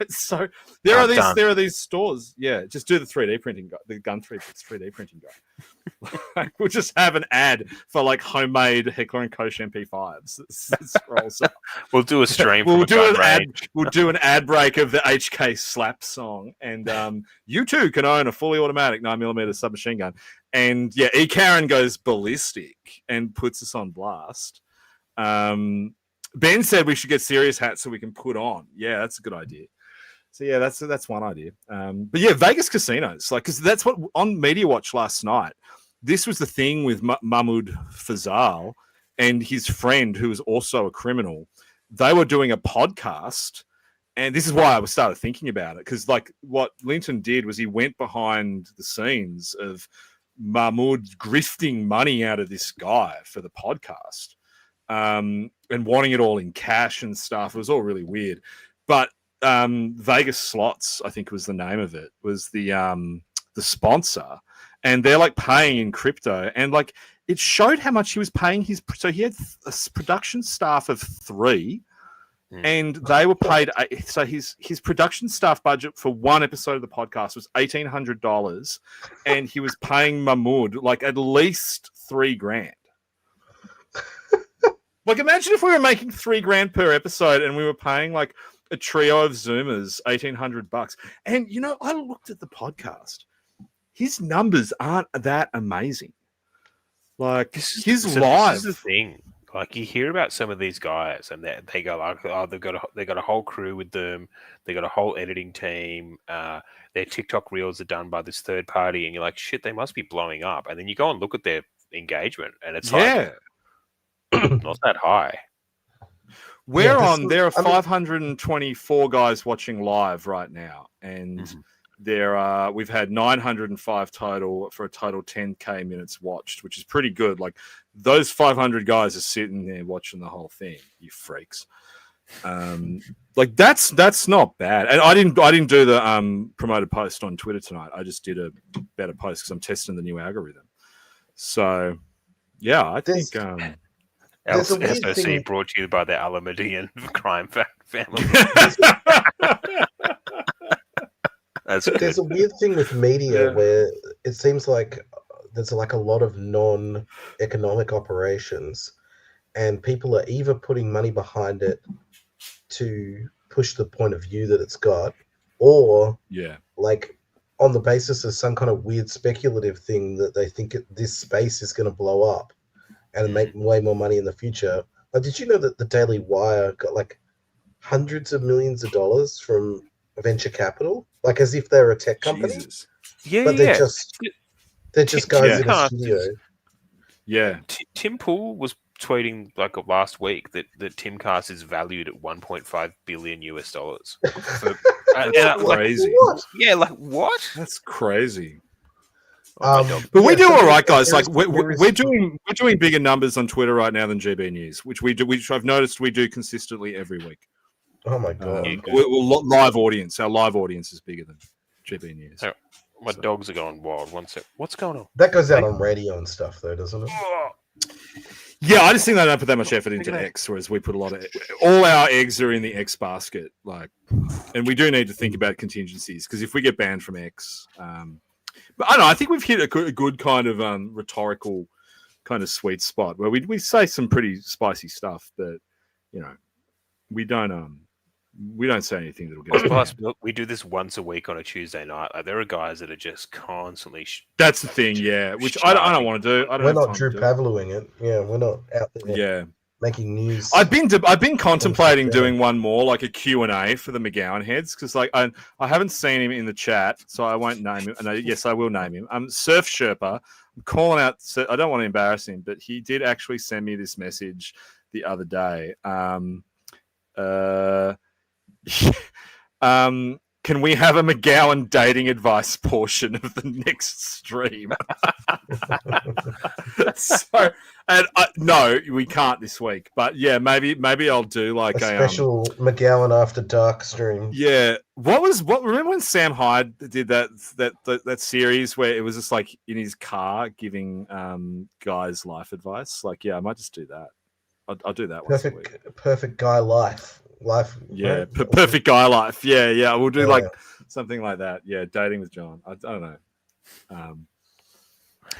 So there are these stores. Yeah, just do the 3D printing guy, the gun 3D printing guy. We'll just have an ad for like homemade Heckler & Koch MP5s. That scrolls up. We'll do a stream. We'll do an ad break of the HK Slap song, and you too can own a fully automatic 9mm submachine gun. And yeah, Karen goes ballistic and puts us on blast. Ben said we should get serious hats so we can put on. Yeah, that's a good idea. So yeah, that's one idea. But yeah, Vegas casinos, like, because that's what on Media Watch last night. This was the thing with Mahmoud Fazal and his friend, who was also a criminal. They were doing a podcast, and this is why I started thinking about it, because like what Linton did was he went behind the scenes of Mahmoud grifting money out of this guy for the podcast. And wanting it all in cash and stuff. It was all really weird. But Vegas Slots, I think was the name of it, was the sponsor. And they're like paying in crypto. And like it showed how much he was paying so he had a production staff of 3. And they were paid. So his production staff budget for one episode of the podcast was $1,800. And he was paying Mahmoud like at least $3,000. Like, imagine if we were making $3,000 per episode and we were paying like a trio of Zoomers $1,800. And I looked at the podcast. His numbers aren't that amazing. Like his live. This is the thing. Like you hear about some of these guys, and they go like, oh, they got a whole crew with them. They got a whole editing team. Their TikTok reels are done by this third party, and you're like, shit, they must be blowing up. And then you go and look at their engagement, and it's like. Not that high. There are 524 guys watching live right now, and we've had 905 total for a total 10k minutes watched, which is pretty good. Like those 500 guys are sitting there watching the whole thing. You freaks. Like that's not bad. And I didn't do the promoted post on Twitter tonight. I just did a better post because I'm testing the new algorithm. So yeah, I think. SOC brought to you by the Alamedian crime family. There's a weird thing with media where it seems like there's like a lot of non-economic operations, and people are either putting money behind it to push the point of view that it's got, or like on the basis of some kind of weird speculative thing that they think this space is going to blow up and make way more money in the future. Like, did you know that the Daily Wire got like hundreds of millions of dollars from venture capital, like as if they're a tech company? Jesus. But they're just guys in a studio. Yeah. Tim Pool was tweeting like last week that Timcast is valued at $1.5 billion US. That's crazy. What? Yeah, like what? That's crazy. But we do so all right, guys. Like there is- we're doing bigger numbers on Twitter right now than GB News, which I've noticed we do consistently every week. Oh my god! We're live audience. Our live audience is bigger than GB News. Oh, my dogs are going wild. One sec. What's going on? That goes out on radio and stuff, though, doesn't it? Yeah, I just think they don't put that much effort into X, whereas we put a lot of all our eggs are in the X basket. Like, and we do need to think about contingencies because if we get banned from X, but I don't know. I think we've hit a good kind of rhetorical kind of sweet spot where we say some pretty spicy stuff, but you know, we don't say anything that'll get. Plus, we do this once a week on a Tuesday night. Like, there are guys that are just constantly. That's the thing, yeah. Which I don't want to do. We're not Drew Pavloving it. Yeah, we're not out there. Yeah, making news. I've been contemplating doing one more, like a Q&A for the McGowan heads, because like I haven't seen him in the chat, so I won't name him. No, yes, I will name him. Surf Sherpa. I'm calling out. I don't want to embarrass him, but he did actually send me this message the other day. Can we have a McGowan dating advice portion of the next stream? No, we can't this week. But yeah, maybe I'll do like a special McGowan after dark stream. Yeah, remember when Sam Hyde did that series where it was just like in his car giving guys life advice? Like, yeah, I might just do that. I'll do that once a week. Perfect guy life. Yeah, right? perfect guy life. Yeah. We'll do like something like that. Yeah, dating with John. I don't know. I'm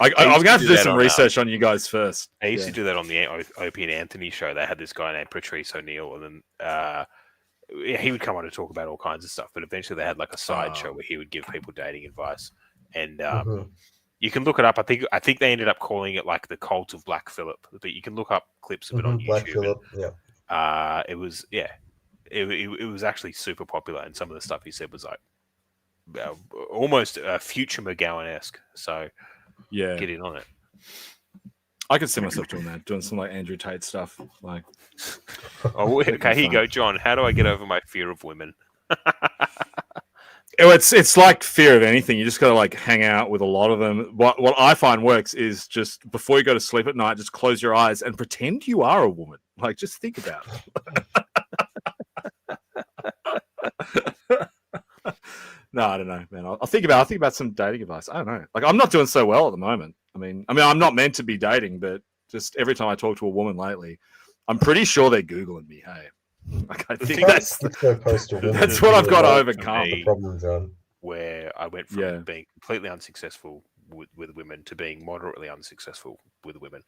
going to have to do some research on you guys first. I used to do that on the Opie and Anthony show. They had this guy named Patrice O'Neill, and then he would come on to talk about all kinds of stuff. But eventually, they had like a side show where he would give people dating advice, and you can look it up. I think they ended up calling it like the Cult of Black Phillip, but you can look up clips of it on YouTube. Black Phillip, yeah. It was It was actually super popular, and some of the stuff he said was like almost future McGowan-esque. So yeah, get in on it. I could see myself doing some like Andrew Tate stuff. Like, okay, here you go, John. How do I get over my fear of women? It's like fear of anything. You just got to like hang out with a lot of them. What I find works is just before you go to sleep at night, just close your eyes and pretend you are a woman. Like, just think about it. No, I don't know, man. I'll think about some dating advice. I don't know. Like, I'm not doing so well at the moment. I mean, I'm not meant to be dating, but just every time I talk to a woman lately, I'm pretty sure they're Googling me. Hey, like, I think that's what I've got to overcome. The problem, John. Where I went from being completely unsuccessful with women to being moderately unsuccessful with women,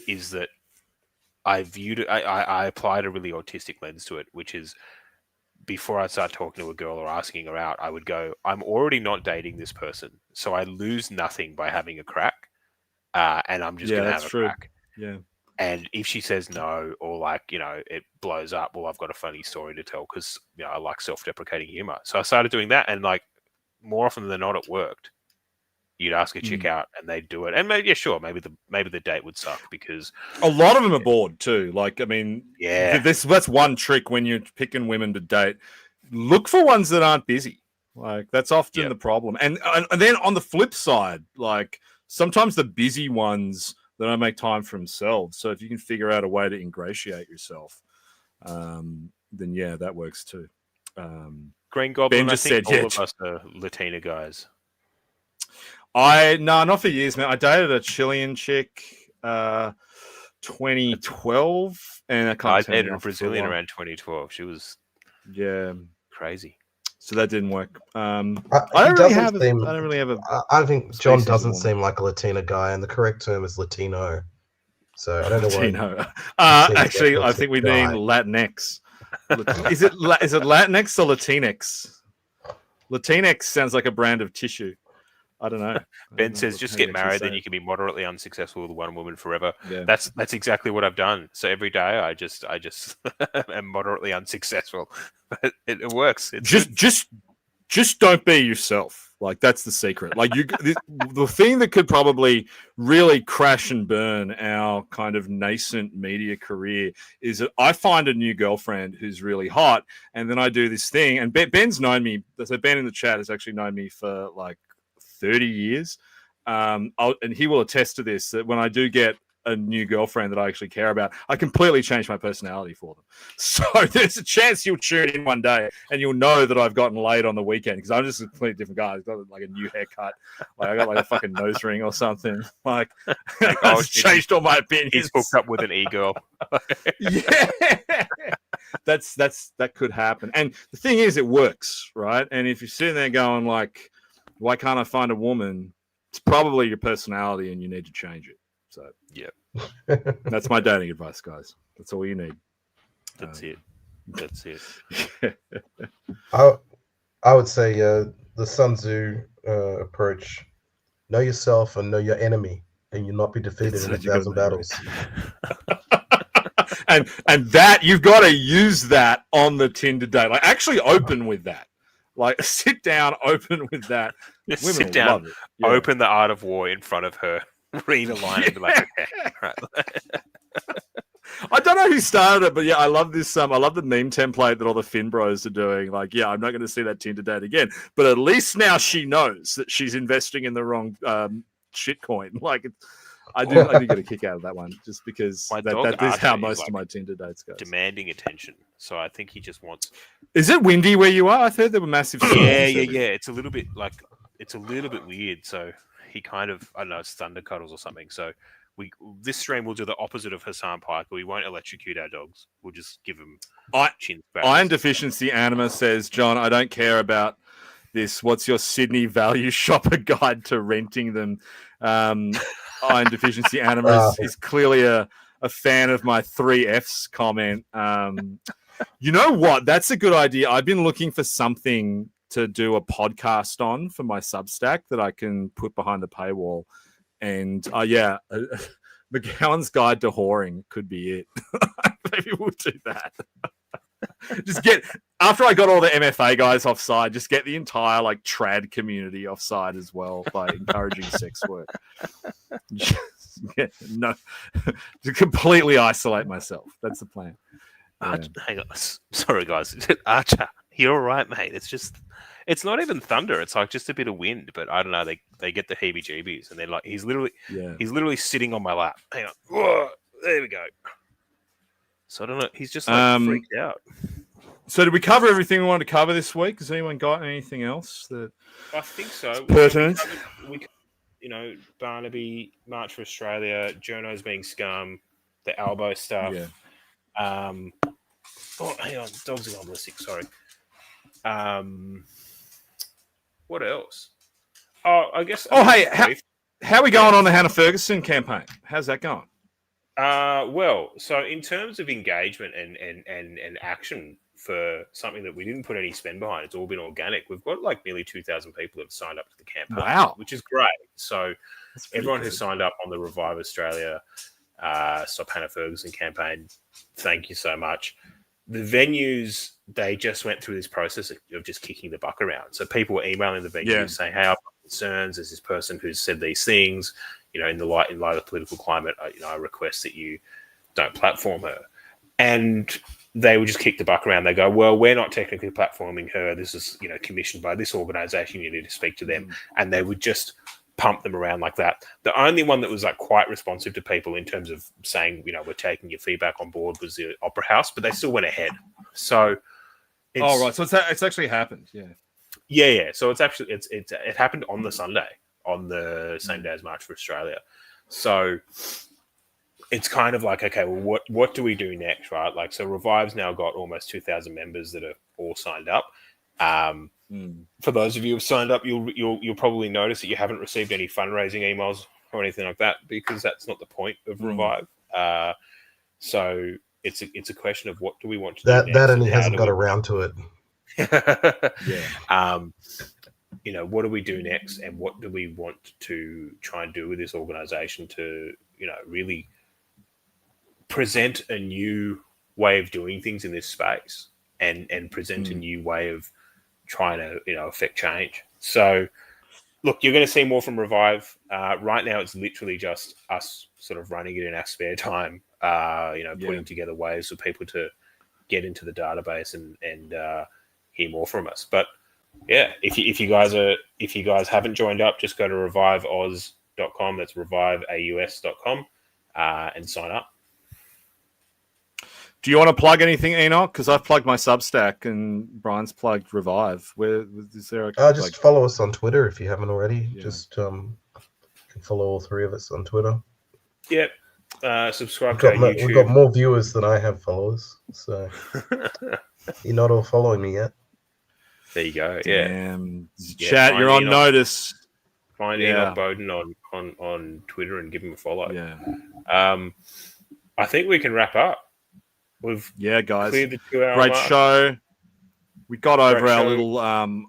is that I viewed it. I applied a really autistic lens to it, which is, before I start talking to a girl or asking her out, I would go, I'm already not dating this person, so I lose nothing by having a crack, and I'm just going to have a crack. Yeah. And if she says no, or like, it blows up, well, I've got a funny story to tell because, I like self-deprecating humor. So I started doing that, and like more often than not, it worked. You'd ask a chick out, and they'd do it, and maybe the date would suck because a lot of them are bored too. Like, I mean, that's one trick when you're picking women to date. Look for ones that aren't busy. Like, that's often the problem. And then on the flip side, like sometimes the busy ones they don't make time for themselves. So if you can figure out a way to ingratiate yourself, then yeah, that works too. Green Goblin, Ben just I think said, all of us are Latina guys. Not for years, man. I dated a Chilean chick, 2012, and I dated a Brazilian around 2012. She was crazy. So that didn't work. I think John doesn't seem like a Latina guy, and the correct term is Latino. So I don't know Latino. Actually, I think we mean Latinx. Is it Latinx or Latinx? Latinx sounds like a brand of tissue. I don't know. Ben says, just get married, then you can be moderately unsuccessful with one woman forever. Yeah. That's exactly what I've done. So every day I just am moderately unsuccessful. But it works. Just don't be yourself. Like, that's the secret. Like, the thing that could probably really crash and burn our kind of nascent media career is that I find a new girlfriend who's really hot, and then I do this thing. And Ben's known me. So Ben in the chat has actually known me for like 30 years. And he will attest to this, that when I do get a new girlfriend that I actually care about, I completely change my personality for them. So there's a chance you'll tune in one day and you'll know that I've gotten laid on the weekend because I'm just a completely different guy. I've got like a new haircut. Like I got like a fucking nose ring or something. Like I've changed all my opinions. He's hooked up with an e-girl. Yeah. That could happen. And the thing is, it works, right? And if you're sitting there going like, why can't I find a woman? It's probably your personality and you need to change it. So yeah, that's my dating advice, guys. That's all you need. That's it. I would say the Sun Tzu approach: know yourself and know your enemy, and you'll not be defeated in 1,000 battles. and that you've got to use that on the Tinder date. Like actually open with that. Like sit down, open with that. Just Women sit will down, love it. Yeah. open the Art of War in front of her. Read a line and be like, okay, right. I don't know who started it, but yeah, I love this. I love the meme template that all the Finn bros are doing. Like, yeah, I'm not going to see that Tinder date again, but at least now she knows that she's investing in the wrong shitcoin. Like, I do get a kick out of that one just because that is how most of my Tinder dates go. Demanding attention, so I think he just wants. Is it windy where you are? I heard there were massive. Yeah. It's a little bit weird. So. He kind of, I don't know, it's thunder cuddles or something. So this stream will do the opposite of Hassan Piker. We won't electrocute our dogs. We'll just give them chin scratches. Iron Deficiency Anima says, John, I don't care about this. What's your Sydney value shopper guide to renting them? Iron Deficiency Anima is clearly a fan of my 3Fs comment. You know what? That's a good idea. I've been looking for something to do a podcast on for my Substack that I can put behind the paywall. And McGowan's Guide to Whoring could be it. Maybe we'll do that. Just after I got all the MFA guys offside, just get the entire like trad community offside as well by encouraging sex work. To completely isolate myself. That's the plan. Yeah. Hang on. Sorry, guys. Archer, you're all right, mate. It's not even thunder. It's like just a bit of wind, but I don't know. They get the heebie-jeebies, and they're like, he's literally sitting on my lap. Hang on. Whoa, there we go. So I don't know. He's just like freaked out. So did we cover everything we wanted to cover this week? Has anyone got anything else that I think so. Pertinent. Barnaby, March for Australia, journos being scum, the Albo stuff. Yeah. Hang on. Dogs are on ballistic. Sorry. What else? Oh, I guess. Hey, how are we going on the Hannah Ferguson campaign? How's that going? Well, so in terms of engagement and action for something that we didn't put any spend behind, it's all been organic. We've got like nearly 2,000 people that have signed up to the campaign, wow, which is great. So everyone who signed up on the Revive Australia Stop Hannah Ferguson campaign, thank you so much. The venues, they just went through this process of just kicking the buck around. So people were emailing the venues saying, hey, I've got concerns. There's this person who's said these things, in light of the political climate, I request that you don't platform her. And they would just kick the buck around. They go, well, we're not technically platforming her. This is, commissioned by this organization. You need to speak to them. And they would just pump them around like that. The only one that was like quite responsive to people in terms of saying, we're taking your feedback on board was the Opera House, but they still went ahead. So, right. So it's actually happened. Yeah. Yeah. So it's actually it happened on the Sunday, on the same day as March for Australia. So it's kind of like, okay, well, what do we do next, right? Like, so Revive's now got almost 2,000 members that are all signed up. For those of you who have signed up, you'll probably notice that you haven't received any fundraising emails or anything like that, because that's not the point of Revive. So it's a question of what do we want to do next, that and he hasn't got around to it. What do we do next, and what do we want to try and do with this organization to really present a new way of doing things in this space, and present a new way of trying to affect change. So look, you're going to see more from Revive. Right now it's literally just us sort of running it in our spare time, putting together ways for people to get into the database and hear more from us. But yeah, if you guys haven't joined up, just go to reviveoz.com. That's reviveaus.com and sign up. Do you want to plug anything, Enoch? Because I've plugged my Substack and Brian's plugged Revive. Where is there? Just follow us on Twitter if you haven't already. Yeah. Just you can follow all three of us on Twitter. Yep. Subscribe to our YouTube. We've got more viewers than I have followers, so you're not all following me yet. There you go. Damn. Yeah. Chat, you're on notice. Find Enoch Bowden on Twitter and give him a follow. Yeah. I think we can wrap up. Guys. Cleared the 2-hour Great mark. show. We got over Great our show. little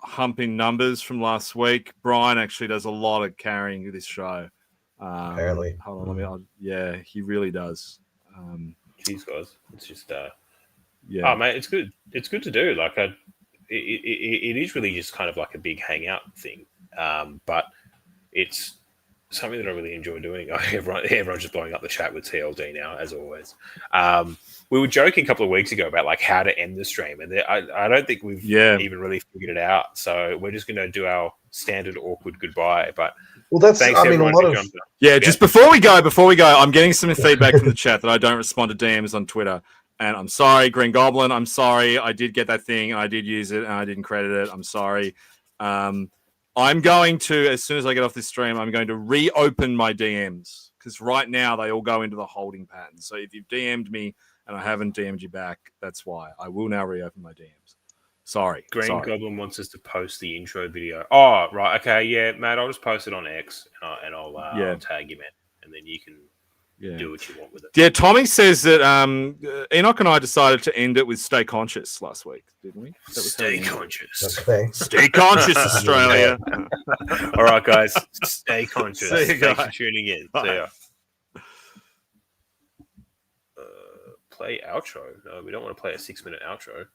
hump in numbers from last week. Brian actually does a lot of carrying this show. Apparently. Hold on, he really does. Jeez, guys. It's just yeah. Oh, mate, it's good. It's good to do. Like, it is really just kind of like a big hangout thing. But it's something that I really enjoy doing. Everyone's just blowing up the chat with TLD now, as always. We were joking a couple of weeks ago about like how to end the stream, and I don't think we've even really figured it out. So we're just going to do our standard awkward goodbye. But that's thanks everyone for jumping up. Yeah, just before we go, I'm getting some feedback from the chat that I don't respond to DMs on Twitter. And I'm sorry, Green Goblin. I'm sorry. I did get that thing and I did use it and I didn't credit it. I'm sorry. I'm going to, as soon as I get off this stream, I'm going to reopen my DMs because right now they all go into the holding pattern. So if you've DM'd me and I haven't DM'd you back, that's why. I will now reopen my DMs. Sorry. Green Goblin wants us to post the intro video. Oh, right. Okay. Yeah, Matt, I'll just post it on X and I'll tag you, man. And then you can do what you want with it. Yeah, Tommy says that Enoch and I decided to end it with Stay Conscious last week, didn't we? Stay conscious. Okay. Stay conscious, Australia. All right, guys. Stay conscious. See you Thanks guys. for tuning in. Bye. See ya. Play outro. No, we don't want to play a 6-minute outro.